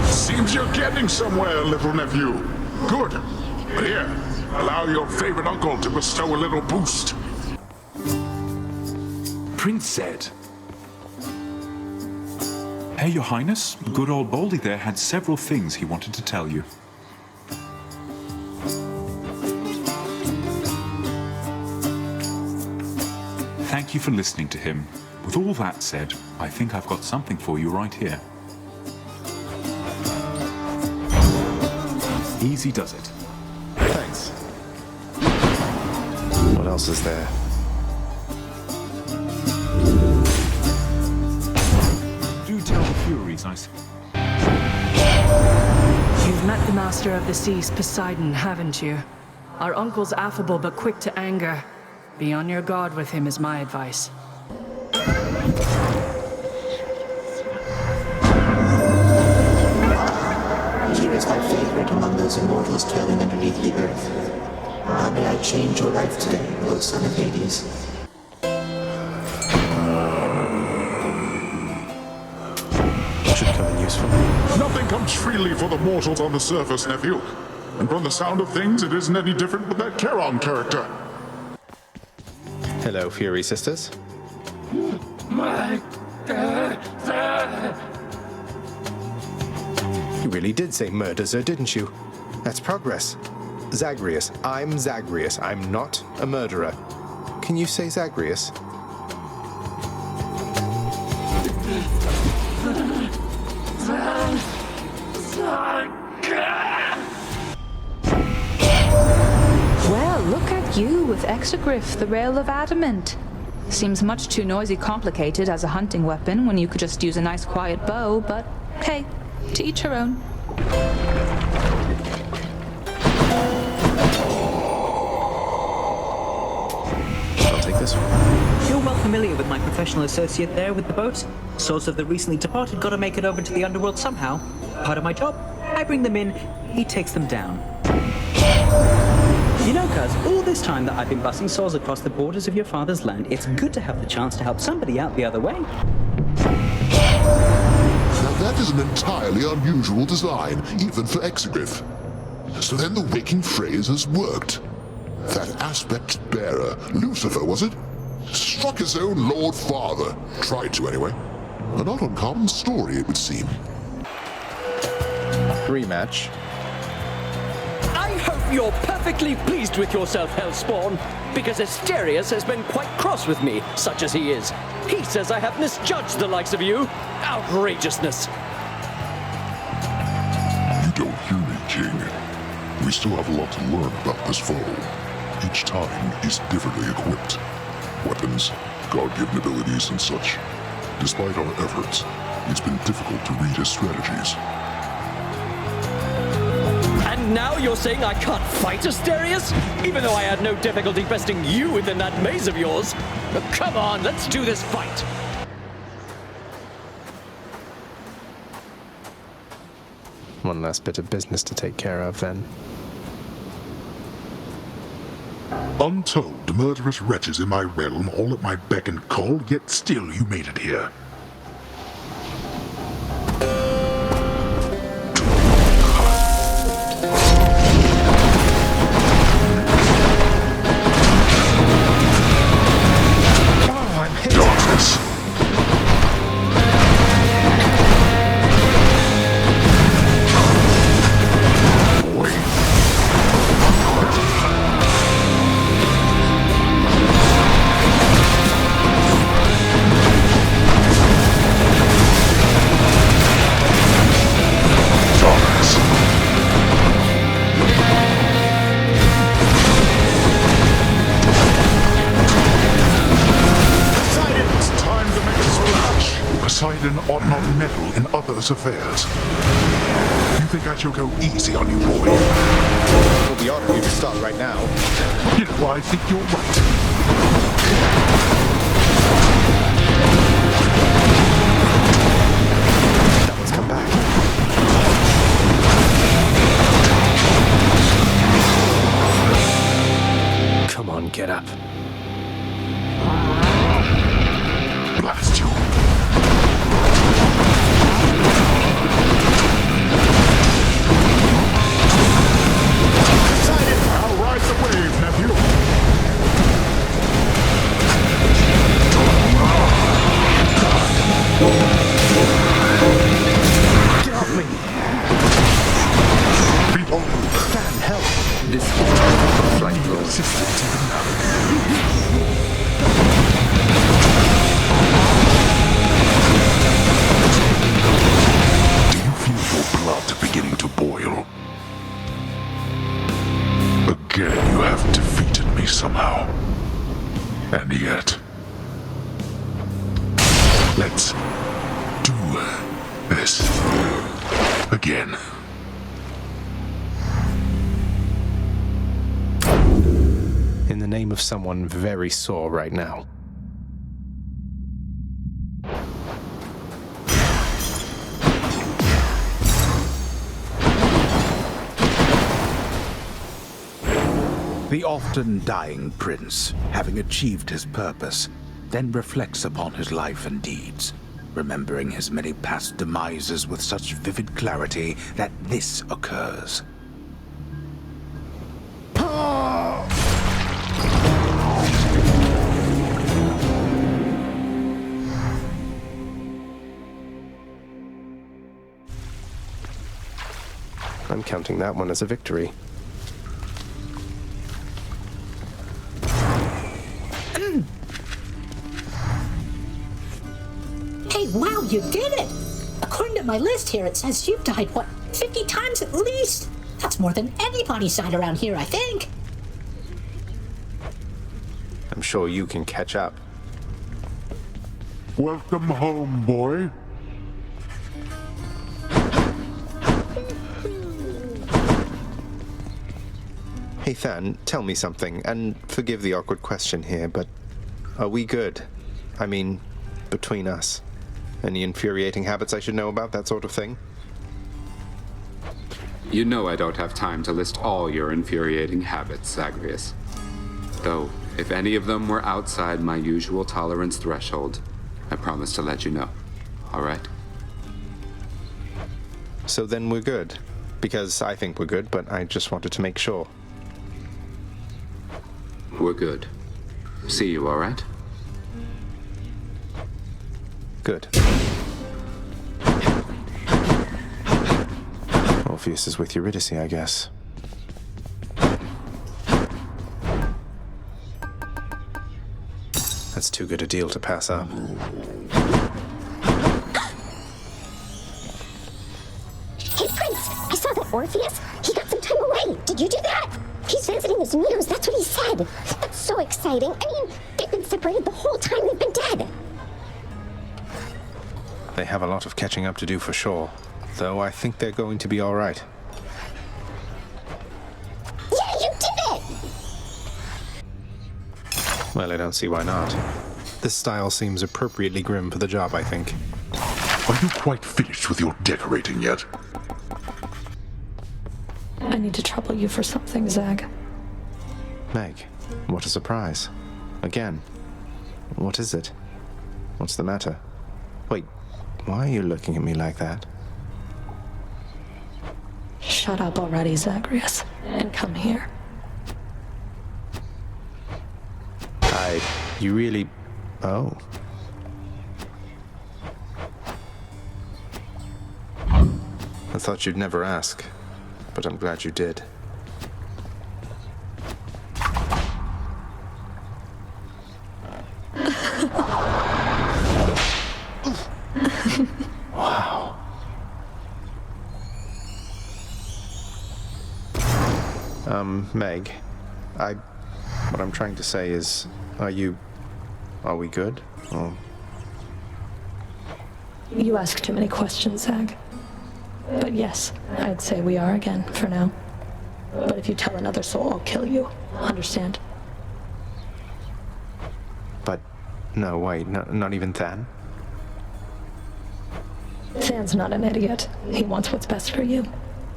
Seems you're getting somewhere, little nephew. Good. But here, allow your favorite uncle to bestow a little boost.
Prince said. Hey, Your Highness, good old Baldy there had several things he wanted to tell you. Thank you for listening to him. With all that said, I think I've got something for you right here. Easy does it.
Thanks. What else is there?
Do tell the Furies I see.
You've met the Master of the Seas, Poseidon, haven't you? Our uncle's affable but quick to anger. Be on your guard with him is my advice.
Here is my favorite among those immortals dwelling underneath the earth. How may I change your life today, O son of Hades?
Should come in useful.
Nothing comes freely for the mortals on the surface, nephew. And from the sound of things, it isn't any different with that Charon character.
Hello, Fury Sisters. You really did say murder, sir, didn't you? That's progress. Zagreus. I'm Zagreus. I'm not a murderer. Can you say Zagreus?
Well, look at you with Exogryph, the rail of adamant. Seems much too noisy complicated as a hunting weapon when you could just use a nice quiet bow, but hey, to each her own.
I'll take this one.
You're well familiar with my professional associate there with the boat. Souls of the recently departed gotta make it over to the underworld somehow. Part of my job. I bring them in, he takes them down. You know, cuz, all this time that I've been busing souls across the borders of your father's land, it's good to have the chance to help somebody out the other way.
Now that is an entirely unusual design, even for Exogryph. So then the waking phrase has worked. That aspect bearer, Lucifer, was it? Struck his own Lord Father. Tried to, anyway. A not uncommon story, it would seem.
Rematch.
I
You're perfectly pleased with yourself, Hellspawn, because Asterius has been quite cross with me, such as he is. He says I have misjudged the likes of you. Outrageousness.
You don't hear me, King. We still have a lot to learn about this foe. Each time, he's differently equipped. Weapons, God-given abilities, and such. Despite our efforts, it's been difficult to read his strategies.
And now you're saying I can't fight Asterius? Even though I had no difficulty besting you within that maze of yours? Come on, let's do this fight!
One last bit of business to take care of, then.
Untold murderous wretches in my realm, all at my beck and call, yet still you made it here. Darkness. Poseidon ought not meddle in others' affairs. You think I shall go easy on you, boy?
It will be odd of you to stop right now.
You know, I think you're right.
That one's come back. Come on, get up.
Blast you. I'll ride the wave, nephew.
Get off me!
Behold.
Fan, help!
This flight will
Do you feel your blood beginning to boil? Again, you have defeated me somehow. And yet... Let's do this again.
In the name of someone very sore right now.
The often dying prince, having achieved his purpose, then reflects upon his life and deeds, remembering his many past demises with such vivid clarity that this occurs.
I'm counting that one as a victory.
Hey, wow, you did it! According to my list here, it says you've died, what, 50 times at least? That's more than anybody's died around here, I think.
I'm sure you can catch up.
Welcome home, boy.
Hey, Than, tell me something, and forgive the awkward question here, but are we good? I mean, between us. Any infuriating habits I should know about, that sort of thing?
You know I don't have time to list all your infuriating habits, Zagreus. Though, if any of them were outside my usual tolerance threshold, I promise to let you know. All right?
So then we're good. Because I think we're good, but I just wanted to make sure.
We're good. See you, all right?
Good. Orpheus is with Eurydice, I guess. That's too good a deal to pass up.
Hey, Prince, I saw that Orpheus. He got some time away. Did you do that? He's visiting his muse, that's what he said. That's so exciting. I mean, they've been separated the whole time they've been dead.
They have a lot of catching up to do for sure, though I think they're going to be all right.
Yeah, you did it!
Well, I don't see why not. This style seems appropriately grim for the job, I think.
Are you quite finished with your decorating yet?
I need to trouble you for something, Zag.
Meg, what a surprise. Again. What is it? What's the matter? Wait, why are you looking at me like that?
Shut up already, Zagreus, and come here.
You really... Oh. I thought you'd never ask, but I'm glad you did. Wow. Meg, what I'm trying to say is, are we good? Or...
You ask too many questions, Zag. But yes, I'd say we are again, for now. But if you tell another soul, I'll kill you. Understand?
But, no, wait, not even then?
Zan's not an idiot. He wants what's best for you.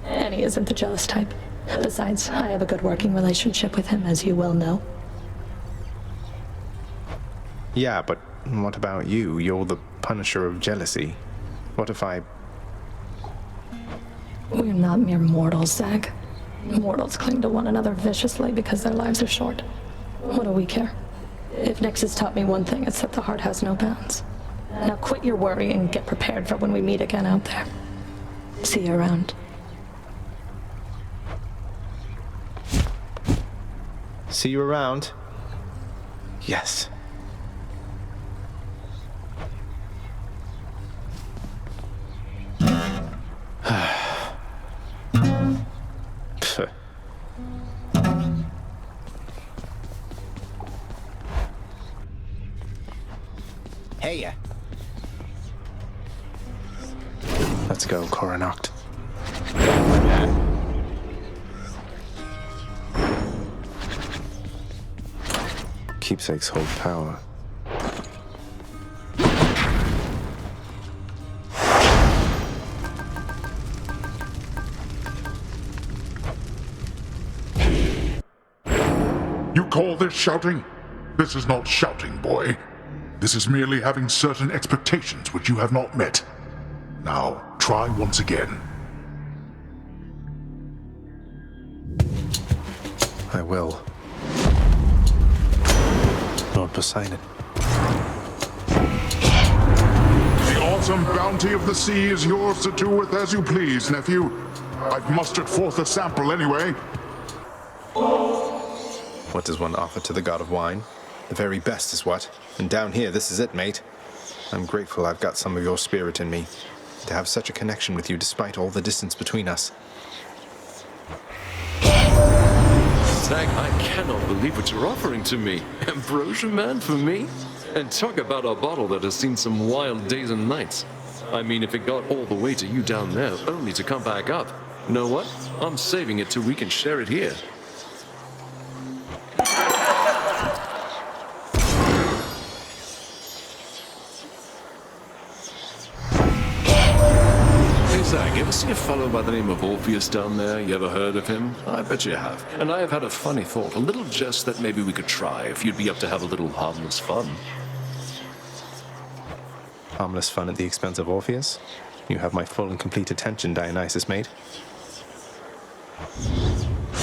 And he isn't the jealous type. Besides, I have a good working relationship with him, as you well know.
Yeah, but what about you? You're the punisher of jealousy. What if I...
We're not mere mortals, Zag. Mortals cling to one another viciously because their lives are short. What do we care? If Nyx has taught me one thing, it's that the heart has no bounds. Now quit your worrying and get prepared for when we meet again out there. See you around.
See you around? Yes.
Hey,
Let's go, Coronacht. Keepsakes hold power.
You call this shouting? This is not shouting, boy. This is merely having certain expectations which you have not met. Now, try once again.
I will. Lord Poseidon.
The awesome bounty of the sea is yours to do with as you please, nephew. I've mustered forth a sample anyway.
What does one offer to the god of wine? The very best is what? And down here, this is it, mate. I'm grateful I've got some of your spirit in me. To have such a connection with you despite all the distance between us.
Zag, I cannot believe what you're offering to me. Ambrosia, man, for me? And talk about a bottle that has seen some wild days and nights. I mean, if it got all the way to you down there, only to come back up. You know what? I'm saving it till we can share it here. Zag, ever see a fellow by the name of Orpheus down there? You ever heard of him? I bet you have. And I have had a funny thought, a little jest that maybe we could try if you'd be up to have a little harmless fun.
Harmless fun at the expense of Orpheus? You have my full and complete attention, Dionysus, mate.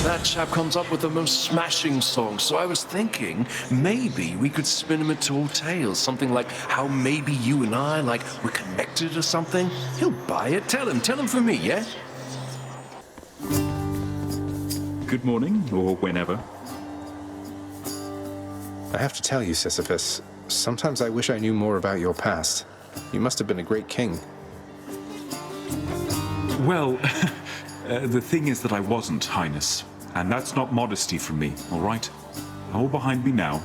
That chap comes up with the most smashing songs, so I was thinking maybe we could spin him into old tales, something like how maybe you and I, like, we're connected or something. He'll buy it. Tell him for me, yeah?
Good morning, or whenever.
I have to tell you, Sisyphus, Sometimes I wish I knew more about your past. You must have been a great king.
Well, the thing is that I wasn't, Highness. And that's not modesty from me, all right? All behind me now,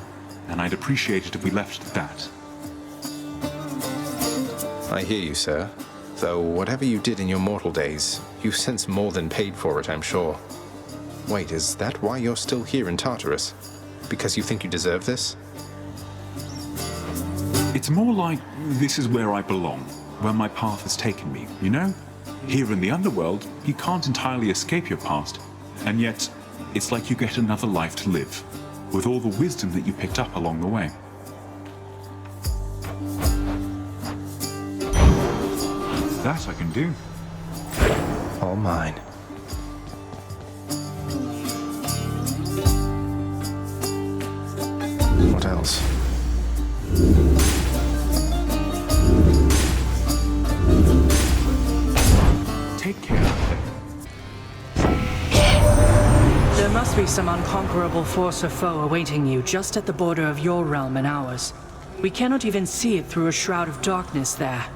and I'd appreciate it if we left it at that.
I hear you, sir. Though whatever you did in your mortal days, you've since more than paid for it, I'm sure. Wait, is that why you're still here in Tartarus? Because you think you deserve this?
It's more like this is where I belong, where my path has taken me, you know? Here in the underworld, you can't entirely escape your past, and yet it's like you get another life to live, with all the wisdom that you picked up along the way. That I can do.
All mine. What else?
Take care out there.
There must be some unconquerable force or foe awaiting you just at the border of your realm and ours. We cannot even see it through a shroud of darkness there.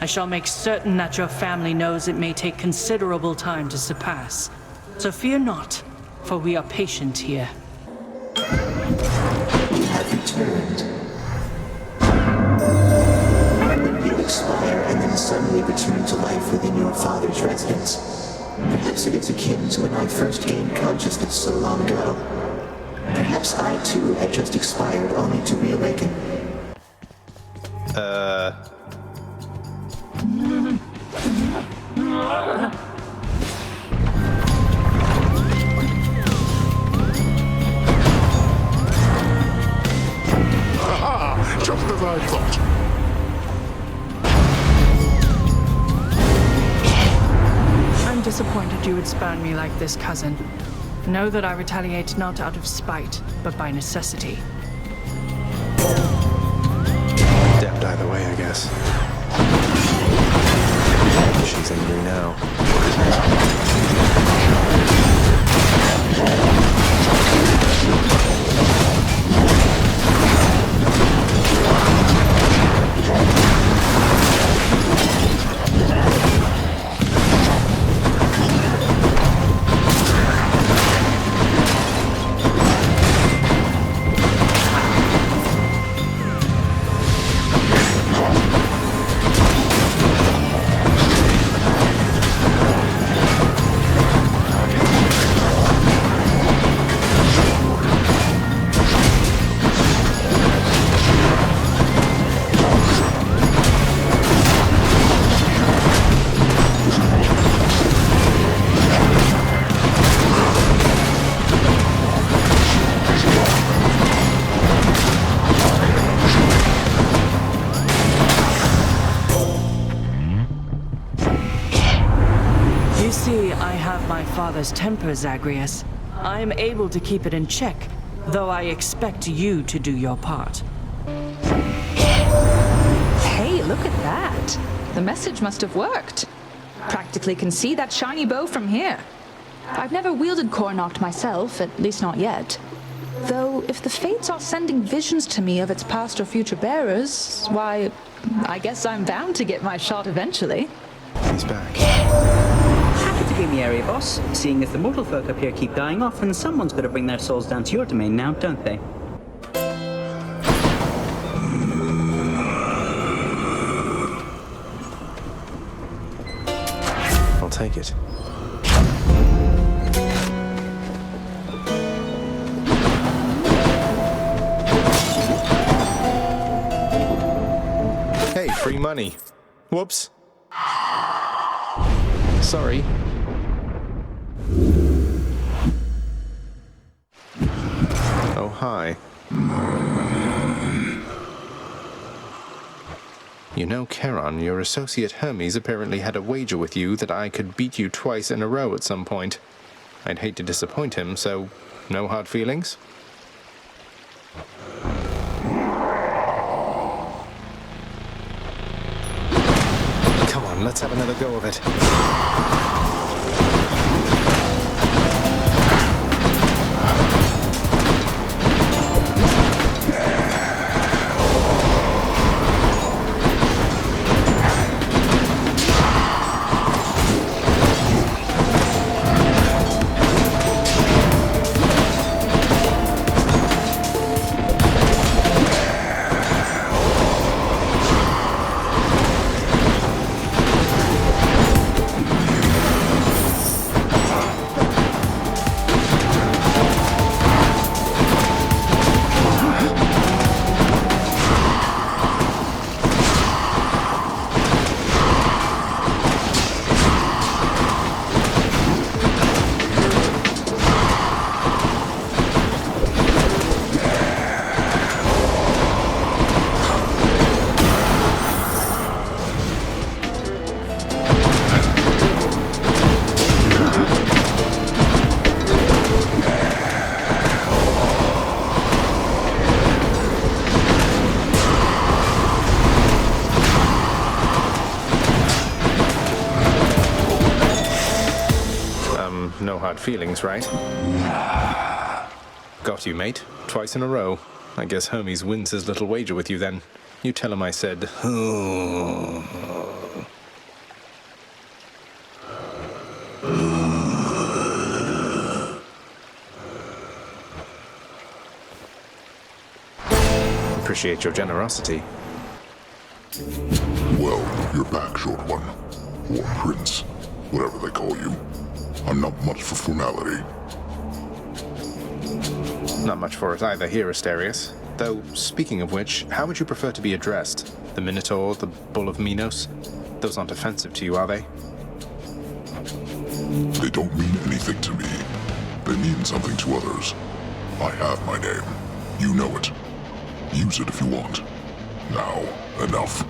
I shall make certain that your family knows it may take considerable time to surpass. So fear not, for we are patient here.
You have returned. When you expire and then suddenly return to life within your father's residence, perhaps it is akin to when I first gained consciousness so long ago. Perhaps I too had just expired only to reawaken.
Aha! Just as I thought.
I'm disappointed you would spurn me like this, cousin. Know that I retaliate not out of spite, but by necessity.
Adept either way, I guess. She's angry now.
You see, I have my father's temper, Zagreus. I am able to keep it in check, though I expect you to do your part.
Hey, look at that. The message must have worked. Practically can see that shiny bow from here. I've never wielded Cornoct myself, at least not yet. Though, if the Fates are sending visions to me of its past or future bearers, why, I guess I'm bound to get my shot eventually.
He's back.
Happy to give me area, boss. Seeing as the mortal folk up here keep dying off, and someone's got to bring their souls down to your domain now, don't they?
I'll take it. Hey, free money. Whoops. Sorry. Oh, hi. You know, Charon, your associate Hermes apparently had a wager with you that I could beat you twice in a row at some point. I'd hate to disappoint him, so no hard feelings? Come on, let's have another go of it. hard feelings, right? Got you, mate. Twice in a row. I guess Hermes wins his little wager with you then. You tell him I said... Appreciate your generosity.
Well, you're back, short one. Or prince, whatever they call you. I'm not much for formality.
Not much for it either here, Asterius. Though, speaking of which, how would you prefer to be addressed? The Minotaur, the Bull of Minos? Those aren't offensive to you, are they?
They don't mean anything to me. They mean something to others. I have my name. You know it. Use it if you want. Now, enough.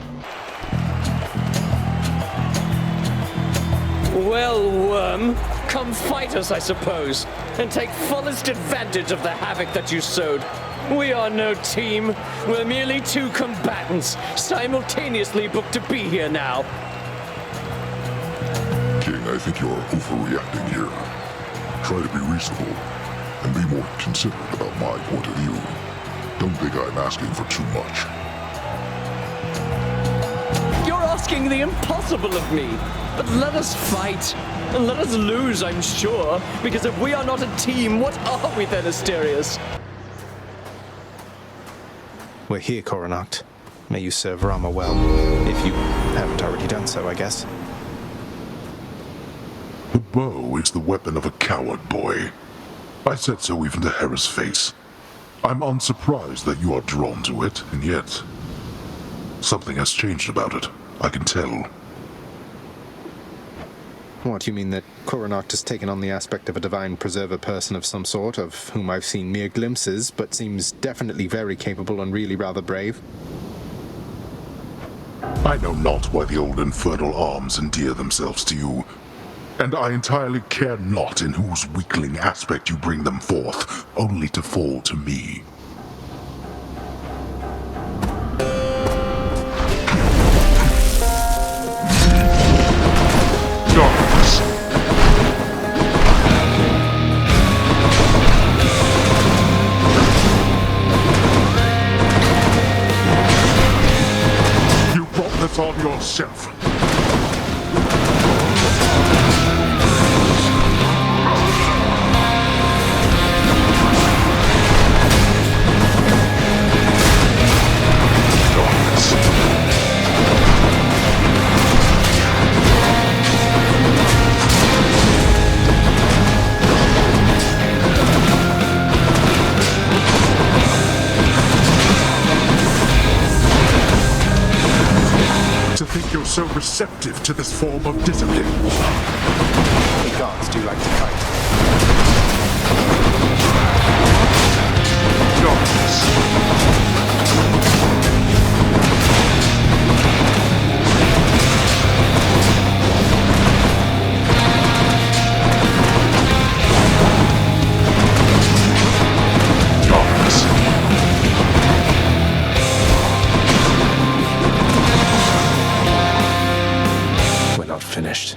Well, worm, come fight us, I suppose, and take fullest advantage of the havoc that you sowed. We are no team. We're merely two combatants, simultaneously booked to be here now.
King, I think you're overreacting here. Try to be reasonable, and be more considerate about my point of view. Don't think I'm asking for too much.
You're asking the impossible of me. But let us fight. And let us lose, I'm sure. Because if we are not a team, what are we then, Asterius?
We're here, Coronacht. May you serve Rama well. If you haven't already done so, I guess.
The bow is the weapon of a coward, boy. I said so even to Hera's face. I'm unsurprised that you are drawn to it, and yet... something has changed about it. I can tell.
What, you mean that Coronacht has taken on the aspect of a divine preserver person of some sort, of whom I've seen mere glimpses, but seems definitely very capable and really rather brave?
I know not why the old infernal arms endear themselves to you, and I entirely care not in whose weakling aspect you bring them forth, only to fall to me. Darkness. You brought this on yourself. To think you're so receptive to this form of discipline.
The gods do like to fight.
Darkness.
Finished.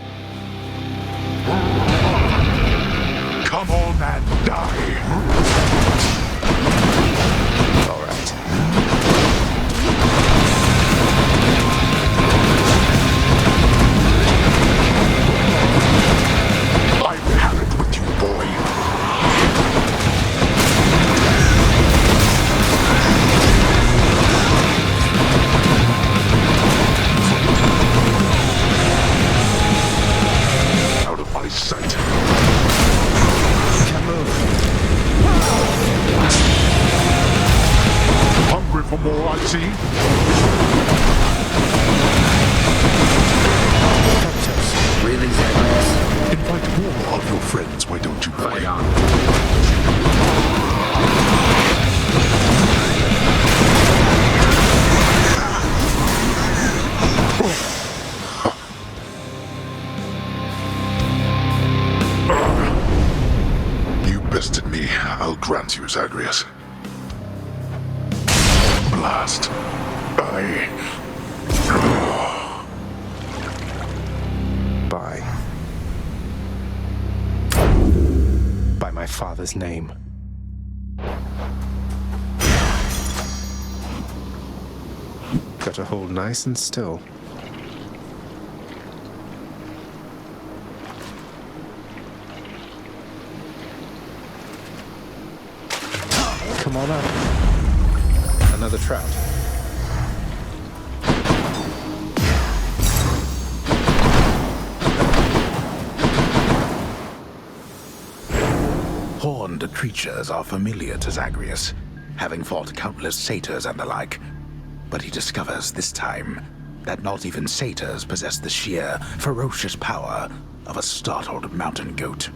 Come on and die!
All right.
I've had it with you, boy. Sight.
Can't move.
Hungry for more, I see.
Really, Zagreus?
Invite more of your friends, why don't you, boy?
Fight on.
Bested me, I'll grant you, Zagreus. Blast.
Bye. my father's name. Got to hold nice and still. Come on up. Another trout.
Horned creatures are familiar to Zagreus, having fought countless satyrs and the like. But he discovers this time that not even satyrs possess the sheer, ferocious power of a startled mountain goat.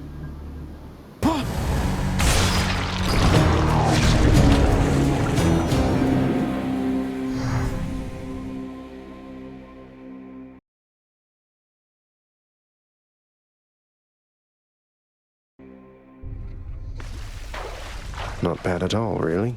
Not bad at all, really.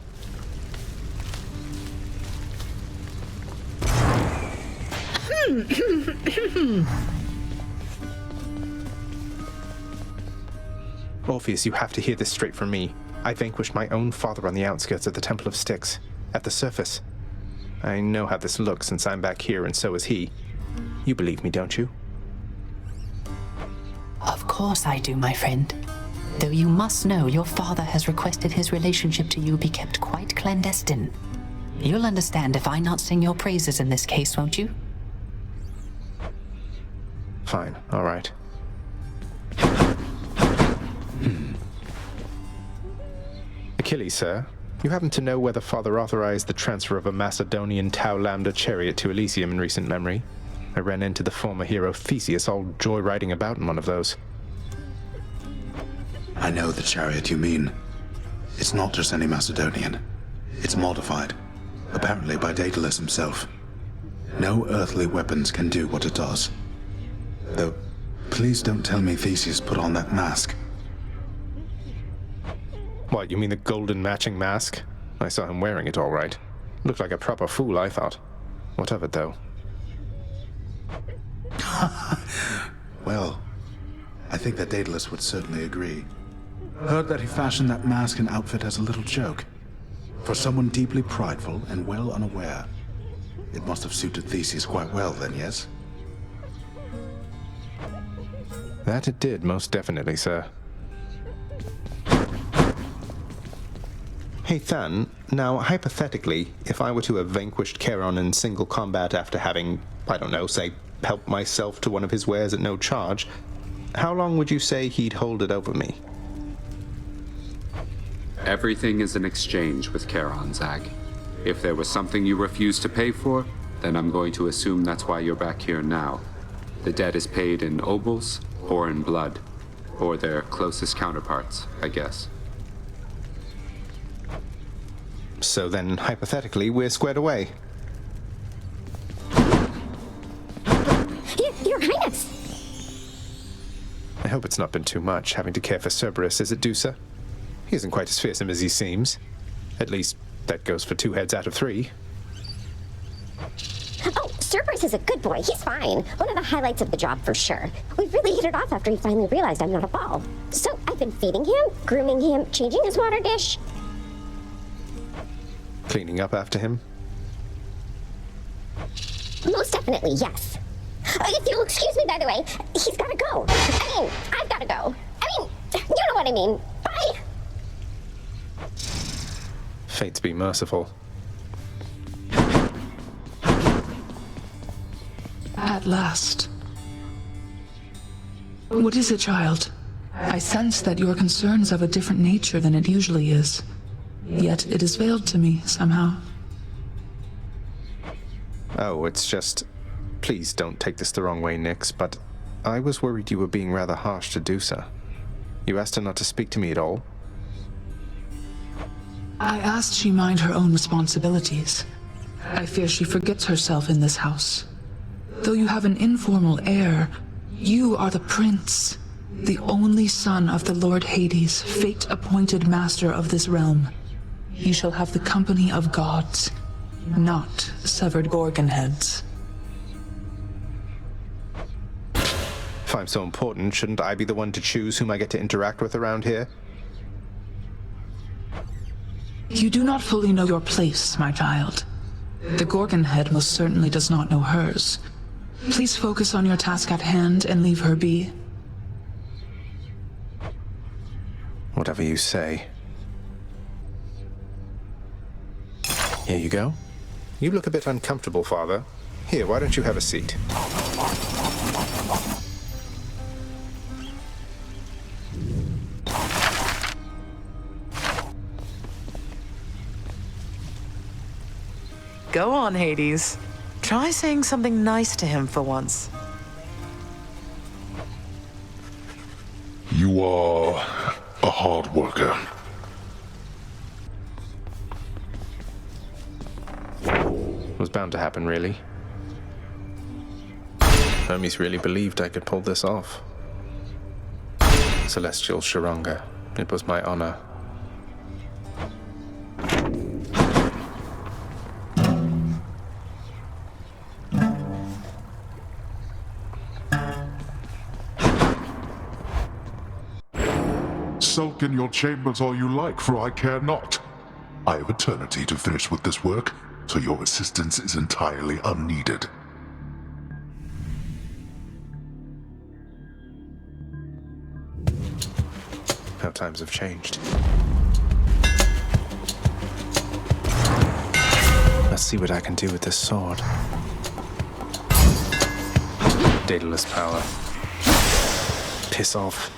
Orpheus, you have to hear this straight from me. I vanquished my own father on the outskirts of the Temple of Styx, at the surface. I know how this looks since I'm back here, and so is he. You believe me, don't you?
Of course I do, my friend. Though you must know your father has requested his relationship to you be kept quite clandestine. You'll understand if I not sing your praises in this case, won't you?
Fine, all right. Achilles, sir, you happen to know whether Father authorized the transfer of a Macedonian Tau Lambda chariot to Elysium in recent memory? I ran into the former hero Theseus all joyriding about in one of those.
I know the chariot you mean. It's not just any Macedonian. It's modified, apparently by Daedalus himself. No earthly weapons can do what it does. Though, please don't tell me Theseus put on that mask.
What, you mean the golden matching mask? I saw him wearing it all right. Looked like a proper fool, I thought. What of it, though?
Well, I think that Daedalus would certainly agree. Heard that he fashioned that mask and outfit as a little joke. For someone deeply prideful and well unaware. It must have suited Theseus quite well then, yes?
That it did, most definitely, sir. Hey, Than, now, hypothetically, if I were to have vanquished Charon in single combat after having, I don't know, say, helped myself to one of his wares at no charge, how long would you say he'd hold it over me?
Everything is an exchange with Charon, Zag. If there was something you refused to pay for, then I'm going to assume that's why you're back here now. The debt is paid in obols or in blood, or their closest counterparts, I guess.
So then, hypothetically, we're squared away.
Your Highness!
I hope it's not been too much, having to care for Cerberus, is it, Dusa? He isn't quite as fearsome as he seems. At least, that goes for 2 heads out of 3.
Oh, Cerberus is a good boy. He's fine. One of the highlights of the job for sure. We really hit it off after he finally realized I'm not a ball. So I've been feeding him, grooming him, changing his water dish.
Cleaning up after him?
Most definitely, yes. If you'll excuse me, by the way, he's gotta go. I mean, I've gotta go. I mean, you know what I mean. Bye.
Fates be merciful.
At last. What is it, child? I sense that your concern is of a different nature than it usually is. Yet it is veiled to me, somehow.
Oh, it's just... Please don't take this the wrong way, Nix, but I was worried you were being rather harsh to Dusa. You asked her not to speak to me at all?
I asked she mind her own responsibilities. I fear she forgets herself in this house. Though you have an informal heir, you are the prince, the only son of the Lord Hades, fate-appointed master of this realm. You shall have the company of gods, not severed gorgon heads.
If I'm so important, shouldn't I be the one to choose whom I get to interact with around here?
You do not fully know your place, my child. The Gorgon head most certainly does not know hers. Please focus on your task at hand and leave her be.
Whatever you say. Here you go. You look a bit uncomfortable, Father. Here, why don't you have a seat?
Go on, Hades. Try saying something nice to him for once.
You are a hard worker.
Was bound to happen, really. Hermes really believed I could pull this off. Celestial Sharonga. It was my honor.
Sulk in your chambers all you like, for I care not. I have eternity to finish with this work, so your assistance is entirely unneeded.
How times have changed. Let's see what I can do with this sword. Daedalus power. Piss off.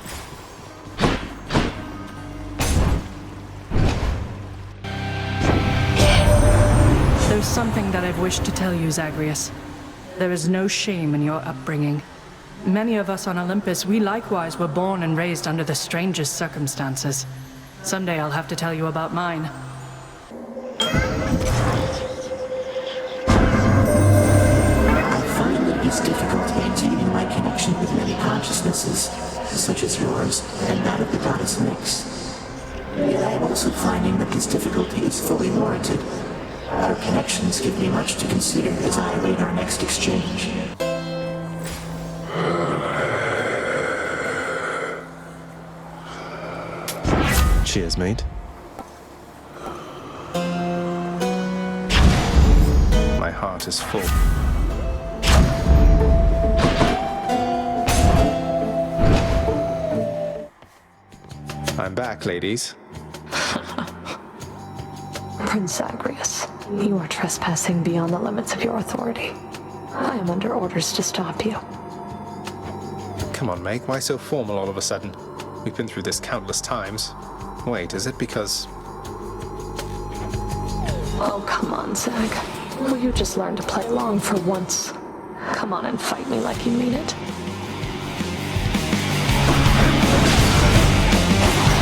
There's something that I've wished to tell you, Zagreus. There is no shame in your upbringing. Many of us on Olympus, we likewise were born and raised under the strangest circumstances. Someday I'll have to tell you about mine.
I find that it is difficult maintaining my connection with many consciousnesses, such as yours and that of the goddess Nyx. Yet I am also finding that this difficulty is fully warranted. Our connections give me much to consider as I await our next exchange.
Cheers, mate. My heart is full. I'm back, ladies.
Prince Zagreus, you are trespassing beyond the limits of your authority. I am under orders to stop you.
Come on, Meg. Why so formal all of a sudden? We've been through this countless times. Wait, is it because...
Oh, come on, Zag. Will you just learn to play along for once? Come on and fight me like you mean it.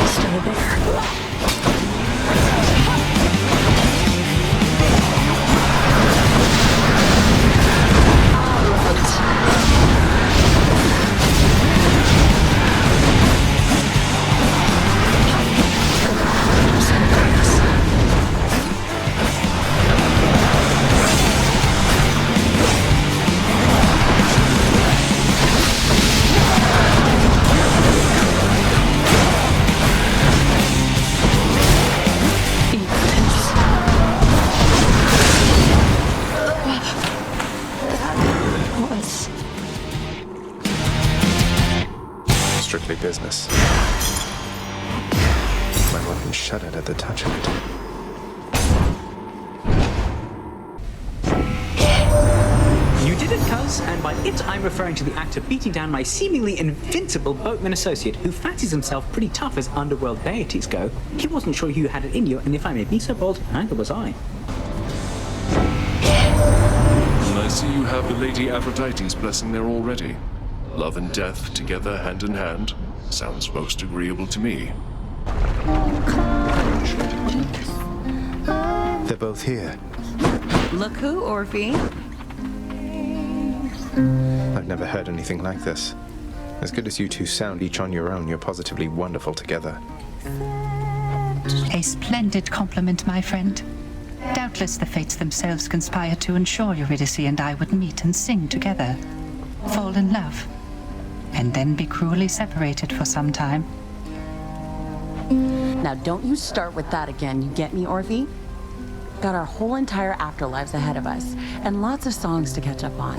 Stay there.
Strictly business. My weapon shuddered at the touch of it.
You did it, cuz, and by it I'm referring to the act of beating down my seemingly invincible boatman associate who fancies himself pretty tough as underworld deities go. He wasn't sure you had it in you, and if I may be so bold, neither was I.
I see you have the Lady Aphrodite's blessing there already. Love and death together hand in hand. Sounds most agreeable to me.
They're both here.
Look who, Orphe.
I've never heard anything like this. As good as you two sound each on your own, you're positively wonderful together.
A splendid compliment, my friend. Doubtless the fates themselves conspired to ensure Eurydice and I would meet and sing together, fall in love, and then be cruelly separated for some time.
Now, don't you start with that again, you get me, Orphe? Got our whole entire afterlives ahead of us, and lots of songs to catch up on.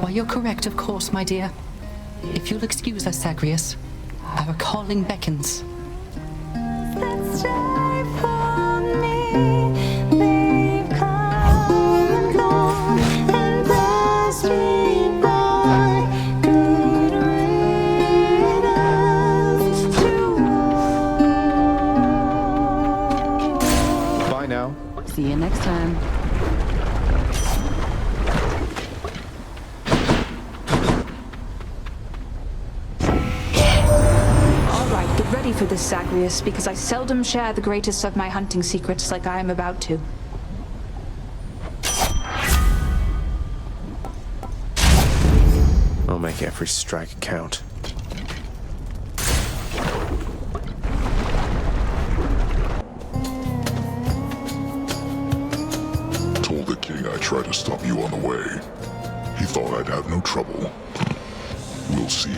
Why, you're correct, of course, my dear. If you'll excuse us, Zagreus, our calling beckons.
Bye now.
See you next time.
Get ready for this, Zagreus, because I seldom share the greatest of my hunting secrets like I am about to.
I'll make every strike count.
Told the king I tried to stop you on the way. He thought I'd have no trouble. We'll see.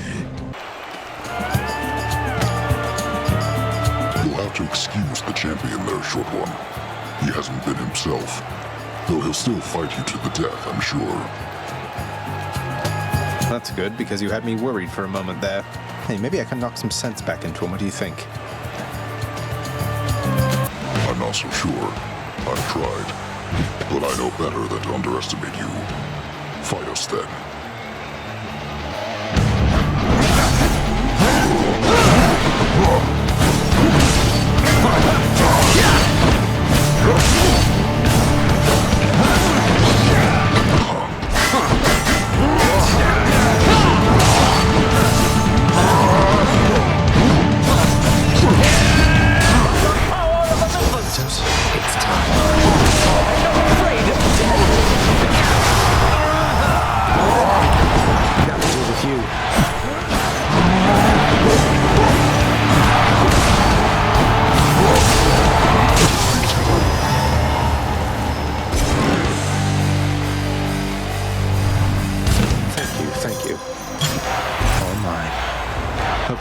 You'll have to excuse the champion there, short one. He hasn't been himself. Though he'll still fight you to the death, I'm sure.
That's good, because you had me worried for a moment there. Hey, maybe I can knock some sense back into him. What do you think?
I'm not so sure. I've tried. But I know better than to underestimate you. Fight us then.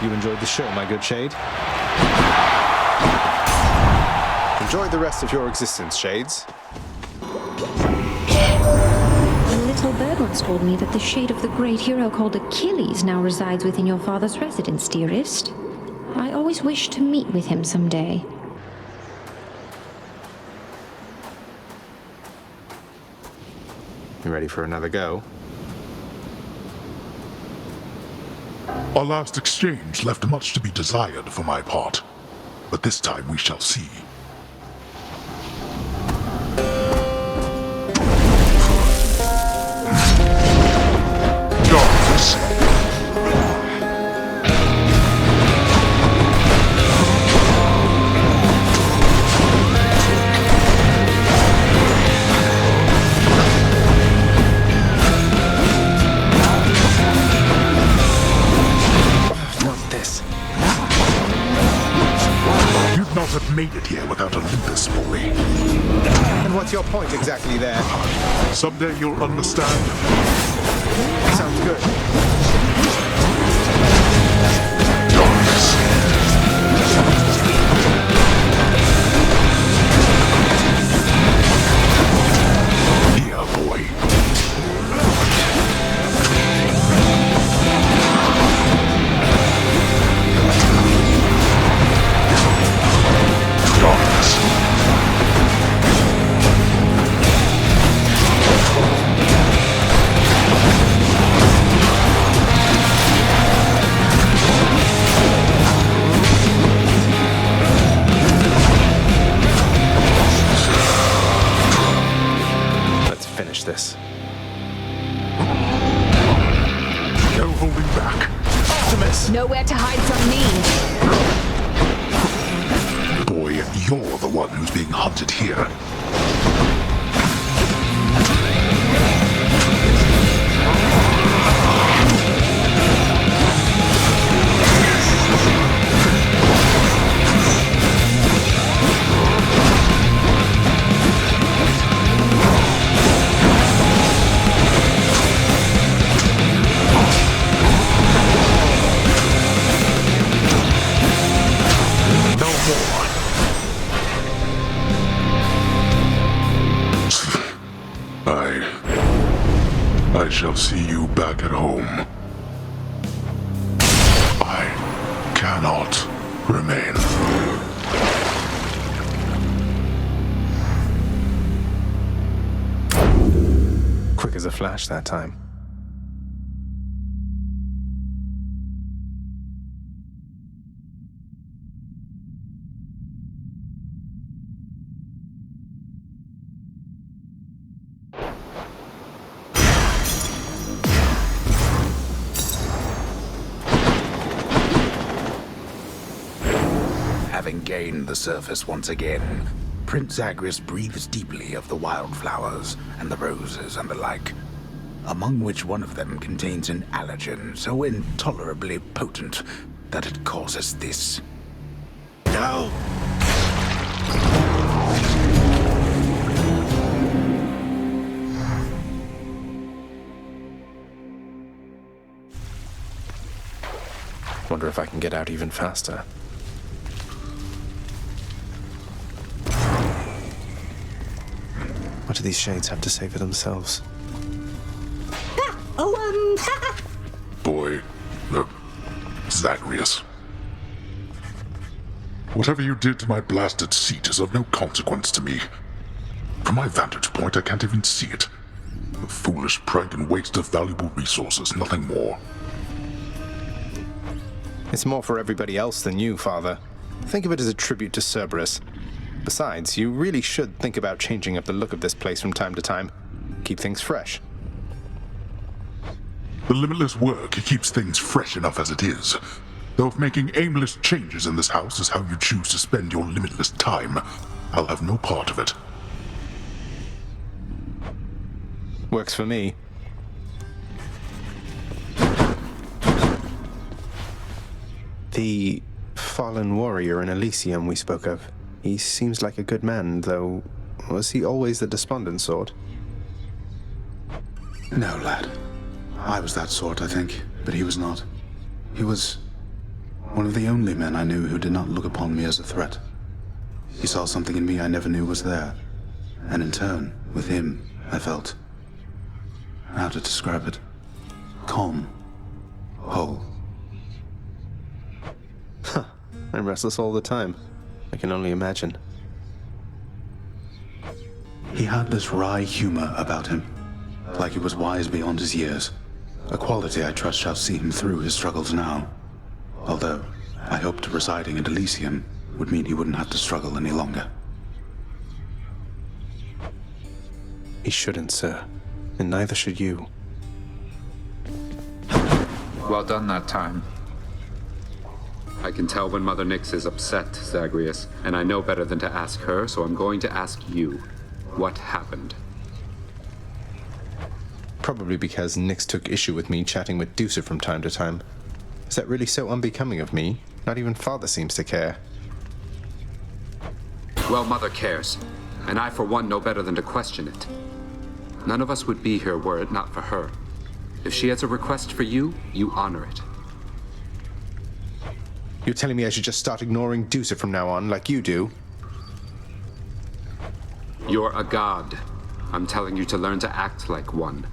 You enjoyed the show, my good Shade. Enjoy the rest of your existence, Shades.
A little bird once told me that the shade of the great hero called Achilles now resides within your father's residence, dearest. I always wished to meet with him someday.
You ready for another go?
Our last exchange left much to be desired for my part, but this time we shall see. Darkness. Have made it here without Olympus, boy.
And what's your point exactly there?
Someday you'll understand.
Sounds good.
Here, boy.
This.
No holding back.
Optimus!
Nowhere to hide from me!
Boy, you're the one who's being hunted here. I shall see you back at home. I cannot remain.
Quick as a flash that time.
Having gained the surface once again, Prince Zagreus breathes deeply of the wildflowers and the roses and the like, among which one of them contains an allergen so intolerably potent that it causes this. No!
Wonder if I can get out even faster. What do these shades have to say for themselves?
Boy, look, Zagreus. Whatever you did to my blasted seat is of no consequence to me. From my vantage point, I can't even see it. A foolish prank and waste of valuable resources, nothing more.
It's more for everybody else than you, Father. Think of it as a tribute to Cerberus. Besides, you really should think about changing up the look of this place from time to time. Keep things fresh.
The limitless work keeps things fresh enough as it is. Though if making aimless changes in this house is how you choose to spend your limitless time, I'll have no part of it.
Works for me. The fallen warrior in Elysium we spoke of. He seems like a good man, though. Was he always the despondent sort?
No, lad. I was that sort, I think, but he was not. He was one of the only men I knew who did not look upon me as a threat. He saw something in me I never knew was there, and in turn, with him, I felt... how to describe it? Calm. Whole.
Huh. I'm restless all the time. I can only imagine.
He had this wry humor about him, like he was wise beyond his years. A quality I trust shall see him through his struggles now. Although, I hoped residing at Elysium would mean he wouldn't have to struggle any longer.
He shouldn't, sir. And neither should you.
Well done that time. I can tell when Mother Nyx is upset, Zagreus, and I know better than to ask her, so I'm going to ask you. What happened?
Probably because Nyx took issue with me chatting with Deucer from time to time. Is that really so unbecoming of me? Not even Father seems to care.
Well, Mother cares, and I for one know better than to question it. None of us would be here were it not for her. If she has a request for you, you honor it.
You're telling me I should just start ignoring Deucer from now on, like you do?
You're a god. I'm telling you to learn to act like one.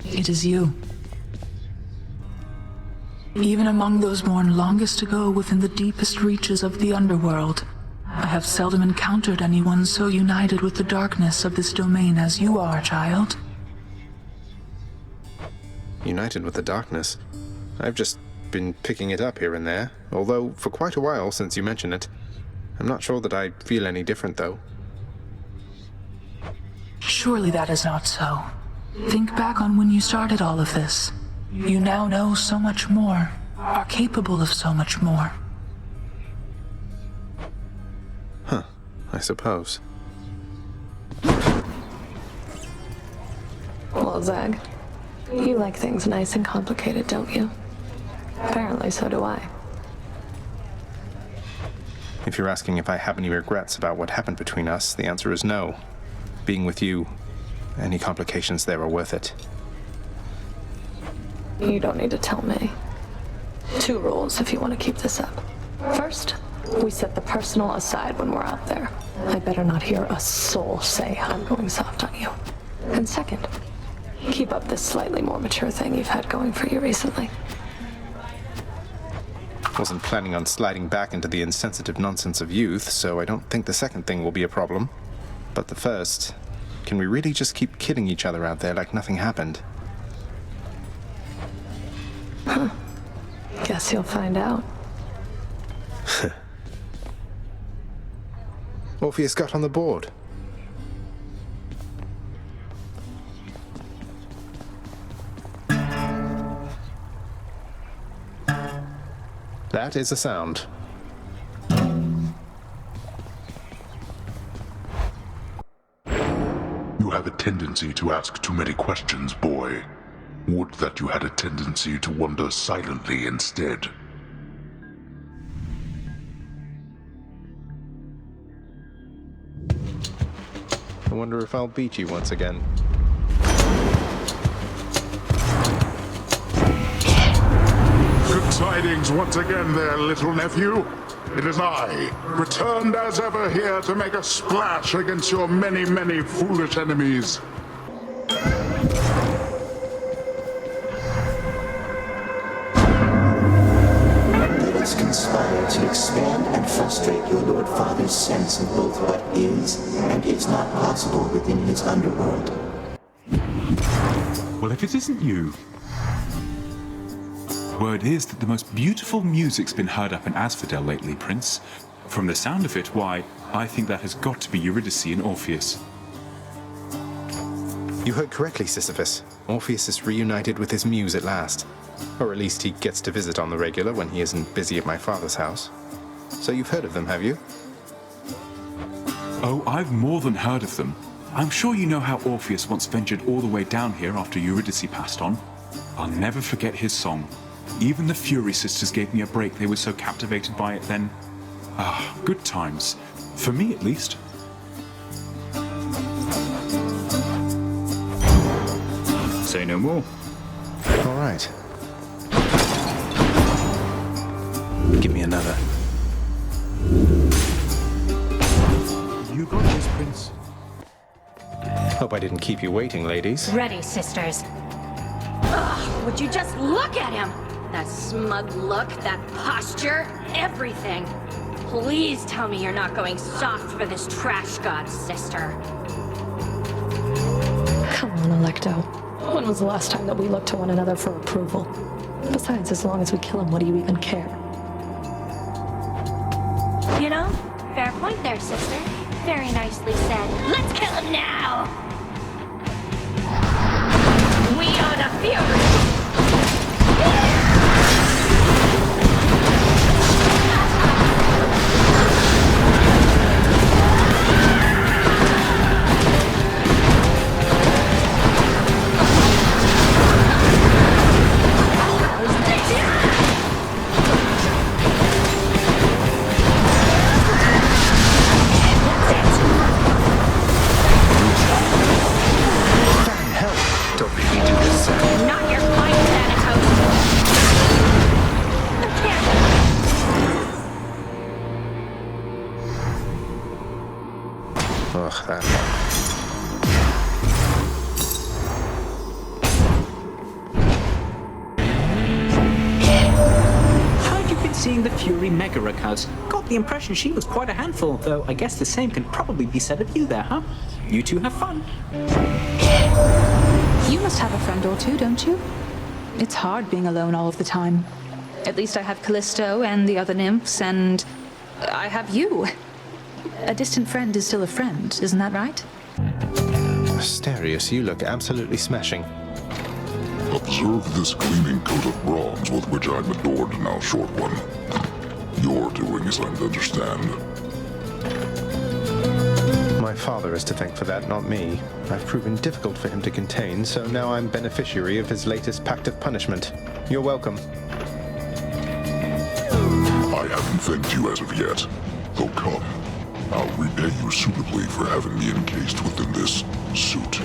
It is you. Even among those born longest ago within the deepest reaches of the underworld, I have seldom encountered anyone so united with the darkness of this domain as you are, child.
United with the darkness? I've just been picking it up here and there, although for quite a while since you mentioned it. I'm not sure that I feel any different, though.
Surely that is not so. Think back on when you started all of this. You now know so much more, are capable of so much more.
Huh, I suppose.
Well, Zag, you like things nice and complicated, don't you? Apparently, so do I.
If you're asking if I have any regrets about what happened between us, the answer is no. Being with you Any complications there are worth it.
You don't need to tell me. 2 rules if you want to keep this up. First, we set the personal aside when we're out there. I better not hear a soul say I'm going soft on you. And second, keep up this slightly more mature thing you've had going for you recently.
Wasn't planning on sliding back into the insensitive nonsense of youth, so I don't think the second thing will be a problem. But the first, can we really just keep kidding each other out there like nothing happened?
Huh. Guess you'll find out.
Orpheus got on the board. That is a sound.
You have a tendency to ask too many questions, boy. Would that you had a tendency to wonder silently instead.
I wonder if I'll beat you once again.
Good tidings once again there, little nephew. It is I, returned as ever here to make a splash against your many, many foolish enemies.
Let us conspire to expand and frustrate your Lord Father's sense of both what is and is not possible within his underworld.
Well, if it isn't you. Word is that the most beautiful music's been heard up in Asphodel lately, Prince. From the sound of it, why, I think that has got to be Eurydice and Orpheus.
You heard correctly, Sisyphus. Orpheus is reunited with his muse at last. Or at least he gets to visit on the regular when he isn't busy at my father's house. So you've heard of them, have you?
Oh, I've more than heard of them. I'm sure you know how Orpheus once ventured all the way down here after Eurydice passed on. I'll never forget his song. Even the Fury sisters gave me a break. They were so captivated by it then. Ah, good times. For me, at least.
Say no more.
All right. Give me another.
You got this, Prince.
Hope I didn't keep you waiting, ladies.
Ready, sisters. Ugh, would you just look at him? That smug look, that posture, everything. Please tell me you're not going soft for this trash god, sister.
Come on, Alecto. When was the last time that we looked to one another for approval? Besides, as long as we kill him, what do you even care?
You know, fair point there, sister. Very nicely said. Let's kill him now! We are the Fury!
Got the impression she was quite a handful, though I guess the same can probably be said of you there, huh? You two have fun.
You must have a friend or two, don't you? It's hard being alone all of the time. At least I have Callisto and the other nymphs, and I have you. A distant friend is still a friend, isn't that right?
Asterius, you look absolutely smashing.
Observe this gleaming coat of bronze with which I'm adored now, short one. Your doings, I'm to understand.
My father is to thank for that, not me. I've proven difficult for him to contain, so now I'm beneficiary of his latest pact of punishment. You're welcome.
I haven't thanked you as of yet. Though come, I'll repay you suitably for having me encased within this suit.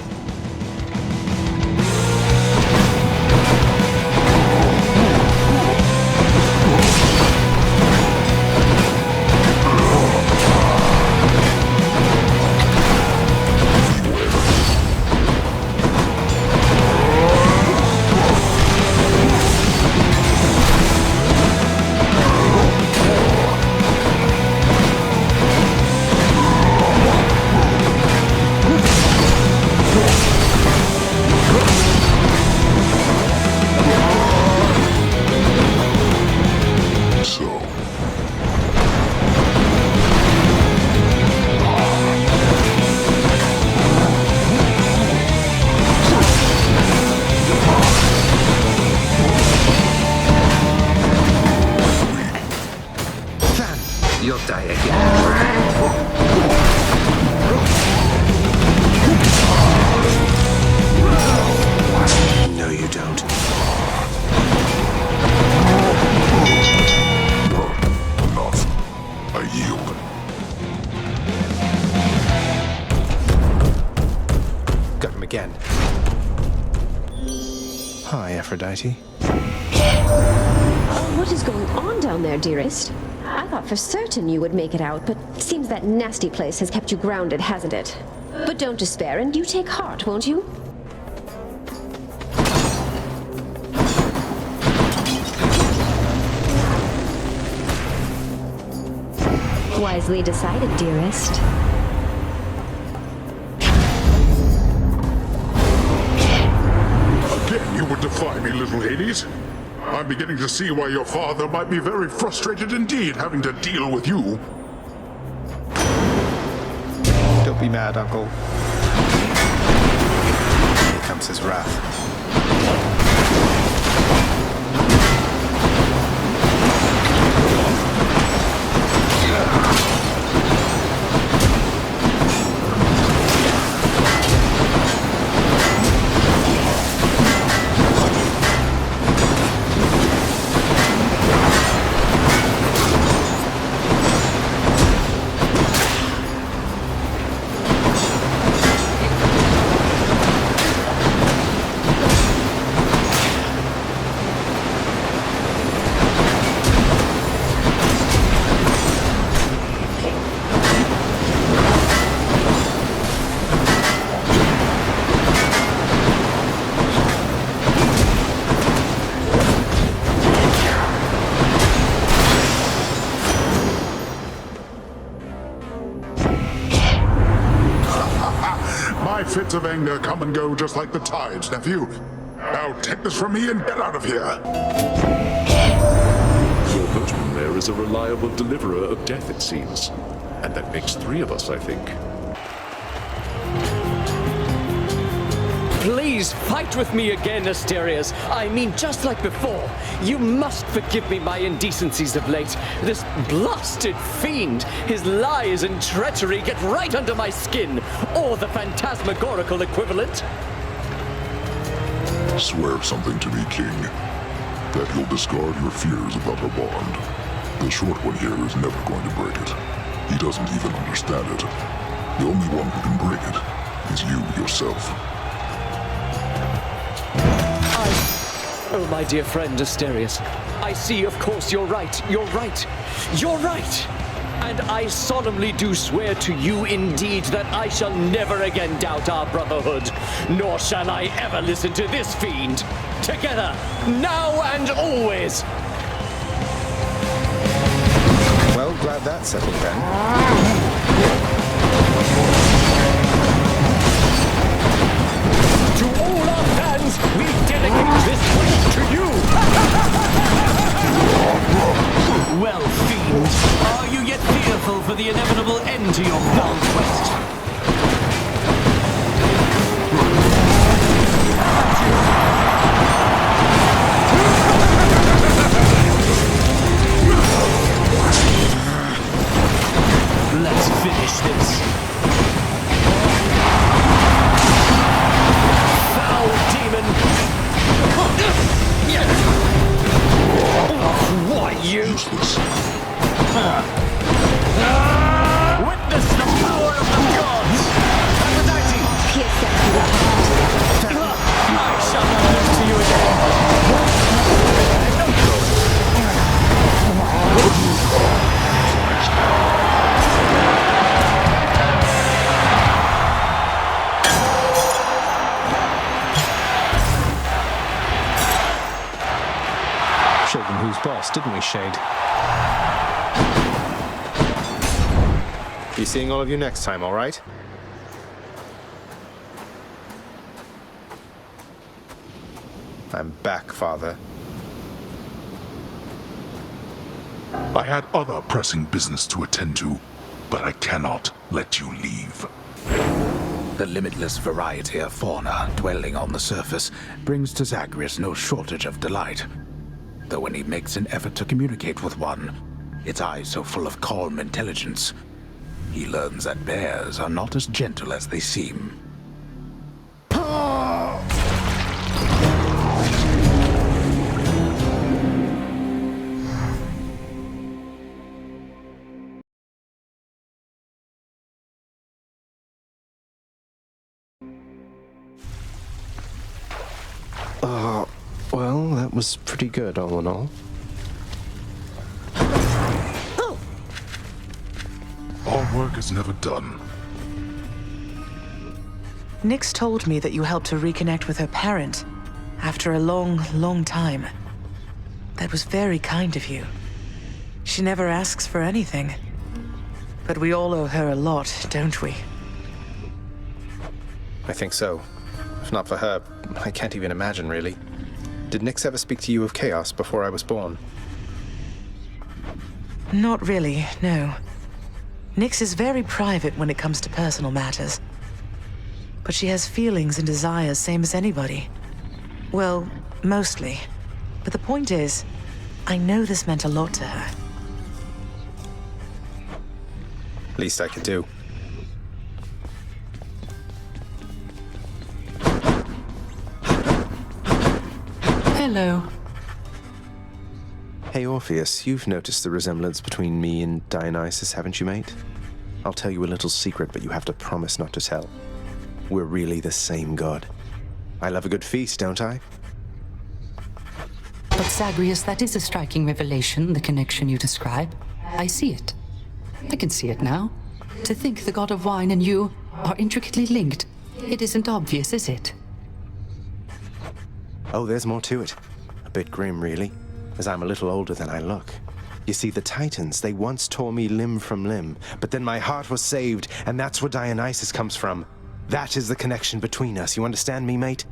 Got him again. Hi, Aphrodite.
Oh, what is going on down there, dearest? I thought for certain you would make it out, but seems that nasty place has kept you grounded, hasn't it? But don't despair, and you take heart, won't you? Wisely decided, dearest.
Again, you would defy me, little Hades. I'm beginning to see why your father might be very frustrated indeed having to deal with you.
Don't be mad, Uncle. Here comes his wrath.
My fits of anger come and go just like the tides, nephew. Now take this from me and get out of here.
Your boatman there is a reliable deliverer of death, it seems. And that makes 3 of us, I think.
Please fight with me again, Asterius. I mean, just like before. You must forgive me my indecencies of late. This blasted fiend, his lies and treachery get right under my skin. Or the phantasmagorical equivalent.
Swear something to me, King. That you'll discard your fears about our bond. The short one here is never going to break it. He doesn't even understand it. The only one who can break it is you yourself.
Oh, my dear friend Asterius, I see, of course, you're right. You're right. You're right. And I solemnly do swear to you indeed that I shall never again doubt our brotherhood, nor shall I ever listen to this fiend. Together, now and always.
Well, glad that's settled then.
To all our fans, we dedicate this wish to you! Well, fiend, are you yet fearful for the inevitable end to your foul quest? Let's finish this. Why, you?
Useless.
Witness the power of the gods! Aphrodite! I shall not lose to you again!
Showed them who's boss, didn't we, Shade? Be seeing all of you next time, all right? I'm back, Father.
I had other pressing business to attend to, but I cannot let you leave.
The limitless variety of fauna dwelling on the surface brings to Zagreus no shortage of delight. Though when he makes an effort to communicate with one, its eyes so full of calm intelligence, he learns that bears are not as gentle as they seem.
Well, that was pretty good, all in all.
Our work is never done.
Nyx told me that you helped her reconnect with her parent after a long, long time. That was very kind of you. She never asks for anything. But we all owe her a lot, don't we?
I think so. If not for her, I can't even imagine, really. Did Nyx ever speak to you of chaos before I was born?
Not really, no. Nyx is very private when it comes to personal matters. But she has feelings and desires, same as anybody. Well, mostly. But the point is, I know this meant a lot to her.
Least I could do.
Hello.
Hey, Orpheus, you've noticed the resemblance between me and Dionysus, haven't you, mate? I'll tell you a little secret, but you have to promise not to tell. We're really the same god. I love a good feast, don't I?
But Zagreus, that is a striking revelation, the connection you describe. I see it. I can see it now. To think the god of wine and you are intricately linked, it isn't obvious, is it?
Oh, there's more to it. A bit grim, really, as I'm a little older than I look. You see, the Titans, they once tore me limb from limb, but then my heart was saved, and that's where Dionysus comes from. That is the connection between us. You understand me, mate?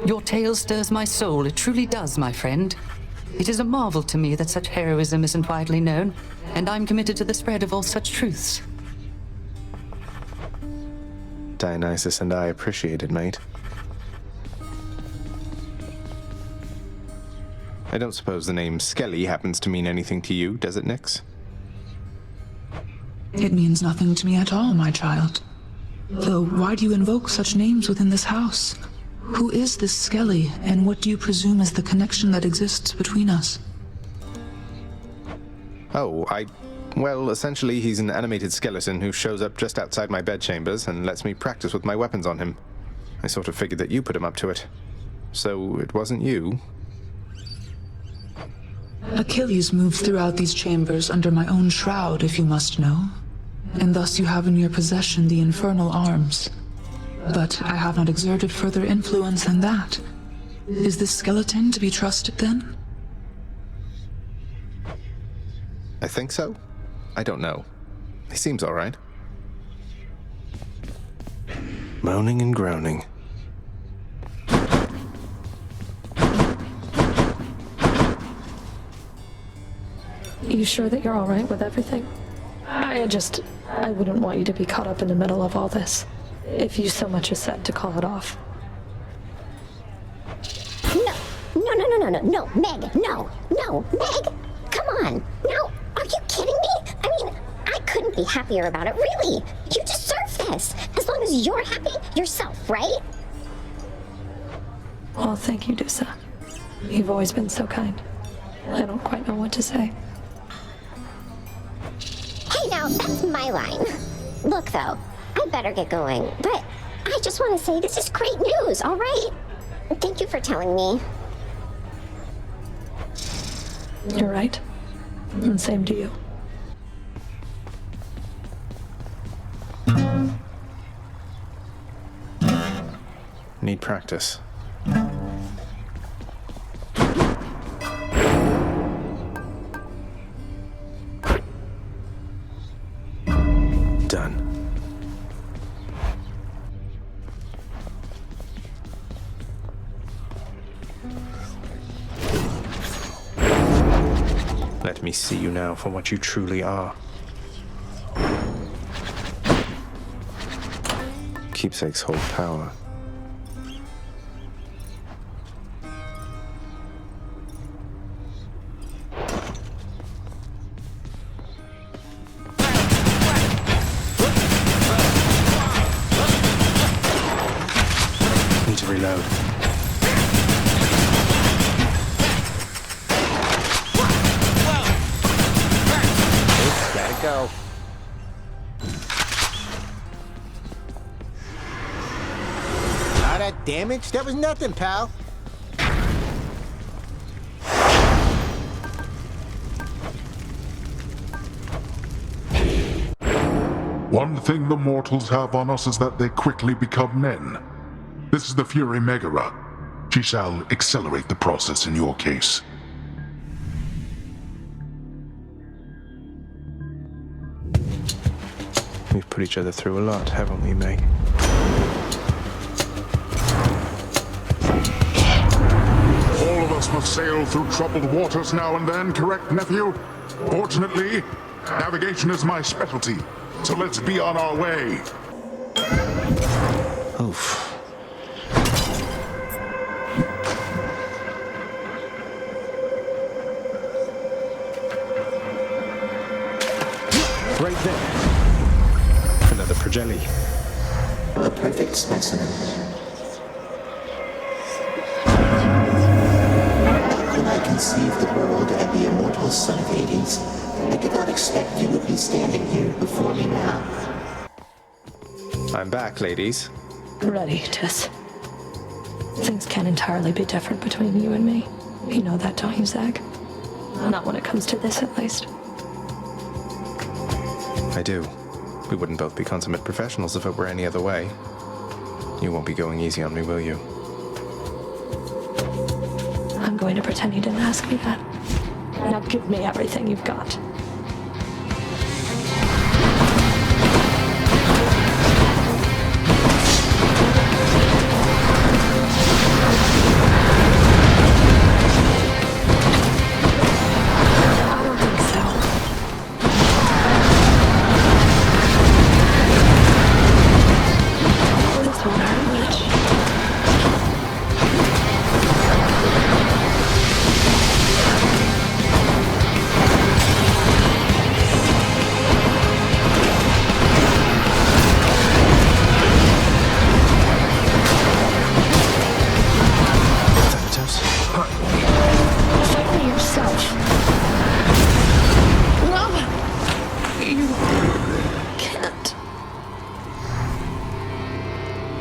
Your tale stirs my soul. It truly does, my friend. It is a marvel to me that such heroism isn't widely known, and I'm committed to the spread of all such truths.
Dionysus and I appreciate it, mate. I don't suppose the name Skelly happens to mean anything to you, does it, Nyx?
It means nothing to me at all, my child. Though, why do you invoke such names within this house? Who is this Skelly, and what do you presume is the connection that exists between us?
Oh, well, essentially he's an animated skeleton who shows up just outside my bedchambers and lets me practice with my weapons on him. I sort of figured that you put him up to it. So it wasn't you?
Achilles moved throughout these chambers under my own shroud, if you must know. And thus you have in your possession the infernal arms. But I have not exerted further influence than that. Is this skeleton to be trusted, then?
I think so. I don't know. He seems all right. Moaning and groaning.
You sure that you're all right with everything? I wouldn't want you to be caught up in the middle of all this. If you so much as said to call it off.
No, Meg, no, Meg, come on. No, are you kidding me? I mean, I couldn't be happier about it, really. You deserve this. As long as you're happy yourself, right?
Well, thank you, Dusa. You've always been so kind. I don't quite know what to say.
Hey, now, that's my line. Look, though, I better get going, but I just want to say this is great news, all right? Thank you for telling me.
You're right. And same to you.
Need practice. Done. Let me see you now for what you truly are. Keepsakes hold power. Need to reload. Gotta go. Got it.
Damage? That was nothing, pal.
One thing the mortals have on us is that they quickly become men. This is the Fury Megara. She shall accelerate the process in your case.
We've put each other through a lot, haven't we, Meg?
All of us must sail through troubled waters now and then, correct, nephew? Fortunately, navigation is my specialty, so let's be on our way.
Oof. Right there. Another Progelli.
A perfect specimen. When I conceived the world and the immortal son of Hades, I did not expect you would be standing here before me now.
I'm back, ladies.
Ready, Tess. Things can't entirely be different between you and me. You know that, don't you, Zach? Not when it comes to this, at least.
I do. We wouldn't both be consummate professionals if it were any other way. You won't be going easy on me, will you?
I'm going to pretend you didn't ask me that. Now give me everything you've got.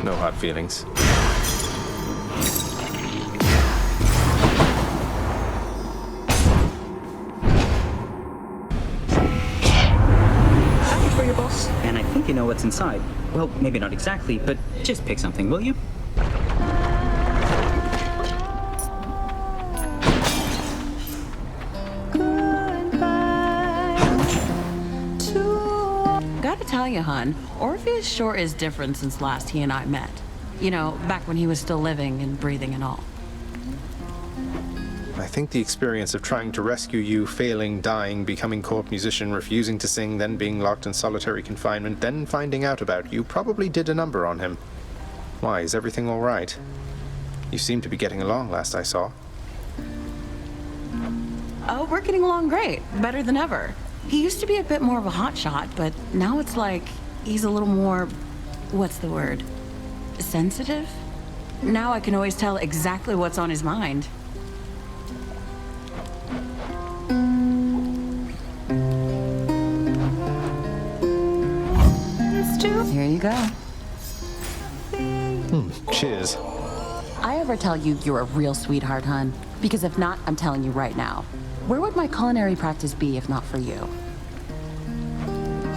No hard feelings.
Package for your boss, and I think you know what's inside. Well, maybe not exactly, but just pick something, will you?
Gotta tell you, hon, Orpheus sure is different since last he and I met. You know, back when he was still living and breathing and all.
I think the experience of trying to rescue you, failing, dying, becoming court musician, refusing to sing, then being locked in solitary confinement, then finding out about you, probably did a number on him. Why, is everything all right? You seem to be getting along last I saw.
Oh, we're getting along great. Better than ever. He used to be a bit more of a hotshot, but now it's like he's a little more, what's the word? Sensitive? Now I can always tell exactly what's on his mind. Here you go.
Cheers.
I ever tell you you're a real sweetheart, hon? Because if not, I'm telling you right now. Where would my culinary practice be if not for you?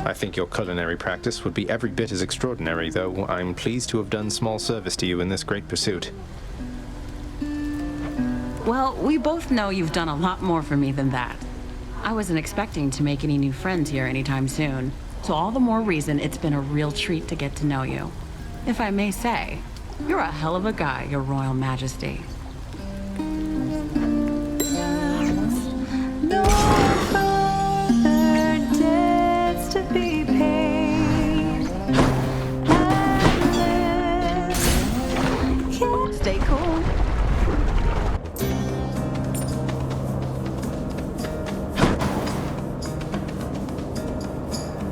I think your culinary practice would be every bit as extraordinary, though I'm pleased to have done small service to you in this great pursuit.
Well, we both know you've done a lot more for me than that. I wasn't expecting to make any new friends here anytime soon, so all the more reason it's been a real treat to get to know you. If I may say, you're a hell of a guy, Your Royal Majesty.
No further debts to be paid.
Stay cool.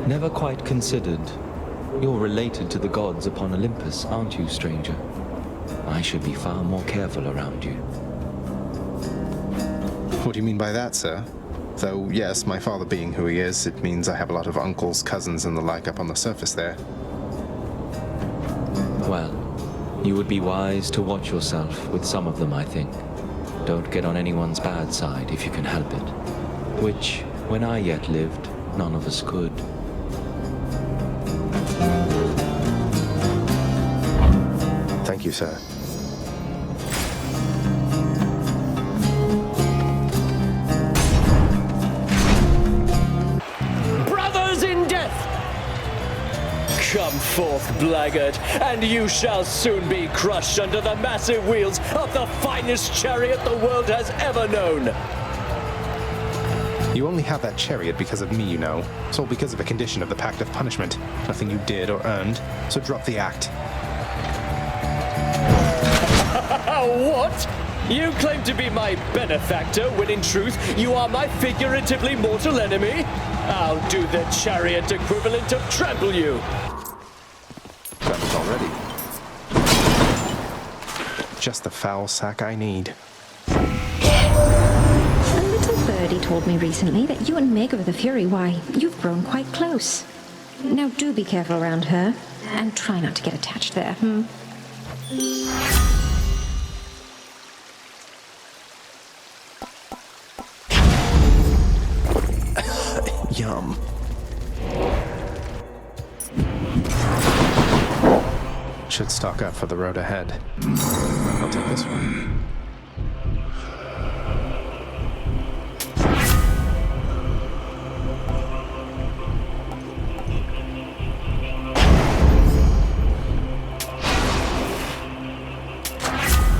Never quite considered. You're related to the gods upon Olympus, aren't you, stranger? I should be far more careful around you.
What do you mean by that, sir? Though, yes, my father being who he is, it means I have a lot of uncles, cousins, and the like up on the surface there.
Well, You would be wise to watch yourself with some of them, I think. Don't get on anyone's bad side if you can help it. Which, when I yet lived, none of us could.
Thank you, sir.
Brothers in death! Come forth, blackguard, and you shall soon be crushed under the massive wheels of the finest chariot the world has ever known.
You only have that chariot because of me, you know. It's all because of a condition of the Pact of Punishment. Nothing you did or earned, so drop the act.
What? You claim to be my benefactor, when in truth you are my figuratively mortal enemy? I'll do the chariot equivalent of trample you.
That was already. Just the foul sack I need.
A little birdie told me recently that you and Meg of the Fury, why, you've grown quite close. Now do be careful around her, and try not to get attached there,
Yum. Should stock up for the road ahead. I'll take this one.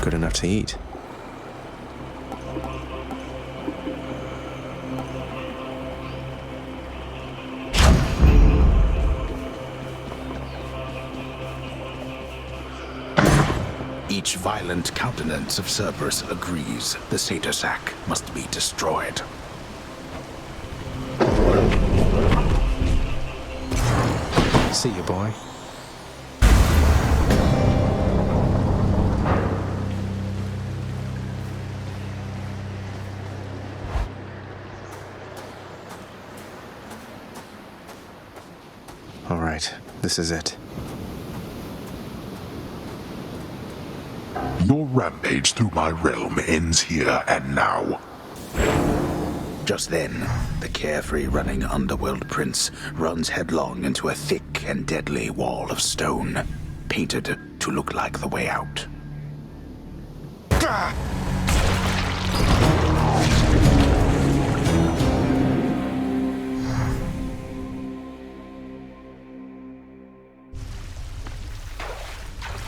Good enough to eat.
Each violent countenance of Cerberus agrees the satyr sack must be destroyed.
See you, boy. All right, this is it.
Your rampage through my realm ends here and now.
Just then, the carefree running underworld prince runs headlong into a thick and deadly wall of stone, painted to look like the way out.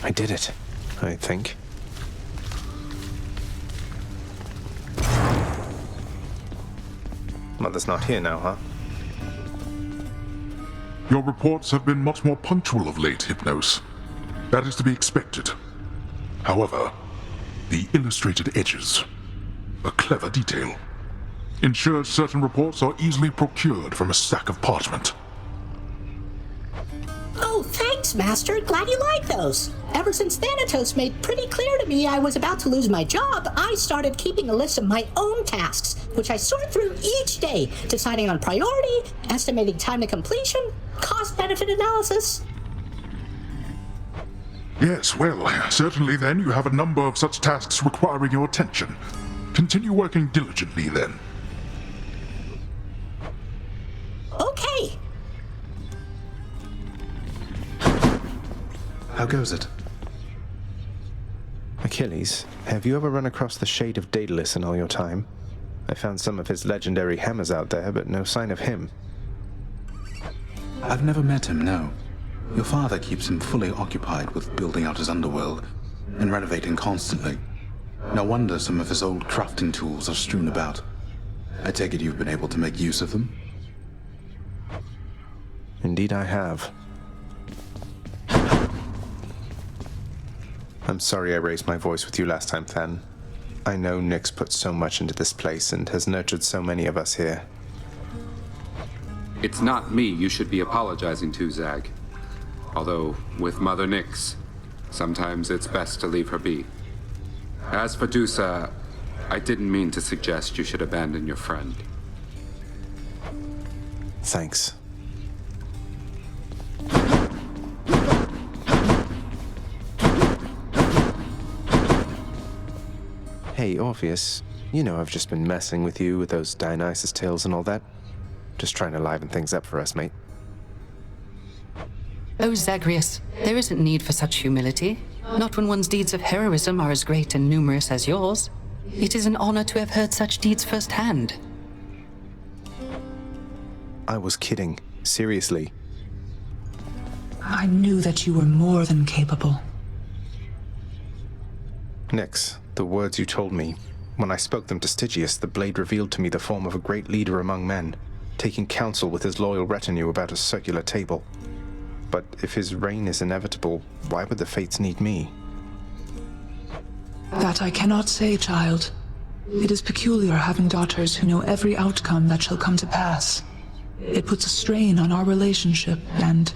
I did it, I think. Mother's not here now, huh?
Your reports have been much more punctual of late, Hypnos. That is to be expected. However, the illustrated edges, a clever detail, ensures certain reports are easily procured from a stack of parchment.
Oh, thanks, Master. Glad you like those. Ever since Thanatos made pretty clear to me I was about to lose my job, I started keeping a list of my own tasks, which I sort through each day, deciding on priority, estimating time to completion, cost-benefit analysis.
Yes, well, certainly then you have a number of such tasks requiring your attention. Continue working diligently then.
Okay.
How goes it? Achilles, have you ever run across the shade of Daedalus in all your time? I found some of his legendary hammers out there, but no sign of him.
I've never met him, no. Your father keeps him fully occupied with building out his underworld and renovating constantly. No wonder some of his old crafting tools are strewn about. I take it you've been able to make use of them?
Indeed I have. I'm sorry I raised my voice with you last time, Than. I know Nyx put so much into this place and has nurtured so many of us here.
It's not me you should be apologizing to, Zag. Although, with Mother Nyx, sometimes it's best to leave her be. As for Dusa, I didn't mean to suggest you should abandon your friend.
Thanks. Hey, Orpheus, you know I've just been messing with you with those Dionysus tales and all that. Just trying to liven things up for us, mate.
Oh, Zagreus, there isn't need for such humility. Not when one's deeds of heroism are as great and numerous as yours. It is an honor to have heard such deeds firsthand.
I was kidding. Seriously.
I knew that you were more than capable.
Nyx, the words you told me, when I spoke them to Stygius, the blade revealed to me the form of a great leader among men, taking counsel with his loyal retinue about a circular table. But if his reign is inevitable, why would the fates need me?
That I cannot say, child. It is peculiar having daughters who know every outcome that shall come to pass. It puts a strain on our relationship, and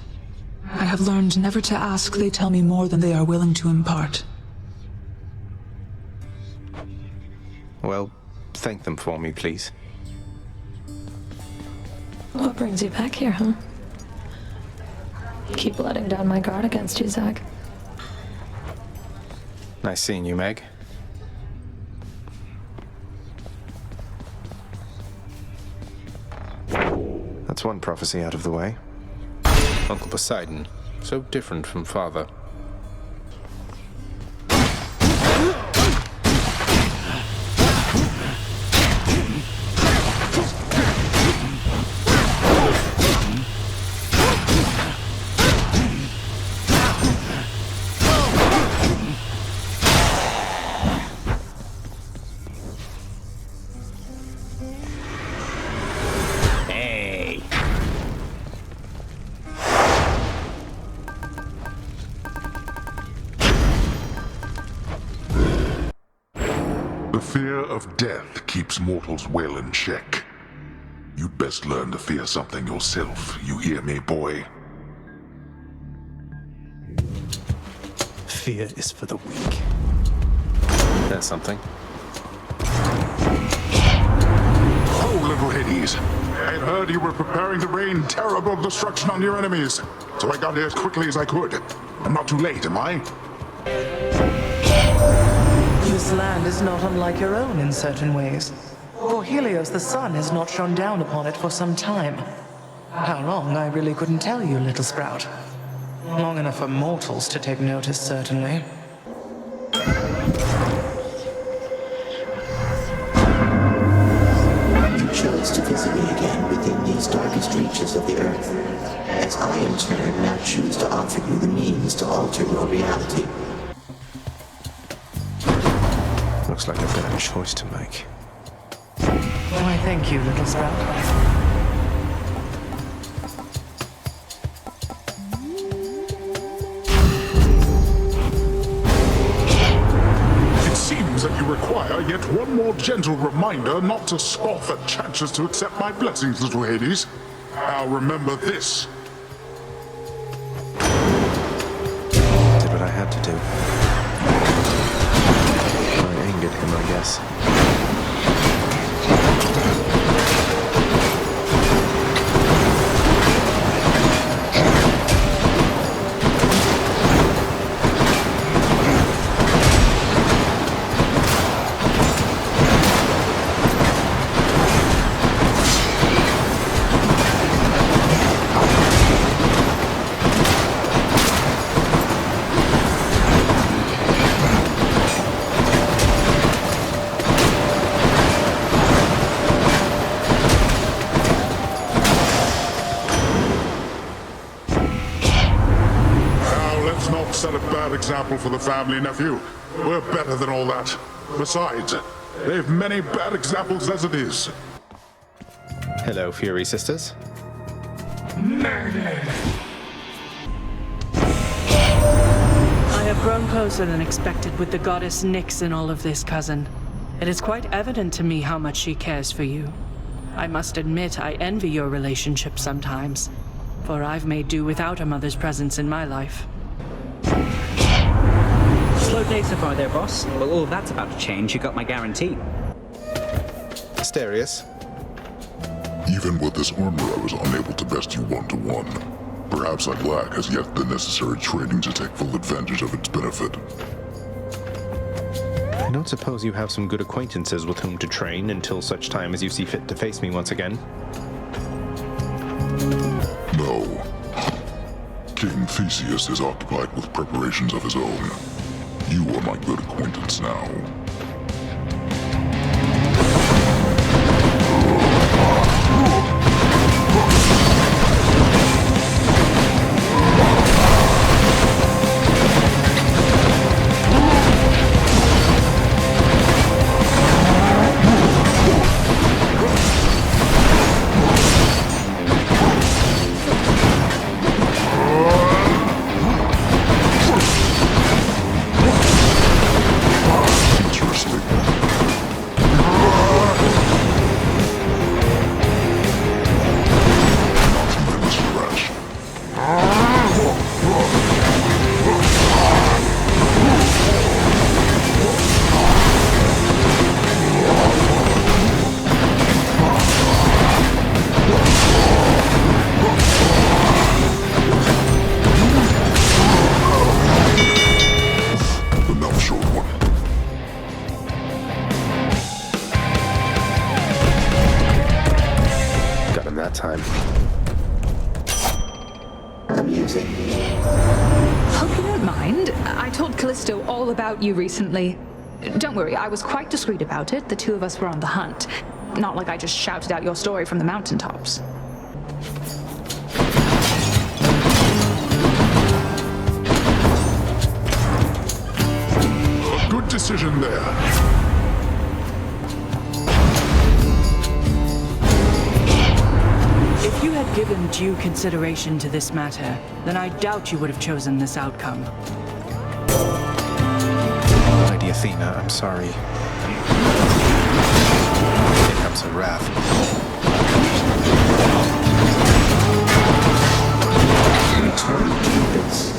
I have learned never to ask they tell me more than they are willing to impart.
Well, thank them for me, please.
What brings you back here, huh? Keep letting down my guard against you, Zag.
Nice seeing you, Meg. That's one prophecy out of the way. Uncle Poseidon, so different from father.
Fear of death keeps mortals well in check. You'd best learn to fear something yourself, you hear me, boy?
Fear is for the weak. That's something.
Oh, little Hades. I'd heard you were preparing to rain terrible destruction on your enemies, so I got here as quickly as I could. I'm not too late, am I?
This land is not unlike your own in certain ways. For Helios, the sun has not shone down upon it for some time. How long, I really couldn't tell you, little sprout. Long enough for mortals to take notice, certainly.
You chose to visit me again within these darkest reaches of the earth, as I in turn now choose to offer you the means to alter your reality.
Looks like I've got a choice to make.
Why, thank you, little sprout.
It seems that you require yet one more gentle reminder not to scoff at chances to accept my blessings, little Hades. Now remember this.
Did what I had to do. Angered him, I guess.
Set a bad example for the family, nephew. We're better than all that. Besides, they've many bad examples as it is.
Hello, Fury Sisters.
I have grown closer than expected with the goddess Nyx in all of this, cousin. It is quite evident to me how much she cares for you. I must admit I envy your relationship sometimes, for I've made do without a mother's presence in my life.
Slow day so far there, boss. Well, all that's about to change. You got my guarantee.
Asterius.
Even with this armor, I was unable to best you one-to-one. Perhaps I lack as yet the necessary training to take full advantage of its benefit.
don't suppose you have some good acquaintances with whom to train until such time as you see fit to face me once again?
No. King Theseus is occupied with preparations of his own. You are my good acquaintance now.
Time.
Amusing.
Hope you don't mind. I told Callisto all about you recently. Don't worry, I was quite discreet about it. The two of us were on the hunt. Not like I just shouted out your story from the mountaintops.
A good decision there.
If you had given due consideration to this matter, then I doubt you would have chosen this outcome.
Lady Athena, I'm sorry. Here comes her wrath.
Return to this.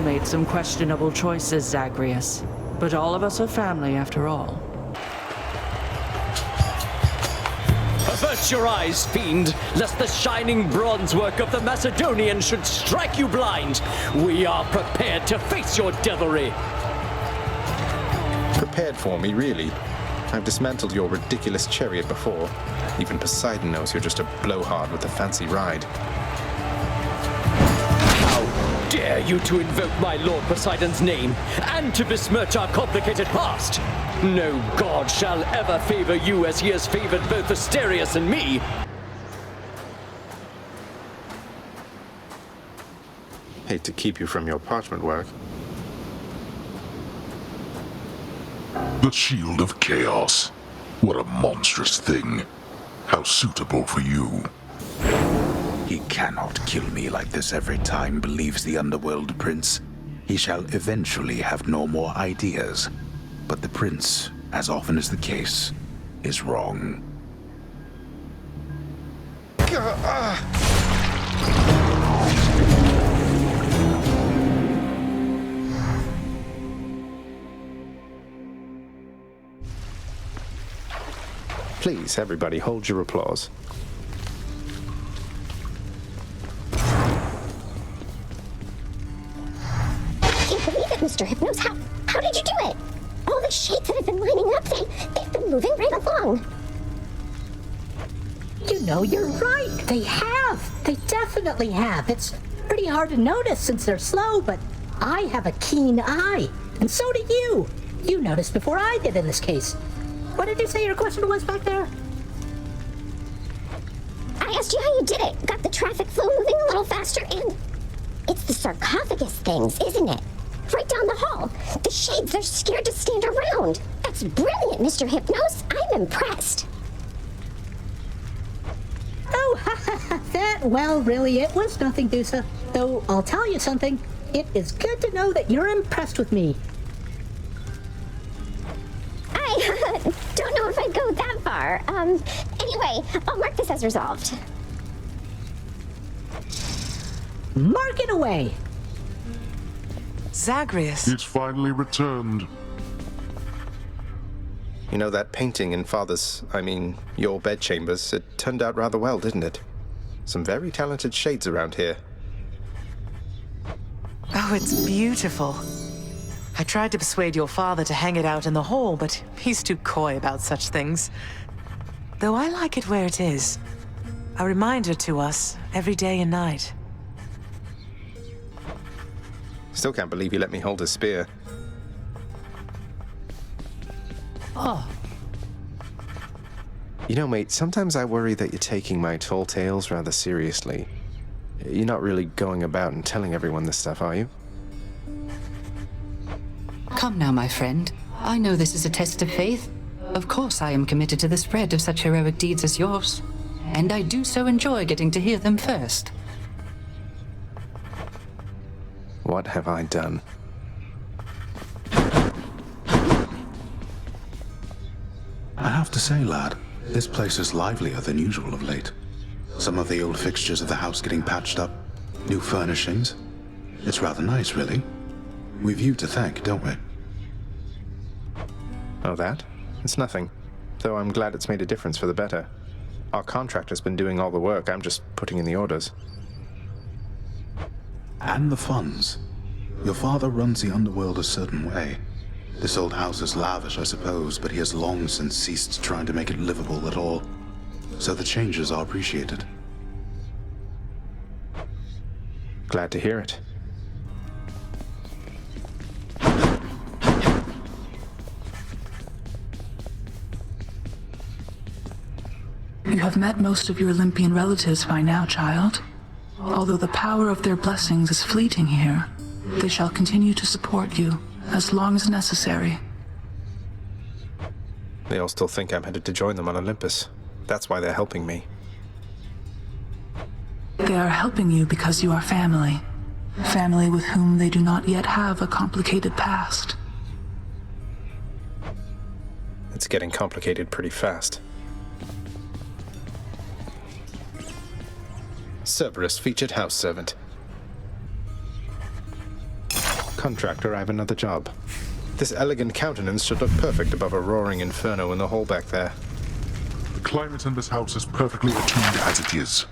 Made some questionable choices, Zagreus. But all of us are family after all.
Avert your eyes, fiend, lest the shining bronze work of the Macedonian should strike you blind. We are prepared to face your devilry.
Prepared for me, really? I've dismantled your ridiculous chariot before. Even Poseidon knows you're just a blowhard with a fancy ride.
Dare you to invoke my Lord Poseidon's name, and to besmirch our complicated past? No god shall ever favor you as he has favored both Asterius and me.
Hate to keep you from your parchment work.
The Shield of Chaos. What a monstrous thing. How suitable for you.
He cannot kill me like this every time, believes the Underworld Prince. He shall eventually have no more ideas. But the Prince, as often is the case, is wrong.
Please, everybody, hold your applause.
Mr. Hypnos, how did you do it? All the shades that have been lining up, they've been moving right along.
You know, you're right. They have. They definitely have. It's pretty hard to notice since they're slow, but I have a keen eye. And so do you. You noticed before I did in this case. What did you say your question was back there?
I asked you how you did it. Got the traffic flow moving a little faster, and it's the sarcophagus things, isn't it? Right down the hall. The shades, they're scared to stand around. That's brilliant, Mr. Hypnos. I'm impressed.
that? Well, really, it was nothing, Dusa. Though, I'll tell you something. It is good to know that you're impressed with me.
I don't know if I'd go that far. Anyway, I'll mark this as resolved.
Mark it away.
Zagreus.
It's finally returned.
You know, that painting in your bedchambers, it turned out rather well, didn't it? Some very talented shades around here.
Oh, it's beautiful. I tried to persuade your father to hang it out in the hall, but he's too coy about such things. Though I like it where it is. A reminder to us every day and night.
Still can't believe you let me hold his spear.
Oh.
You know, mate, sometimes I worry that you're taking my tall tales rather seriously. You're not really going about and telling everyone this stuff, are you?
Come now, my friend. I know this is a test of faith. Of course I am committed to the spread of such heroic deeds as yours. And I do so enjoy getting to hear them first.
What have I done?
I have to say, lad, this place is livelier than usual of late. Some of the old fixtures of the house getting patched up, new furnishings. It's rather nice, really. We've you to thank, don't we?
Oh, that? It's nothing. Though I'm glad it's made a difference for the better. Our contractor's been doing all the work, I'm just putting in the orders.
And the funds. Your father runs the underworld a certain way. This old house is lavish, I suppose, but he has long since ceased trying to make it livable at all. So the changes are appreciated.
Glad to hear it.
You have met most of your Olympian relatives by now, child. Although the power of their blessings is fleeting here, they shall continue to support you as long as necessary.
They all still think I'm headed to join them on Olympus. That's why they're helping me.
They are helping you because you are family. Family with whom they do not yet have a complicated past.
It's getting complicated pretty fast. Cerberus, featured house servant. Contractor, I have another job. This elegant countenance should look perfect above a roaring inferno in the hall back there.
The climate in this house is perfectly attuned as it is.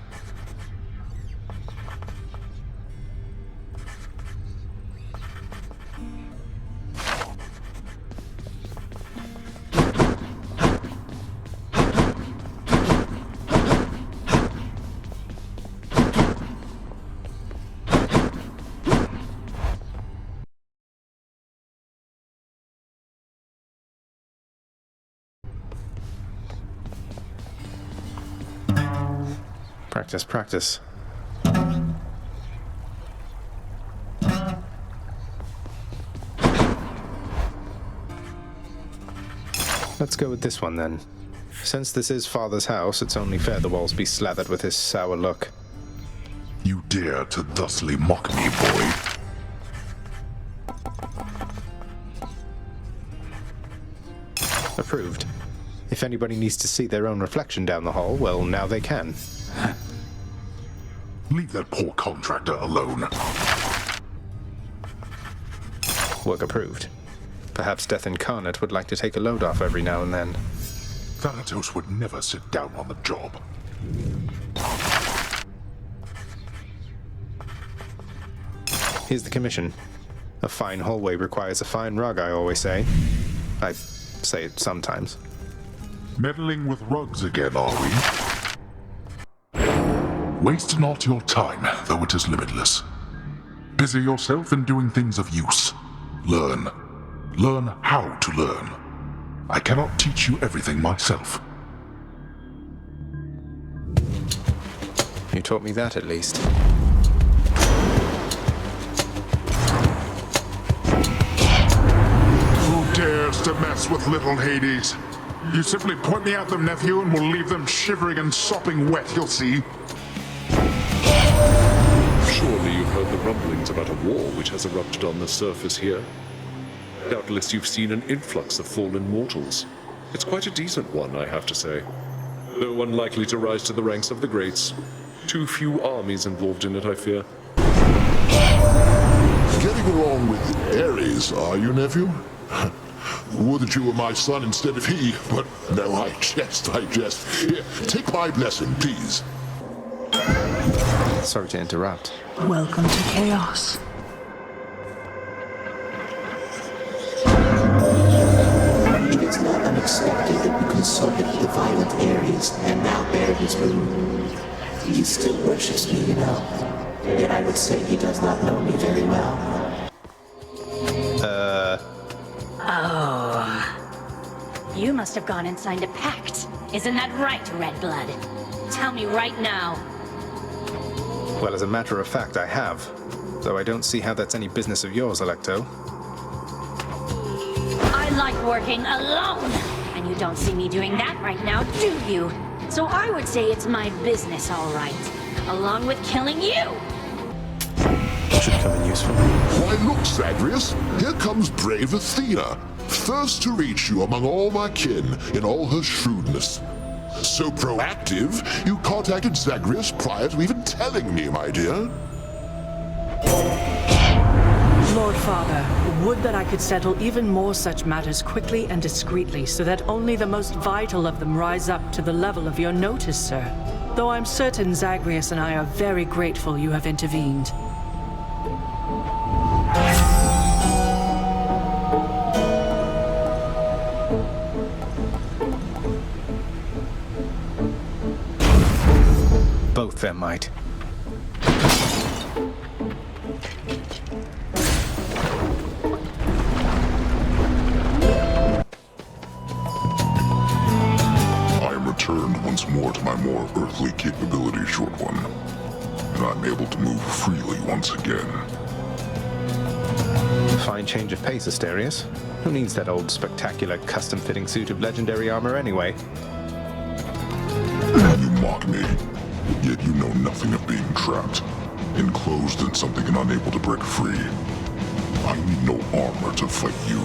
Practice, practice. Let's go with this one then. Since this is Father's house, it's only fair the walls be slathered with his sour look.
You dare to thusly mock me, boy?
Approved. If anybody needs to see their own reflection down the hall, well, now they can.
Leave that poor contractor alone.
Work approved. Perhaps Death Incarnate would like to take a load off every now and then.
Thanatos would never sit down on the job.
Here's the commission. A fine hallway requires a fine rug, I always say. I say it sometimes.
Meddling with rugs again, are we? Waste not your time, though it is limitless. Busy yourself in doing things of use. Learn. Learn how to learn. I cannot teach you everything myself.
You taught me that, at least.
Who dares to mess with little Hades? You simply point me at them, nephew, and we'll leave them shivering and sopping wet, you'll see.
heard the rumblings about a war which has erupted on the surface here. Doubtless you've seen an influx of fallen mortals. It's quite a decent one, I have to say. Though unlikely to rise to the ranks of the greats. Too few armies involved in it, I fear.
Getting along with Ares, are you, nephew? Would that you were my son instead of he, but no, I jest. Here, take my blessing, please.
Sorry to interrupt.
Welcome to chaos.
It is not unexpected that you consorted with the violent Ares and now bear his boon. He still worships me, you know. Yet I would say he does not know me very well.
Oh. You must have gone and signed a pact. Isn't that right, Redblood? Tell me right now.
Well, as a matter of fact, I have. Though I don't see how that's any business of yours, Electo.
I like working alone. And you don't see me doing that right now, do you? So I would say it's my business, all right. Along with killing you.
Should come in useful.
Why, look, Zagreus, here comes brave Athena, first to reach you among all my kin in all her shrewdness. So proactive, you contacted Zagreus prior to even telling me, my dear.
Lord Father, would that I could settle even more such matters quickly and discreetly, so that only the most vital of them rise up to the level of your notice, sir. Though I'm certain Zagreus and I are very grateful you have intervened.
Both their might.
I am returned once more to my more earthly capabilities, Short One. And I'm able to move freely once again.
Fine change of pace, Asterius. Who needs that old spectacular custom-fitting suit of legendary armor anyway?
You mock me, yet you know nothing of being trapped, enclosed in something and unable to break free. I need no armor to fight you.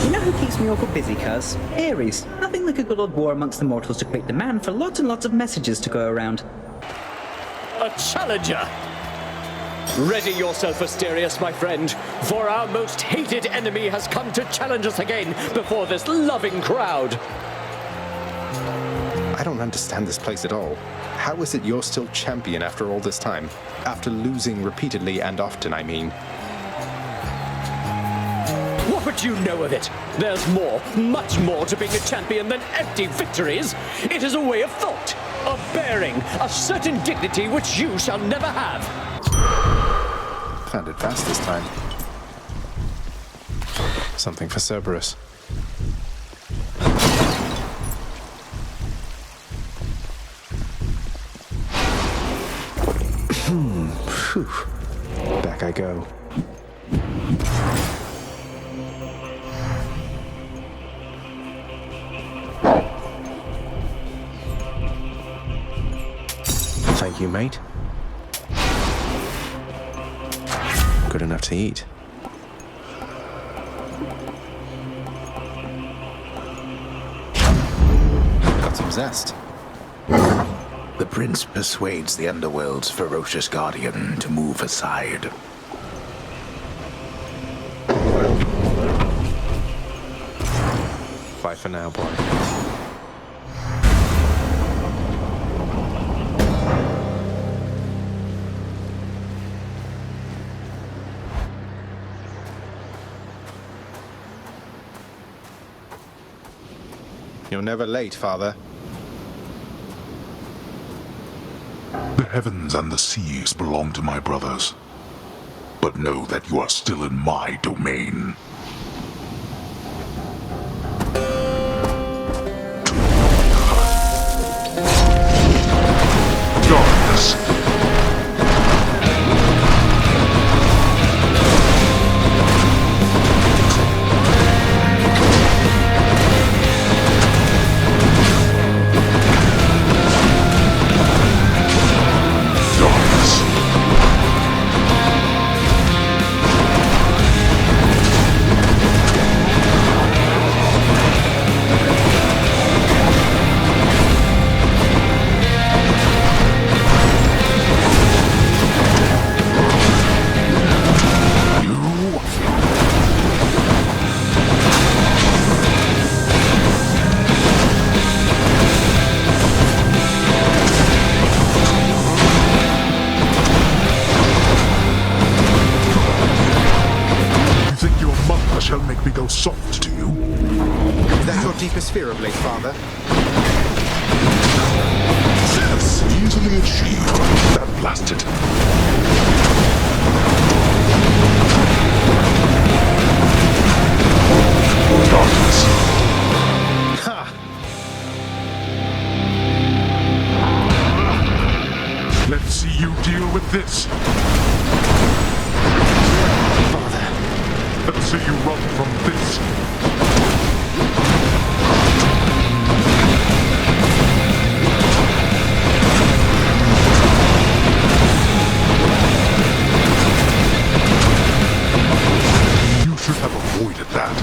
You know who keeps me awful busy, cuz? Ares. Nothing like a good old war amongst the mortals to create demand for lots and lots of messages to go around.
A challenger! Ready yourself, Asterius, my friend, for our most hated enemy has come to challenge us again before this loving crowd.
I don't understand this place at all. How is it you're still champion after all this time? After losing repeatedly and often, I mean.
What would you know of it? There's more, much more to being a champion than empty victories. It is a way of thought, of bearing, a certain dignity which you shall never have.
Found it fast this time. Something for Cerberus. Back I go. Thank you, mate. Good enough to eat. Got some zest.
The prince persuades the underworld's ferocious guardian to move aside.
Bye for now, boy. You're never late, Father.
The heavens and the seas belong to my brothers. But know that you are still in my domain. Darkness. Darkness.
deepest fear of late, Father?
Yes, easily achieved. That blasted. Darkness.
Ha!
Let's see you deal with this.
Father.
Let's see you run from this. You should have avoided that.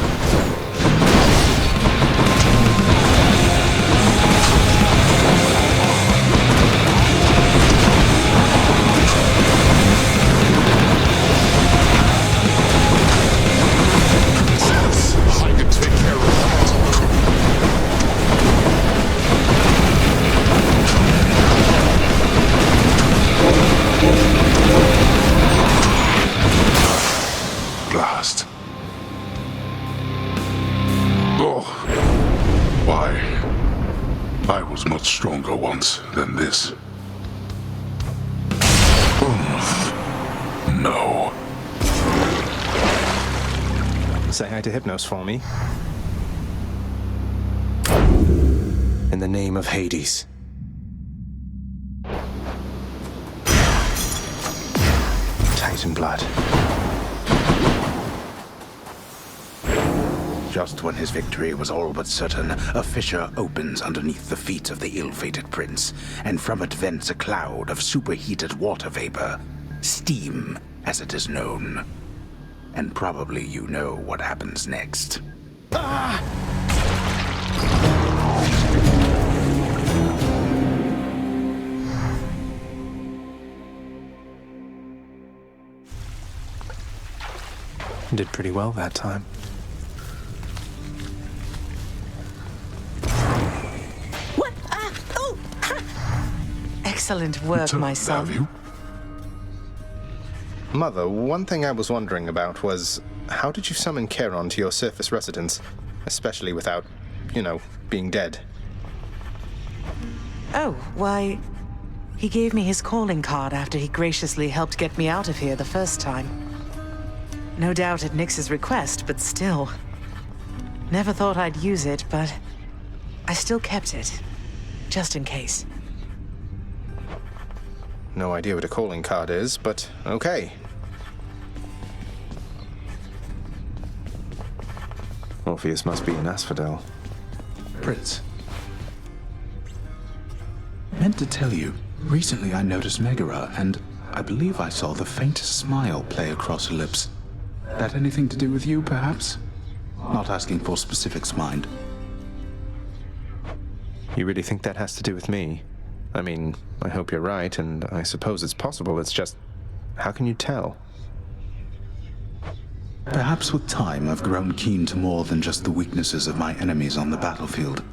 I can take care of that. Blast. Oh. Why? I was much stronger once than this. No.
Say hi to Hypnos for me. In the name of Hades. Titan blood.
Just when his victory was all but certain, a fissure opens underneath the feet of the ill-fated prince, and from it vents a cloud of superheated water vapor. Steam, as it is known. And probably you know what happens next.
Did pretty well that time.
What? Excellent work, my son.
Mother, one thing I was wondering about was, how did you summon Charon to your surface residence? Especially without, being dead.
Oh, why... He gave me his calling card after he graciously helped get me out of here the first time. No doubt at Nyx's request, but still. Never thought I'd use it, but I still kept it. Just in case.
No idea what a calling card is, but okay. Orpheus must be an asphodel.
Prince. Meant to tell you, recently I noticed Megara, and I believe I saw the faintest smile play across her lips. That anything to do with you, perhaps? Not asking for specifics, mind.
You really think that has to do with me? I mean, I hope you're right, and I suppose it's possible. It's just, how can you tell?
Perhaps with time I've grown keen to more than just the weaknesses of my enemies on the battlefield.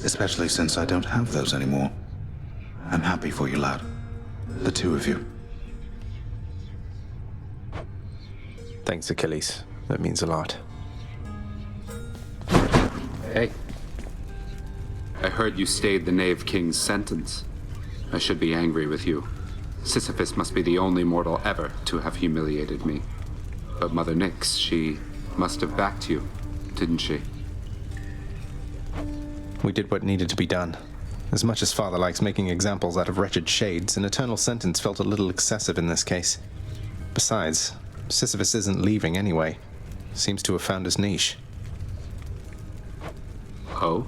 Especially since I don't have those anymore. I'm happy for you, lad. The two of you.
Thanks, Achilles. That means a lot.
Hey. I heard you stayed the Knave King's sentence. I should be angry with you. Sisyphus must be the only mortal ever to have humiliated me. But Mother Nyx, she must have backed you, didn't she?
We did what needed to be done. As much as Father likes making examples out of wretched shades, an eternal sentence felt a little excessive in this case. Besides, Sisyphus isn't leaving anyway. Seems to have found his niche.
Oh?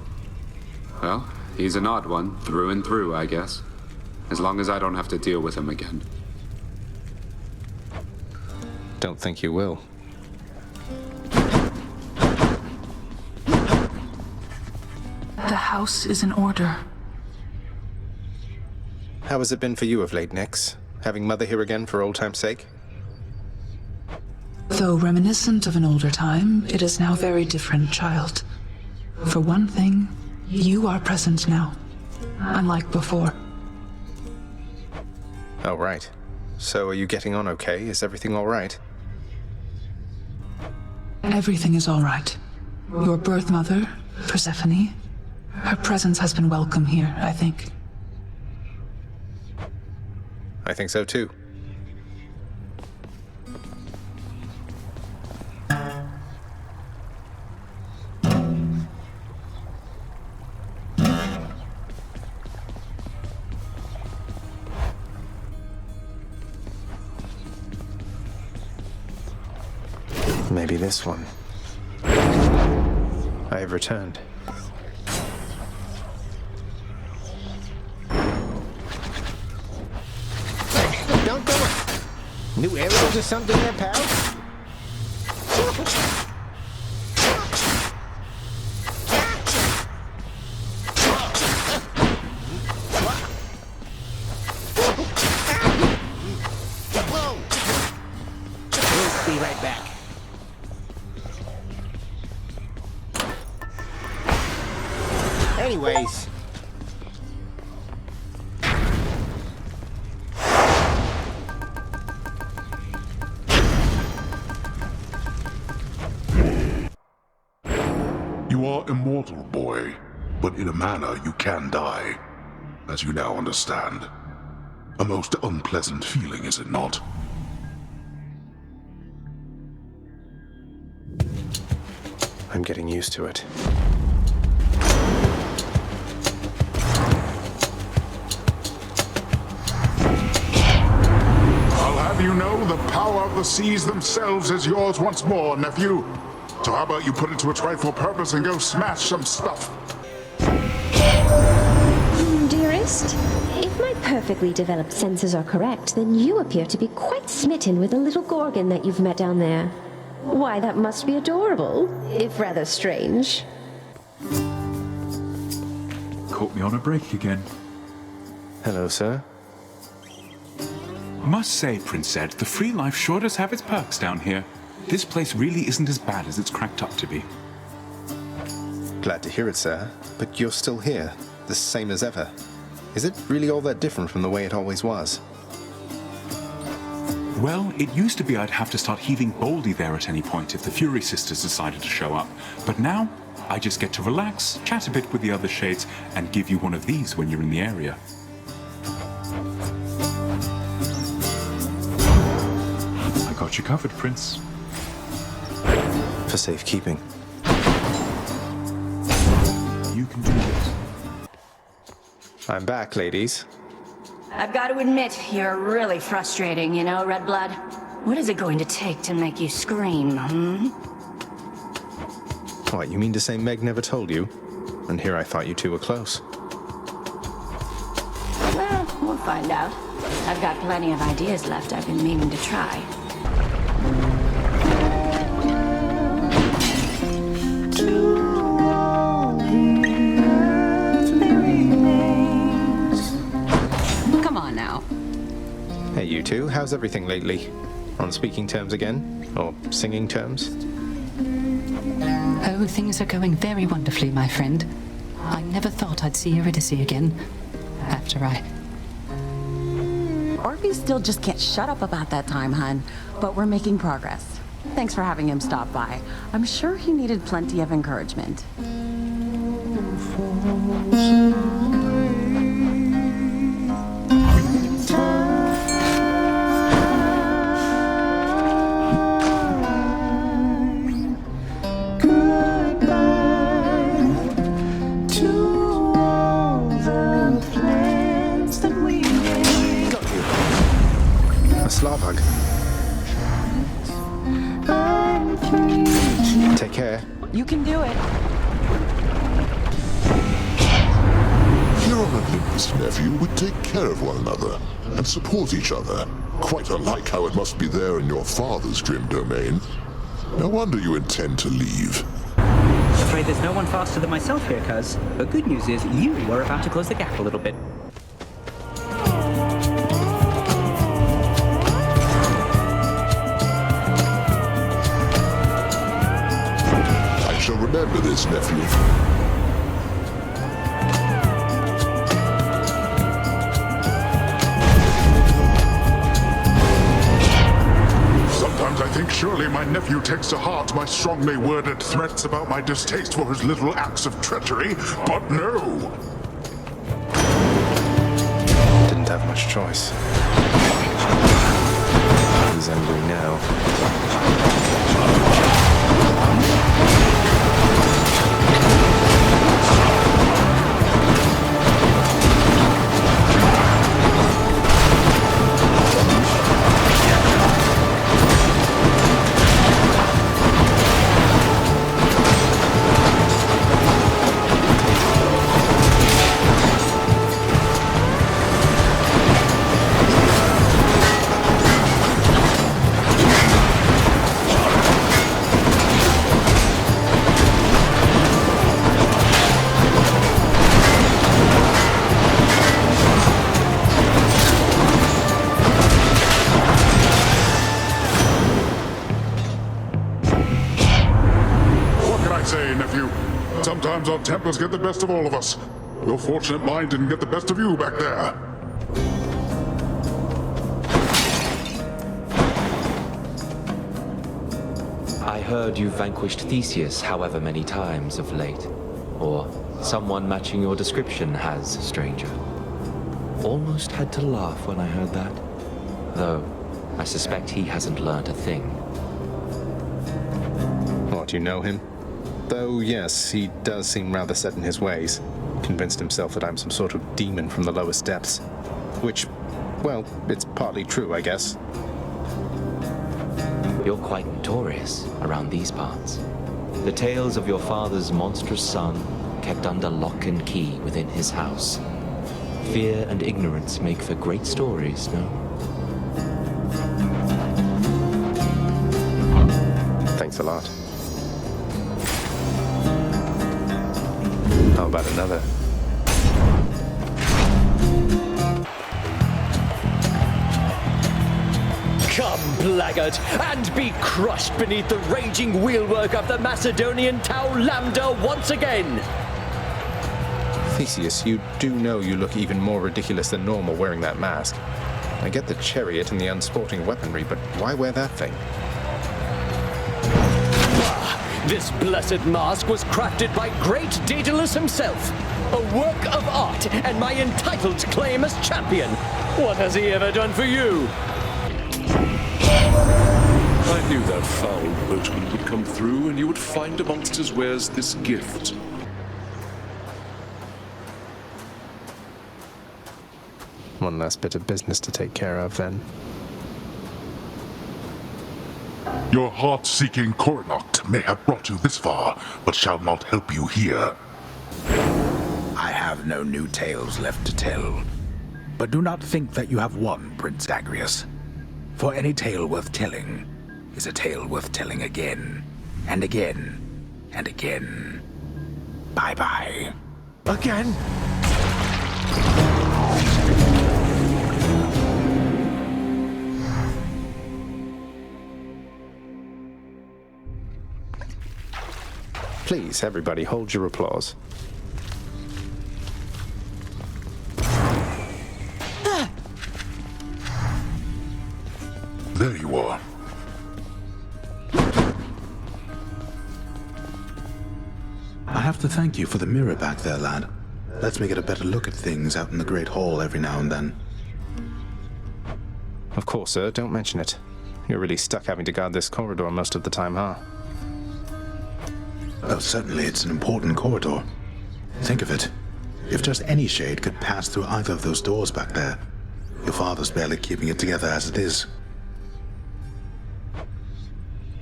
Well, he's an odd one, through and through, I guess. As long as I don't have to deal with him again.
Don't think you will.
The house is in order.
How has it been for you of late, Nyx? Having Mother here again for old time's sake?
Though reminiscent of an older time, it is now very different, child. For one thing, you are present now, unlike before.
Oh, right. So are you getting on okay? Is everything all right?
Everything is all right. Your birth mother, Persephone? Her presence has been welcome here, I think.
I think so too. Maybe this one. I have returned.
Don't do it! New arrows or something there, pal? We'll be right back. Anyways.
You are immortal, boy, but in a manner you can die, as you now understand. A most unpleasant feeling, is it not?
I'm getting used to it.
I'll have you know the power of the seas themselves is yours once more, nephew. So how about you put it to its rightful purpose and go smash some stuff?
Dearest, if my perfectly developed senses are correct, then you appear to be quite smitten with the little Gorgon that you've met down there. Why, that must be adorable, if rather strange.
Caught me on a break again.
Hello, sir.
Must say, Prince Ed, the free life sure does have its perks down here. This place really isn't as bad as it's cracked up to be.
Glad to hear it, sir. But you're still here, the same as ever. Is it really all that different from the way it always was?
Well, it used to be I'd have to start heaving boldly there at any point if the Fury Sisters decided to show up. But now, I just get to relax, chat a bit with the other shades, and give you one of these when you're in the area. I got you covered, Prince.
For safekeeping.
You can do this.
I'm back, ladies.
I've got to admit, you're really frustrating, you know, Red Blood. What is it going to take to make you scream,
What, you mean to say Meg never told you? And here I thought you two were close.
Well, we'll find out. I've got plenty of ideas left I've been meaning to try.
Come on now.
Hey, you two, how's everything lately? On speaking terms again? Or singing terms?
Oh, things are going very wonderfully, my friend. I never thought I'd see Eurydice again. After
Orpheus still just can't shut up about that time, hun. But we're making progress. Thanks for having him stop by. I'm sure he needed plenty of encouragement.
Slavhug. Take care.
You can do it.
Here on Olympus, nephew, we take care of one another and support each other. Quite unlike how it must be there in your father's grim domain. No wonder you intend to leave.
Afraid there's no one faster than myself here, cuz. But good news is you were about to close the gap a little bit.
I shall remember this, nephew. Sometimes I think Surely my nephew takes to heart my strongly worded threats about my distaste for his little acts of treachery, but no!
Didn't have much choice. He's angry now.
Sometimes our tempers get the best of all of us. Your fortunate mind didn't get the best of you back there.
I heard you vanquished Theseus however many times of late. Or someone matching your description has, stranger. Almost had to laugh when I heard that. Though, I suspect he hasn't learned a thing.
What, you know him? Though, yes, he does seem rather set in his ways. Convinced himself that I'm some sort of demon from the lowest depths. Which, well, it's partly true, I guess.
You're quite notorious around these parts. The tales of your father's monstrous son kept under lock and key within his house. Fear and ignorance make for great stories, no?
Thanks a lot. How about another?
Come, blackguard, and be crushed beneath the raging wheelwork of the Macedonian Tau Lambda once again!
Theseus, you do know you look even more ridiculous than normal wearing that mask. I get the chariot and the unsporting weaponry, but why wear that thing?
This blessed mask was crafted by great Daedalus himself. A work of art and my entitled claim as champion. What has he ever done for you?
I knew that foul boatman would come through and you would find amongst his wares this gift.
One last bit of business to take care of, then.
Your heart-seeking Coronacht may have brought you this far, but shall not help you here.
I have no new tales left to tell. But do not think that you have won, Prince Agrius. For any tale worth telling is a tale worth telling again, and again, and again. Bye-bye.
Again? Please, everybody, hold your applause.
There you are.
I have to thank you for the mirror back there, lad. Lets me get a better look at things out in the Great Hall every now and then.
Of course, sir, don't mention it. You're really stuck having to guard this corridor most of the time, huh?
Oh, certainly it's an important corridor. Think of it. If just any shade could pass through either of those doors back there, your father's barely keeping it together as it is.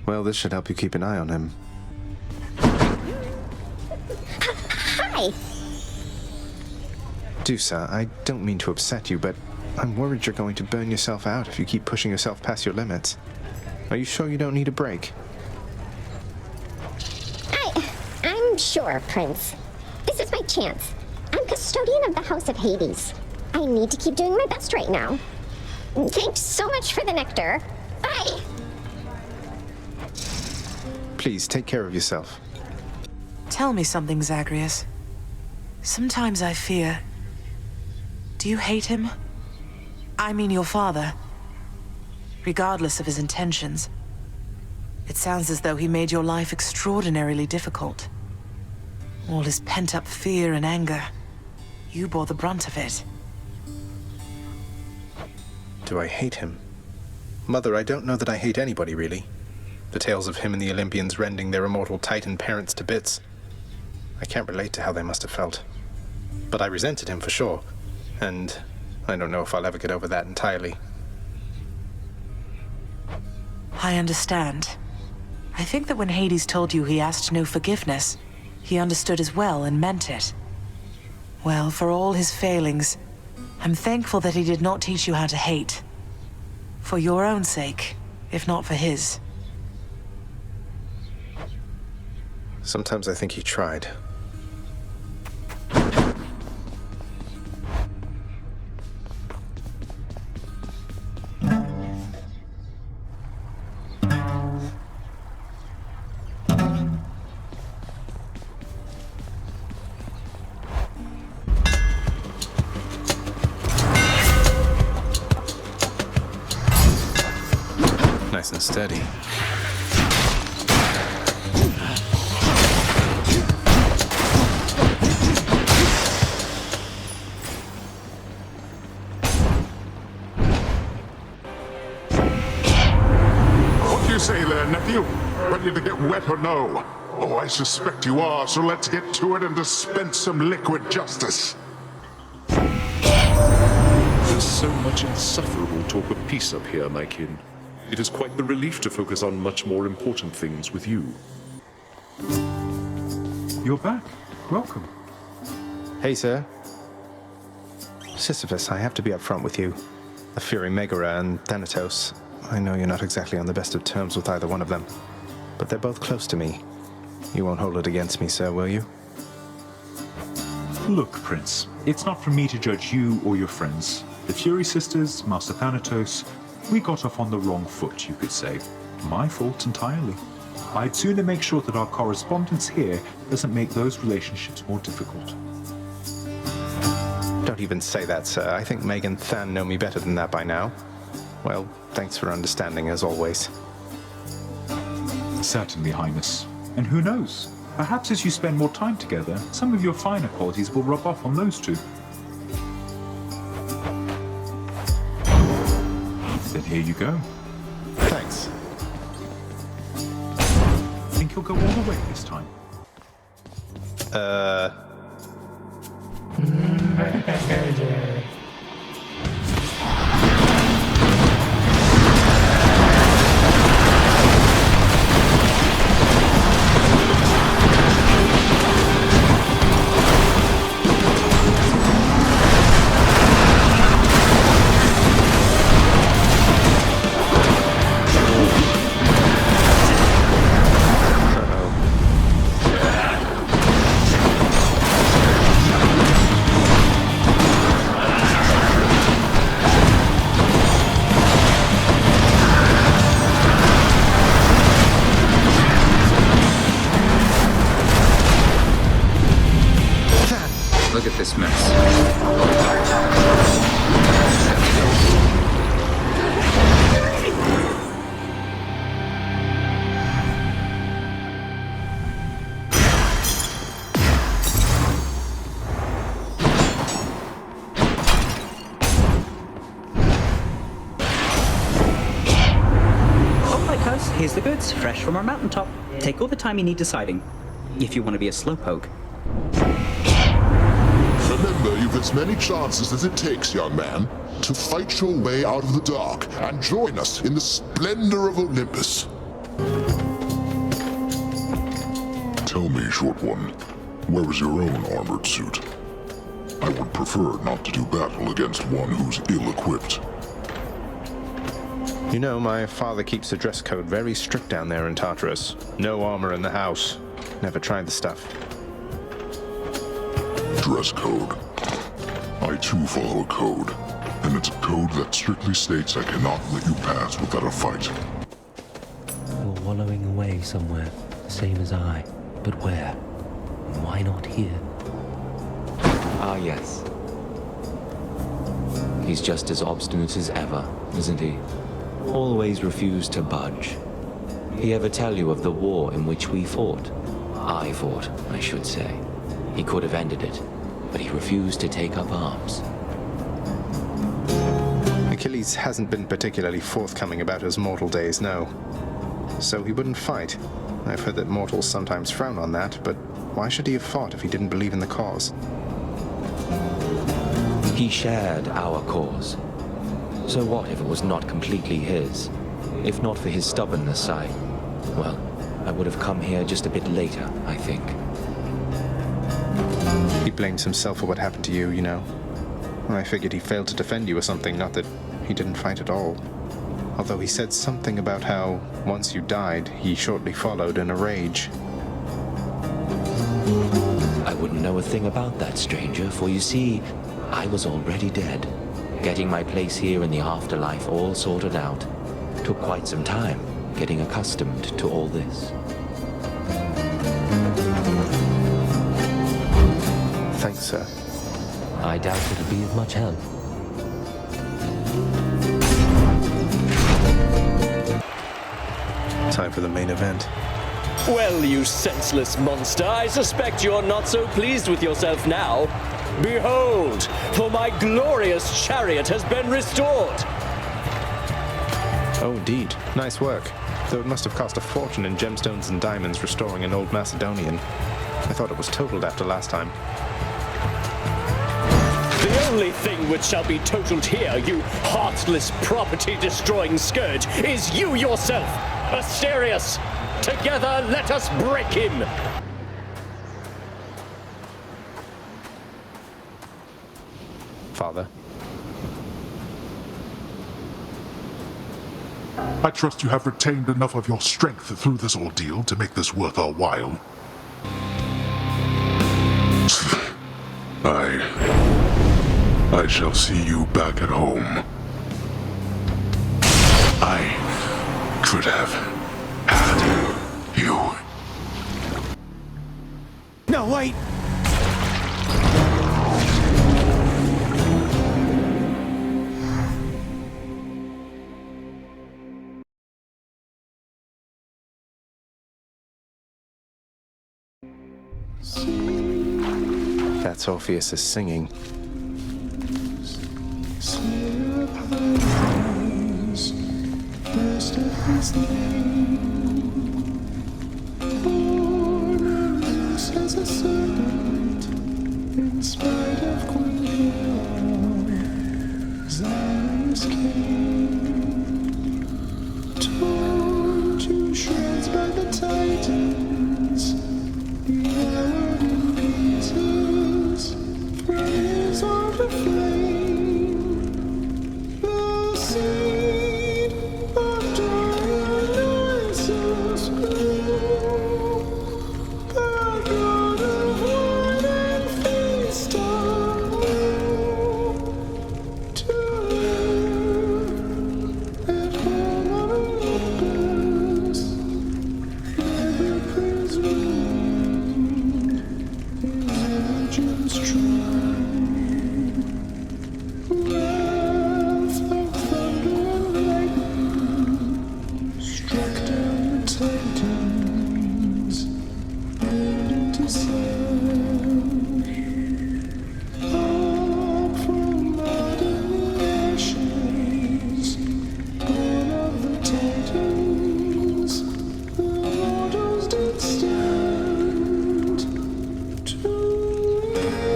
Well, this should help you keep an eye on him.
Hi!
Dusa, I don't mean to upset you, but I'm worried you're going to burn yourself out if you keep pushing yourself past your limits. Are you sure you don't need a break?
I'm sure, Prince. This is my chance. I'm custodian of the House of Hades. I need to keep doing my best right now. Thanks so much for the nectar. Bye!
Please, take care of yourself.
Tell me something, Zagreus. Sometimes I fear... Do you hate him? I mean your father. Regardless of his intentions. It sounds as though he made your life extraordinarily difficult. All his pent-up fear and anger. You bore the brunt of it.
Do I hate him? Mother, I don't know that I hate anybody, really. The tales of him and the Olympians rending their immortal Titan parents to bits. I can't relate to how they must have felt. But I resented him for sure. And I don't know if I'll ever get over that entirely.
I understand. I think that when Hades told you he asked no forgiveness, he understood as well and meant it. Well, for all his failings, I'm thankful that he did not teach you how to hate. For your own sake, if not for his.
Sometimes I think he tried. Nice and steady.
What do you say there, nephew? Ready to get wet or no? Oh, I suspect you are, so let's get to it and dispense some liquid justice.
There's so much insufferable talk of peace up here, my kin. It is quite the relief to focus on much more important things with you.
You're back. Welcome.
Hey, sir. Sisyphus, I have to be upfront with you. The Fury Megara and Thanatos. I know you're not exactly on the best of terms with either one of them, but they're both close to me. You won't hold it against me, sir, will you?
Look, Prince, it's not for me to judge you or your friends. The Fury Sisters, Master Thanatos, we got off on the wrong foot, you could say. My fault entirely. I'd sooner make sure that our correspondence here doesn't make those relationships more difficult.
Don't even say that, sir. I think Meg and Than know me better than that by now. Well, thanks for understanding, as always.
Certainly, Highness. And who knows? Perhaps as you spend more time together, some of your finer qualities will rub off on those two. Then here you go.
Thanks.
Think you'll go all the way this time?
Look at this mess.
Oh, my cuz, here's the goods, fresh from our mountaintop. Take all the time you need deciding, if you want to be a slowpoke.
Remember, you've as many chances as it takes, young man, to fight your way out of the dark and join us in the splendor of Olympus. Tell me, Short One, where is your own armored suit? I would prefer not to do battle against one who's ill-equipped.
You know, my father keeps the dress code very strict down there in Tartarus. No armor in the house. Never tried the stuff.
Dress code. I too follow a code, and it's a code that strictly states I cannot let you pass without a fight.
You're wallowing away somewhere, the same as I. But where? And why not here?
Ah, yes. He's just as obstinate as ever, isn't he? Always refused to budge. he ever tell you of the war in which we fought? I fought, I should say. He could have ended it, but he refused to take up arms.
Achilles hasn't been particularly forthcoming about his mortal days, no. So he wouldn't fight. I've heard that mortals sometimes frown on that, but why should he have fought if he didn't believe in the cause?
He shared our cause. So what if it was not completely his? If not for his stubbornness, I would have come here just a bit later, I think.
He blames himself for what happened to you, you know. I figured he failed to defend you or something, not that he didn't fight at all. Although he said something about how, once you died, he shortly followed in a rage.
I wouldn't know a thing about that, stranger, for you see, I was already dead. Getting my place here in the afterlife all sorted out. Took quite some time getting accustomed to all this.
Thanks, sir.
I doubt it'll be of much help.
Time for the main event.
Well, you senseless monster, I suspect you're not so pleased with yourself now. Behold, for my glorious chariot has been restored.
Oh, indeed. Nice work. Though it must have cost a fortune in gemstones and diamonds restoring an old Macedonian. I thought it was totaled after last time.
The only thing which shall be totaled here, you heartless property-destroying scourge, is you yourself, Asterius! Together, let us break him!
Father.
I trust you have retained enough of your strength through this ordeal to make this worth our while. I shall see you back at home. I could have had you.
No, wait!
That's Orpheus' singing.
In spite of Zions came, torn to shreds by the Titans, devoured in pieces from his altar flame. The seed of Dionysus grew, the god of wine and feast on you, to live at home on Olympus, never presumed his virgin's shrine. Wrath of thunder and lightning struck down the Titans, burned into sand. Up from mud and ashes, born of the Titans, the mortals did stand to live.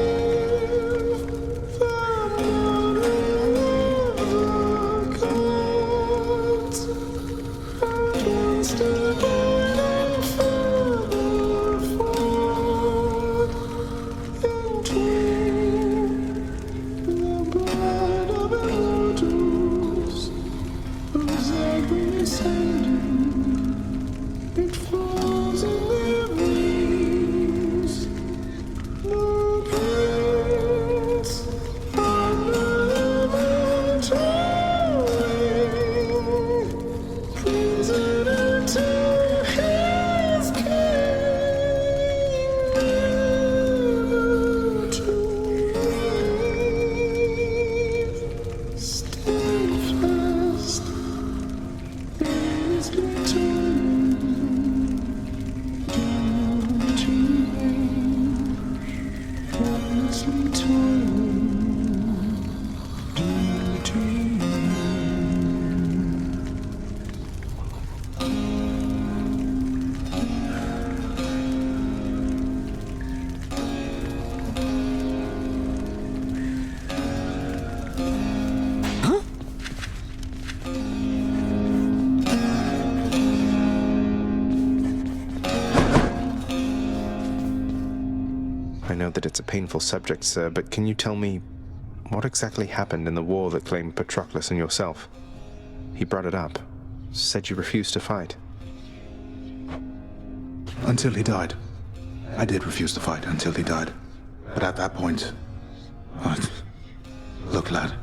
I know that it's a painful subject, sir, but can you tell me what exactly happened in the war that claimed Patroclus and yourself? He brought it up, said you refused to fight.
Until he died. I did refuse to fight until he died. But at that point... Look, lad.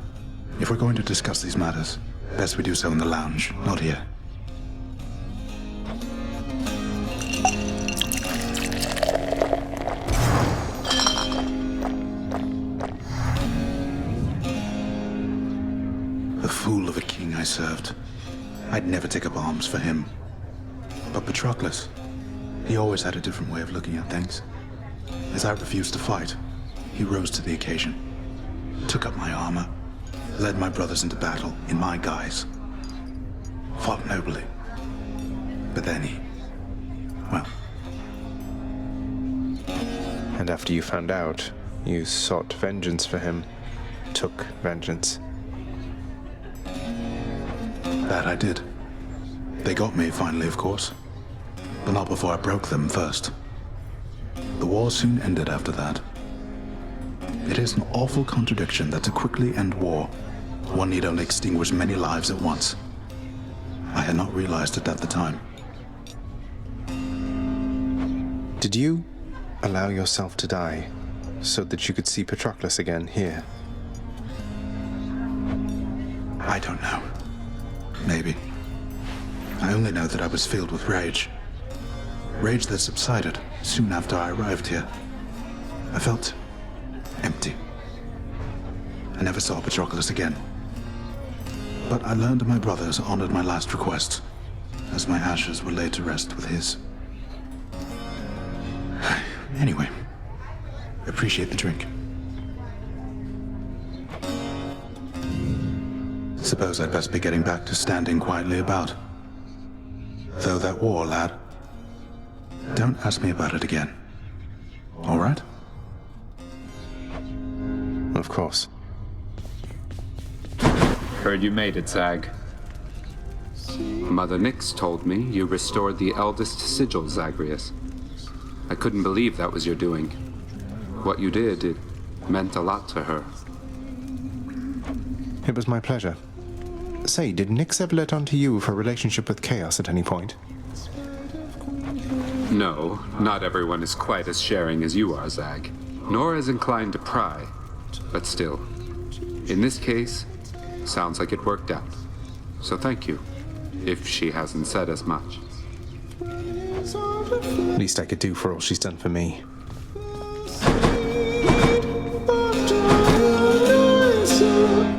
If we're going to discuss these matters, best we do so in the lounge, not here. The fool of a king I served. I'd never take up arms for him. But Patroclus, he always had a different way of looking at things. As I refused to fight, he rose to the occasion, took up my armor, led my brothers into battle in my guise, fought nobly. But then he, well...
And after you found out, you sought vengeance for him, took vengeance.
That I did. They got me finally, of course. But not before I broke them first. The war soon ended after that. It is an awful contradiction that to quickly end war, one need only extinguish many lives at once. I had not realized it at the time.
Did you allow yourself to die so that you could see Patroclus again here?
I don't know. Maybe. I only know that I was filled with rage. Rage that subsided soon after I arrived here. I felt empty. I never saw Patroclus again. But I learned my brothers honored my last request, as my ashes were laid to rest with his. Anyway, appreciate the drink. Suppose I'd best be getting back to standing quietly about. Though that war, lad, don't ask me about it again. All right?
Of course.
Heard you made it, Zag. Mother Nyx told me you restored the eldest sigil, Zagreus. I couldn't believe that was your doing. What you did, it meant a lot to her.
It was my pleasure. Say, did Nyx ever let on to you of her relationship with Chaos at any point?
No, not everyone is quite as sharing as you are, Zag, nor as inclined to pry. But still, in this case, sounds like it worked out. So thank you, if she hasn't said as much.
Least I could do for all she's done for me.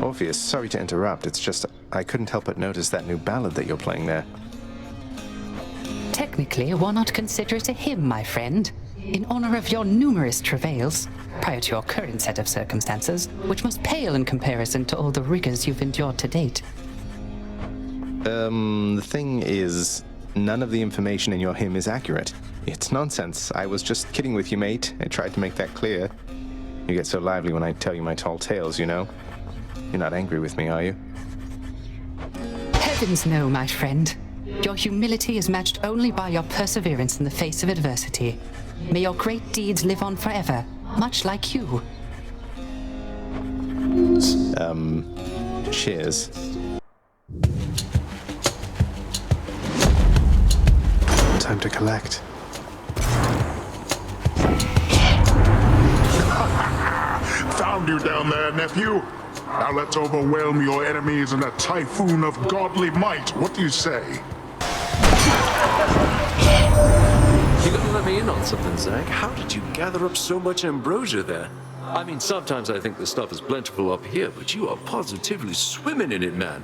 Orpheus, sorry to interrupt, it's just I couldn't help but notice that new ballad that you're playing there.
Technically, why not consider it a hymn, my friend? In honor of your numerous travails, prior to your current set of circumstances, which must pale in comparison to all the rigors you've endured to date.
The thing is, none of the information in your hymn is accurate. It's nonsense. I was just kidding with you, mate. I tried to make that clear. You get so lively when I tell you my tall tales, you know? You're not angry with me, are you?
Heavens no, my friend. Your humility is matched only by your perseverance in the face of adversity. May your great deeds live on forever, much like you.
Cheers. Time to collect.
Found you down there, nephew. Now let's overwhelm your enemies in a typhoon of godly might. What do you say?
You gotta let me in on something, Zag. How did you gather up so much ambrosia there? I mean, sometimes I think the stuff is plentiful up here, but you are positively swimming in it, man.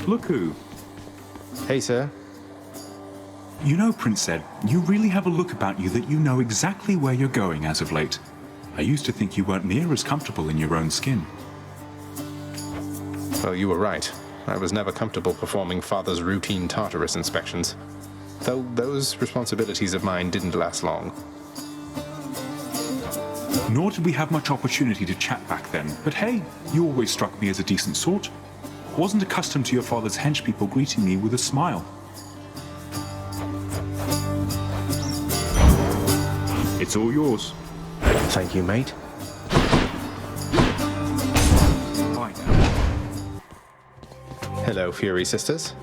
Look who.
Hey, sir.
You know, Prince Ed, you really have a look about you that you know exactly where you're going as of late. I used to think you weren't near as comfortable in your own skin.
Well, you were right. I was never comfortable performing Father's routine Tartarus inspections. Though those responsibilities of mine didn't last long.
Nor did we have much opportunity to chat back then, but hey, you always struck me as a decent sort. Wasn't accustomed to your father's henchpeople greeting me with a smile. It's all yours.
Thank you, mate.
Bye now.
Hello, Fury Sisters.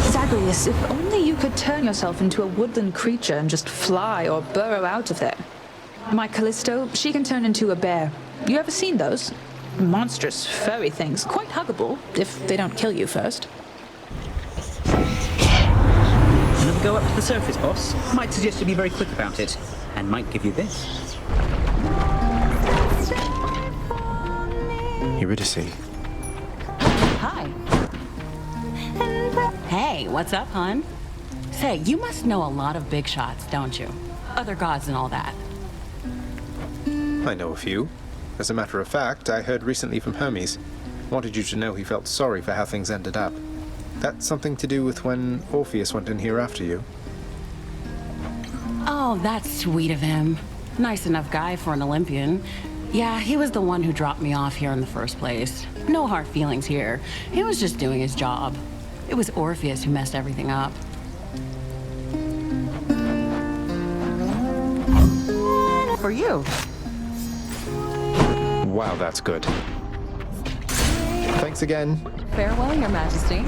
Zagreus, if only you could turn yourself into a woodland creature and just fly or burrow out of there. My Callisto, she can turn into a bear. You ever seen those? Monstrous, furry things, quite huggable, if they don't kill you first.
Another go up to the surface, boss? Might suggest you be very quick about it, and might give you this.
Eurydice.
Hi. Hey, what's up, hon? Say, you must know a lot of big shots, don't you? Other gods and all that.
I know a few. As a matter of fact, I heard recently from Hermes. Wanted you to know he felt sorry for how things ended up. That's something to do with when Orpheus went in here after you.
Oh, that's sweet of him. Nice enough guy for an Olympian. Yeah, he was the one who dropped me off here in the first place. No hard feelings here. He was just doing his job. It was Orpheus who messed everything up. For you.
Wow, that's good. Thanks again.
Farewell, Your Majesty.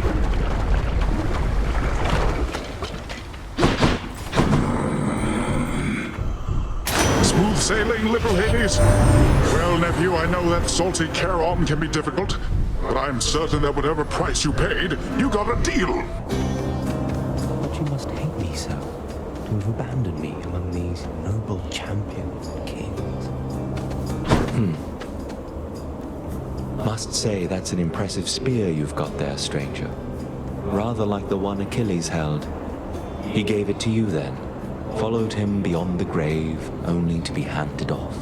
Smooth sailing, little Hades? Well, nephew, I know that salty Charon can be difficult, but I'm certain that whatever price you paid, you got a deal.
But you must hate me so, to have abandoned me among these noble champions and kings.
Must say that's an impressive spear you've got there, stranger. Rather like the one Achilles held. He gave it to you then, followed him beyond the grave, only to be handed off.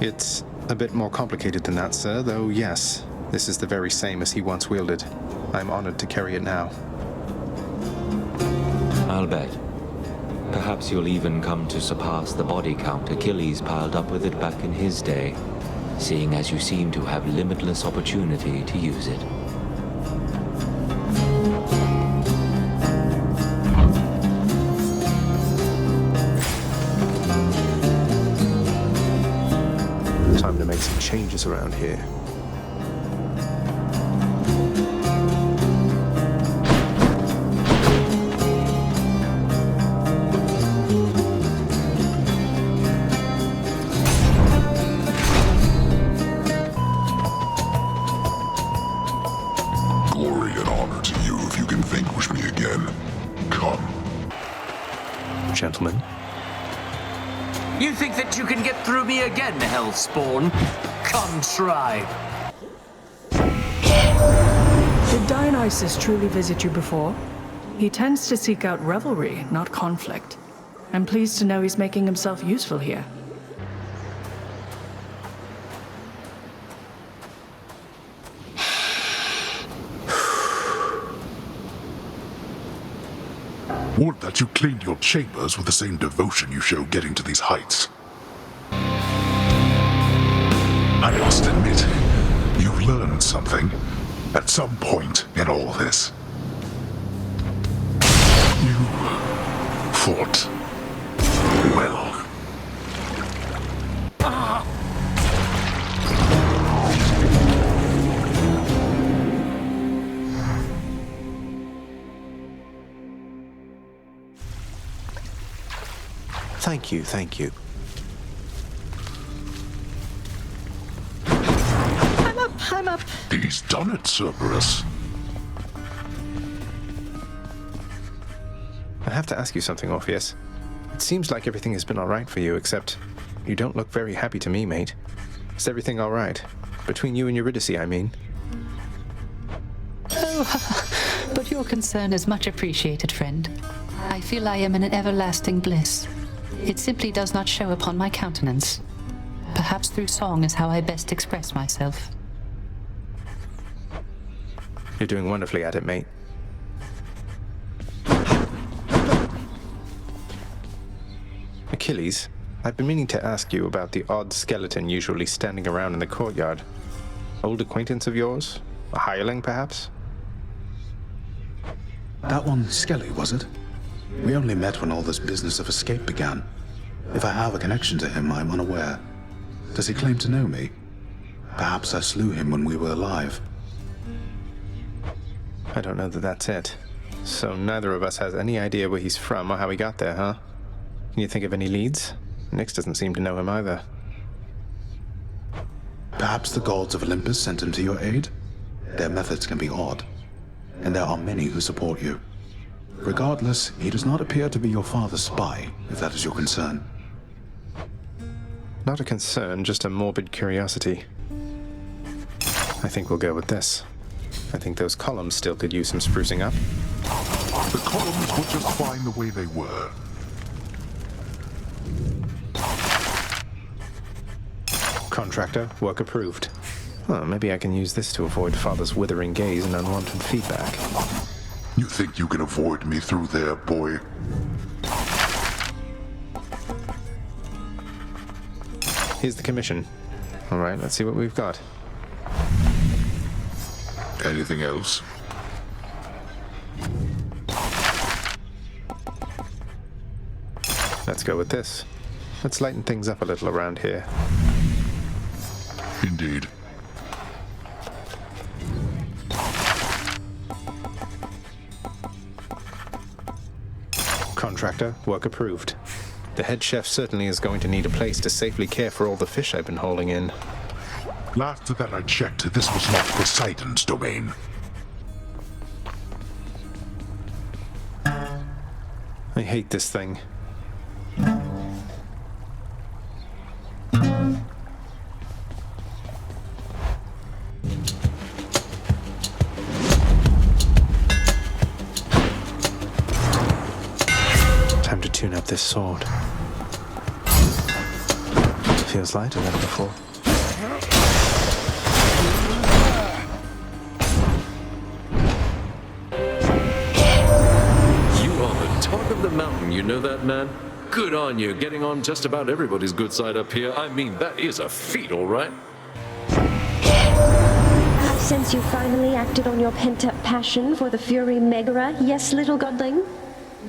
It's a bit more complicated than that, sir, though yes, this is the very same as he once wielded. I'm honored to carry it now.
I'll bet. Perhaps you'll even come to surpass the body count Achilles piled up with it back in his day, seeing as you seem to have limitless opportunity to use it.
Time to make some changes around here.
Glory and honor to you if you can vanquish me again. Come.
Gentlemen.
You think that you can get through me again, Hellspawn? Come try.
Did Dionysus truly visit you before? He tends to seek out revelry, not conflict. I'm pleased to know he's making himself useful here.
Would that you cleaned your chambers with the same devotion you show getting to these heights. I must admit, you've learned something at some point in all this. You fought well.
Thank you, thank you.
I'm up.
He's done it, Cerberus.
I have to ask you something, Orpheus. It seems like everything has been all right for you, except You don't look very happy to me, mate. Is everything all right? Between you and Eurydice, I mean.
Oh, but your concern is much appreciated, friend. I feel I am in an everlasting bliss. It simply does not show upon my countenance. Perhaps through song is how I best express myself.
You're doing wonderfully at it, mate. Achilles, I've been meaning to ask you about the odd skeleton usually standing around in the courtyard. Old acquaintance of yours? A hireling, perhaps?
That one Skelly, was it? We only met when all this business of escape began. If I have a connection to him, I'm unaware. Does he claim to know me? Perhaps I slew him when we were alive.
I don't know that that's it. So neither of us has any idea where he's from or how he got there, huh? Can you think of any leads? Nyx doesn't seem to know him either.
Perhaps the gods of Olympus sent him to your aid? Their methods can be odd, and there are many who support you. Regardless, he does not appear to be your father's spy, if that is your concern.
Not a concern, just a morbid curiosity. I think we'll go with this. I think those columns still could use some sprucing up.
The columns were just fine the way they were.
Contractor, work approved. Well, maybe I can use this to avoid Father's withering gaze and unwanted feedback.
You think you can avoid me through there, boy?
Here's the commission. All right, let's see what we've got.
Anything else?
Let's go with this. Let's lighten things up a little around here.
Indeed.
Contractor, work approved. The head chef certainly is going to need a place to safely care for all the fish I've been hauling in.
Last that I checked, this was not Poseidon's domain.
I hate this thing. Time to tune up this sword. Feels lighter than before.
Talk of the mountain, you know that, man? Good on you, getting on just about everybody's good side up here. I mean, that is a feat, all right?
I sense you finally acted on your pent-up passion for the Fury Megara, yes, little godling?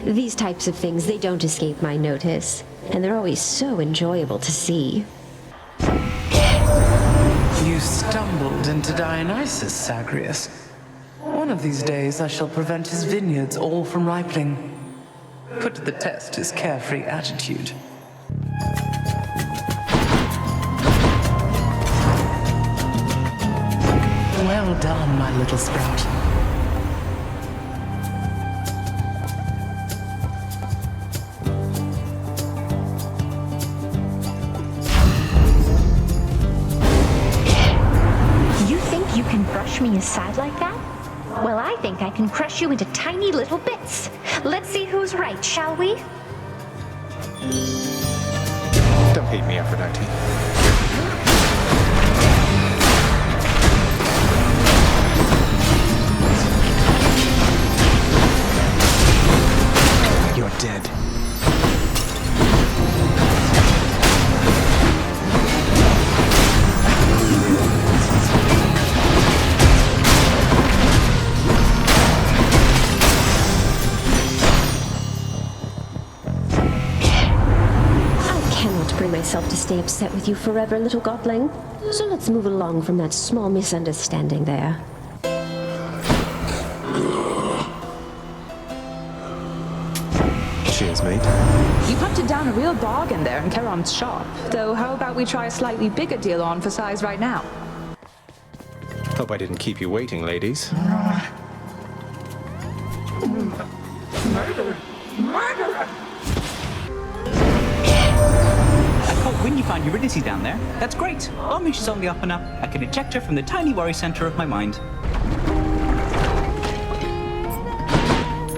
These types of things, they don't escape my notice, and they're always so enjoyable to see.
You stumbled into Dionysus, Zagreus. One of these days I shall prevent his vineyards all from ripening. Put to the test his carefree attitude. Well done, my little sprout.
You think you can brush me aside like that? Well, I think I can crush you into tiny little bits. Let's see who's right, shall we?
Don't hate me, Aphrodite. You're dead.
Bring myself to stay upset with you forever, little godling. So let's move along from that small misunderstanding there.
Cheers, mate.
You hunted down a real bargain there in Charon's shop. Though how about we try a slightly bigger deal on for size right now?
Hope I didn't keep you waiting, ladies.
A cult when you find Eurydice down there, that's great. Long as she's on the up and up, I can eject her from the tiny worry center of my mind.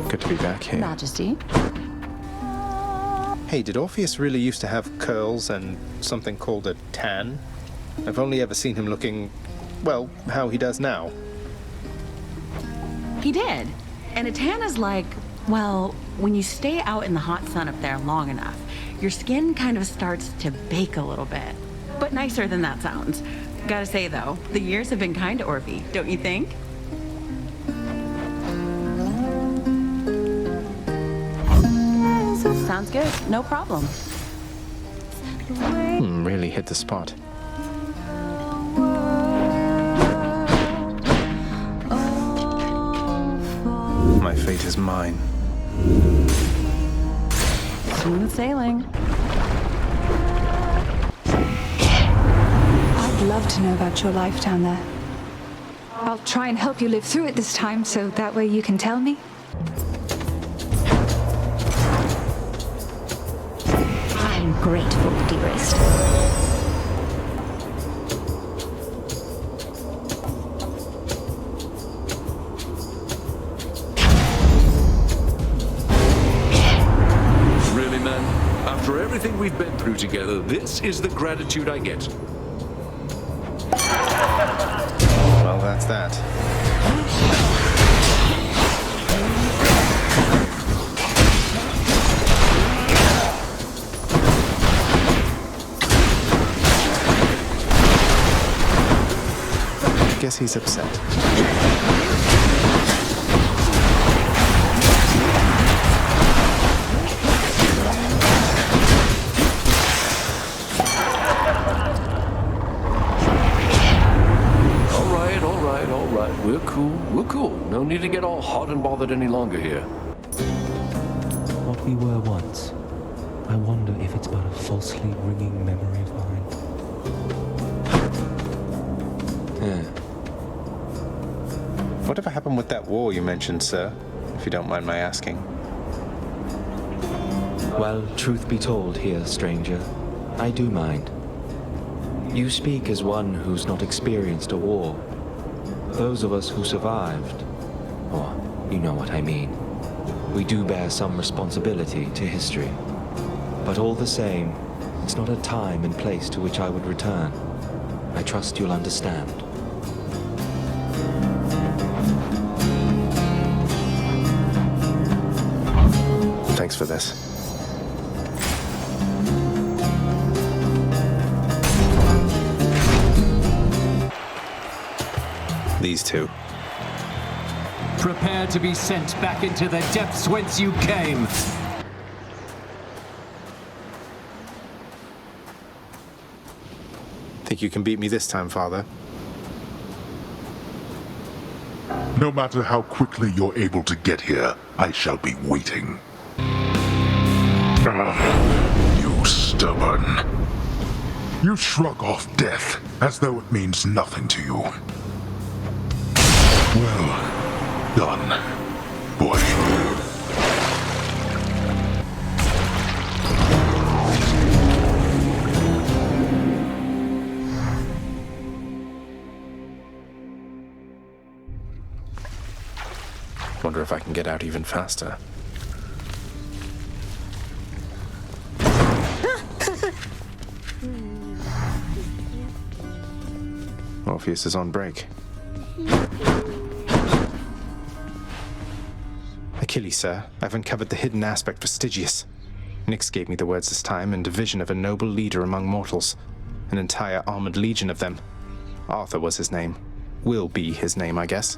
Good to be back here.
Majesty.
Hey, did Orpheus really used to have curls and something called a tan? I've only ever seen him looking, well, how he does now.
He did. And a tan is like, well, when you stay out in the hot sun up there long enough, your skin kind of starts to bake a little bit. But nicer than that sounds. Gotta say, though, the years have been kind to Orphe, don't you think? Sounds good. No problem.
Really hit the spot. My fate is mine.
Smooth sailing.
I'd love to know about your life down there. I'll try and help you live through it this time, so that way you can tell me.
I'm grateful, dearest.
Really, man? After everything we've been through together, this is the gratitude I get.
Well, that's that. Guess he's upset.
All right. We're cool. No need to get all hot and bothered any longer here.
What we were once. I wonder if it's but a falsely ringing memory of mine.
Whatever happened with that war you mentioned, sir? If you don't mind my asking.
Well, truth be told here, stranger, I do mind. You speak as one who's not experienced a war. Those of us who survived, or you know what I mean, we do bear some responsibility to history. But all the same, it's not a time and place to which I would return. I trust you'll understand.
Thanks for this. These two.
Prepare to be sent back into the depths whence you came.
Think you can beat me this time, Father?
No matter how quickly you're able to get here, I shall be waiting. You stubborn. You shrug off death as though it means nothing to you. Well done, boy.
Wonder if I can get out even faster. Orpheus is on break. Achilles, sir, I've uncovered the hidden aspect for Stygius. Nyx gave me the words this time, and a vision of a noble leader among mortals. An entire armored legion of them. Arthur was his name. Will be his name, I guess.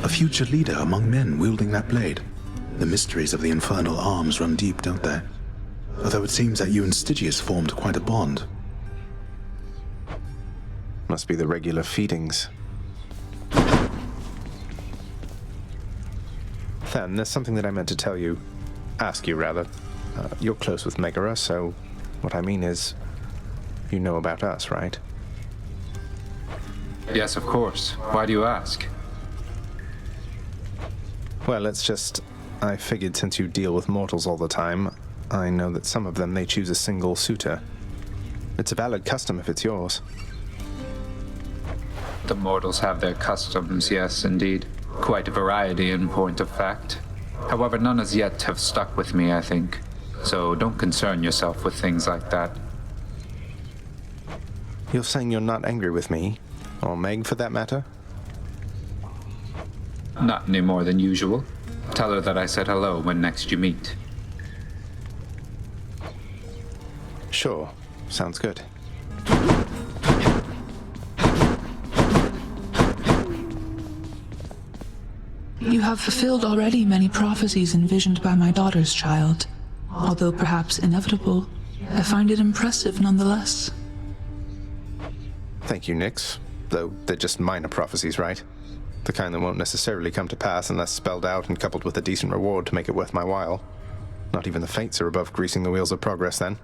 A future leader among men wielding that blade. The mysteries of the infernal arms run deep, don't they? Although it seems that you and Stygius formed quite a bond.
Must be the regular feedings. Then, there's something that I meant to tell you. Ask you, rather. You're close with Megara, so what I mean is, you know about us, right?
Yes, of course. Why do you ask?
Well, it's just, I figured since you deal with mortals all the time, I know that some of them may choose a single suitor. It's a valid custom if it's yours.
The mortals have their customs, yes, indeed. Quite a variety in point of fact. However, none as yet have stuck with me, I think. So don't concern yourself with things like that.
You're saying you're not angry with me? Or Meg, for that matter?
Not any more than usual. Tell her that I said hello when next you meet.
Sure. Sounds good.
You have fulfilled already many prophecies envisioned by my daughter's child. Although perhaps inevitable, I find it impressive nonetheless.
Thank you, Nyx. Though they're just minor prophecies, right? The kind that won't necessarily come to pass unless spelled out and coupled with a decent reward to make it worth my while. Not even the Fates are above greasing the wheels of progress, then.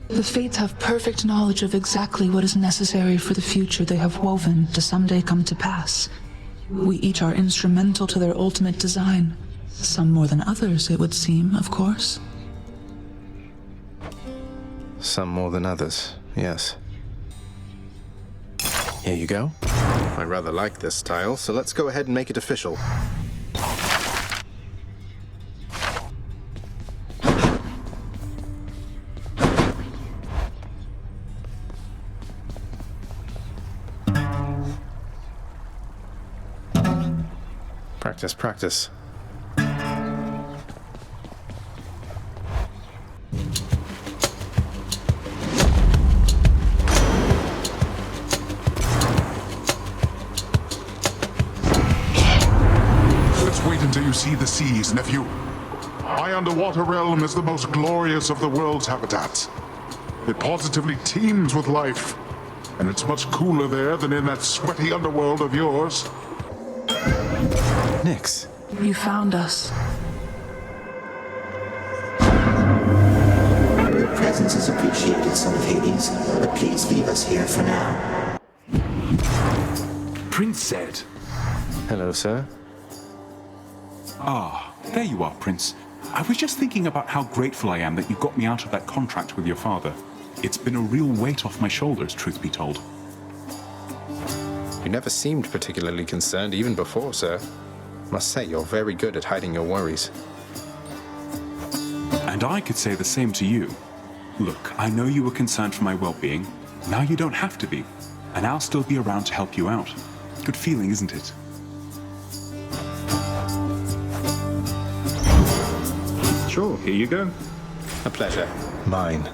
The Fates have perfect knowledge of exactly what is necessary for the future they have woven to someday come to pass. We each are instrumental to their ultimate design. Some more than others, it would seem, of course.
Some more than others, yes. Here you go. I rather like this style, so let's go ahead and make it official. Practice, practice.
Wait until you see the seas, nephew. My underwater realm is the most glorious of the world's habitats. It positively teems with life, and it's much cooler there than in that sweaty underworld of yours.
Nyx.
You found us.
Your presence is appreciated, son of Hades, but please leave us here for now.
Prince said.
Hello, sir.
Ah, there you are, Prince. I was just thinking about how grateful I am that you got me out of that contract with your father. It's been a real weight off my shoulders, truth be told.
You never seemed particularly concerned even before, sir. Must say, you're very good at hiding your worries.
And I could say the same to you. Look, I know you were concerned for my well-being. Now you don't have to be. And I'll still be around to help you out. Good feeling, isn't it? Sure, here you go.
A pleasure. Mine.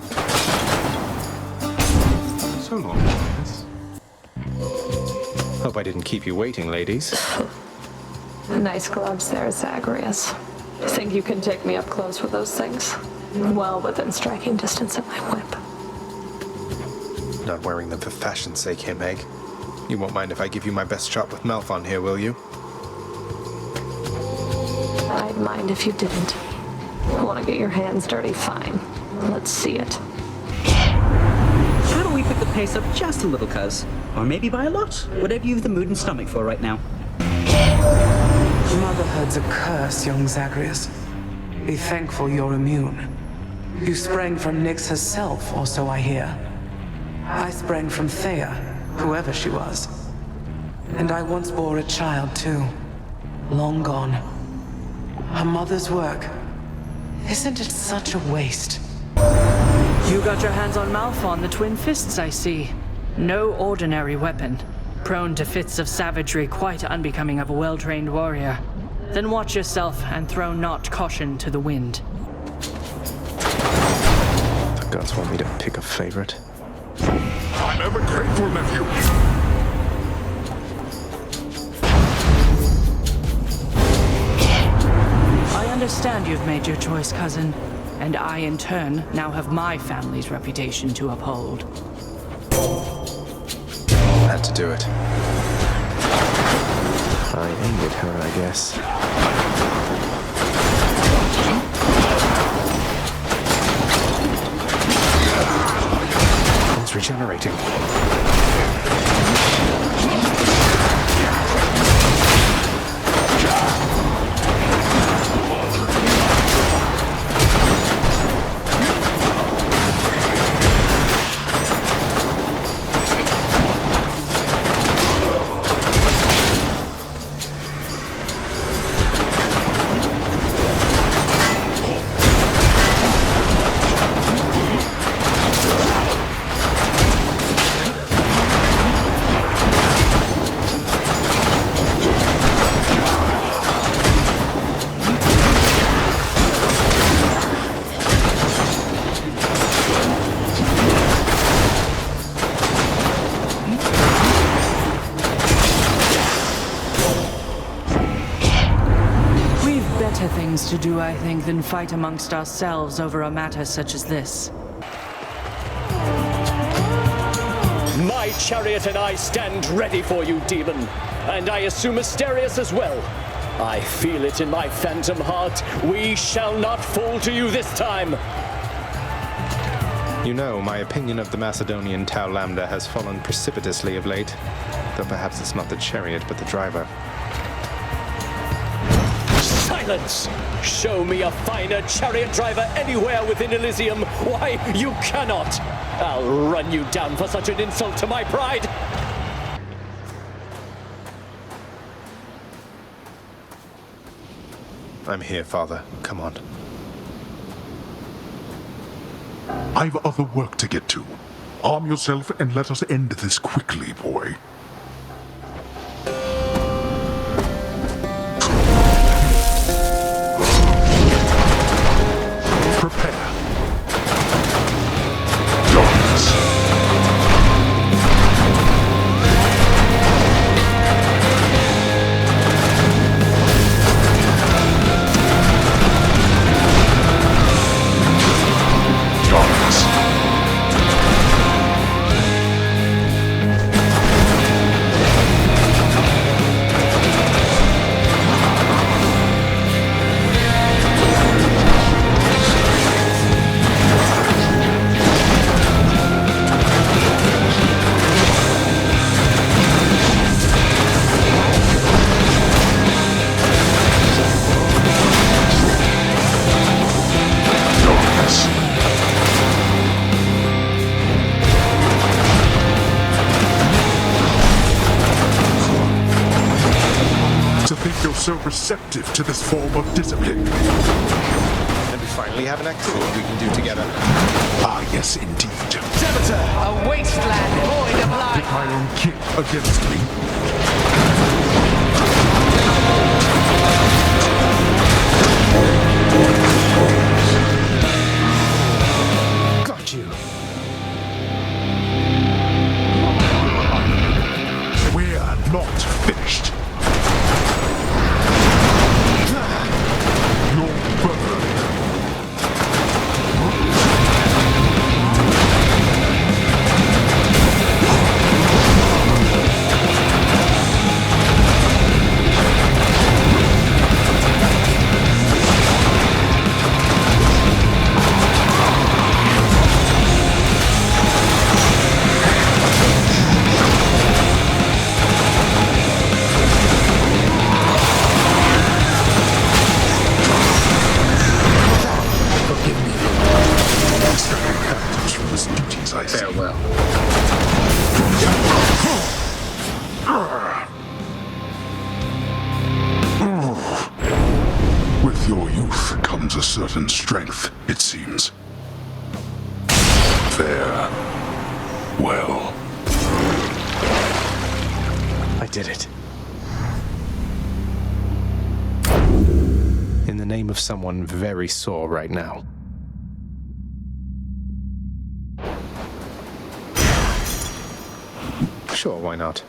So long, Miss.
Hope I didn't keep you waiting, ladies.
Nice gloves there, Zagreus. Think you can take me up close with those things? Well within striking distance of my whip.
Not wearing them for fashion's sake here, Meg. You won't mind if I give you my best shot with Malphon here, will you?
I'd mind if you didn't. Want to get your hands dirty? Fine. Let's see it.
How do we pick the pace up just a little, cuz? Or maybe by a lot? Whatever you've the mood and stomach for right now.
Motherhood's a curse, young Zagreus. Be thankful you're immune. You sprang from Nyx herself, or so I hear. I sprang from Thea, whoever she was. And I once bore a child, too. Long gone. Her mother's work. Isn't it such a waste?
You got your hands on Malphon, the Twin Fists, I see. No ordinary weapon. Prone to fits of savagery quite unbecoming of a well-trained warrior. Then watch yourself and throw not caution to the wind.
The gods want me to pick a favorite.
I'm ever grateful, nephew.
I understand you've made your choice, cousin. And I, in turn, now have my family's reputation to uphold.
Had to do it. I angered her, I guess. It's regenerating.
things to do, I think, than fight amongst ourselves over a matter such as this.
My chariot and I stand ready for you, demon. And I assume Asterius as well. I feel it in my phantom heart. We shall not fall to you this time.
You know, my opinion of the Macedonian Tau Lambda has fallen precipitously of late. Though perhaps it's not the chariot, but the driver.
Silence! Show me a finer chariot driver anywhere within Elysium. Why, you cannot! I'll run you down for such an insult to my pride!
I'm here, Father. Come on.
I've other work to get to. Arm yourself and let us end this quickly, boy. Prepare. Darkness. So receptive to this form of discipline.
And we finally have an activity we can do together.
Ah, yes, indeed.
Demeter, a wasteland void of life.
Did my own kin against me?
Got you.
We're not finished.
Farewell.
With your youth comes a certain strength, it seems. Well.
I did it. In the name of someone very sore right now. Sure, why not?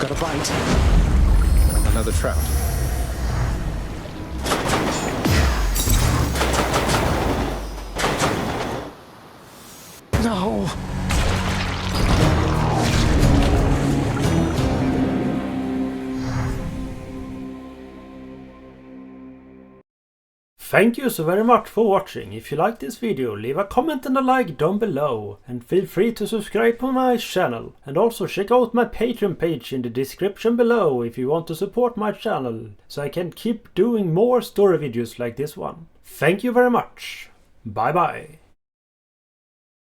Got a bite. Another trout. No.
Thank you so very much for watching. If you like this video, leave a comment and a like down below. And feel free to subscribe to my channel. And also check out my Patreon page in the description below if you want to support my channel, so I can keep doing more story videos like this one. Thank you very much. Bye bye.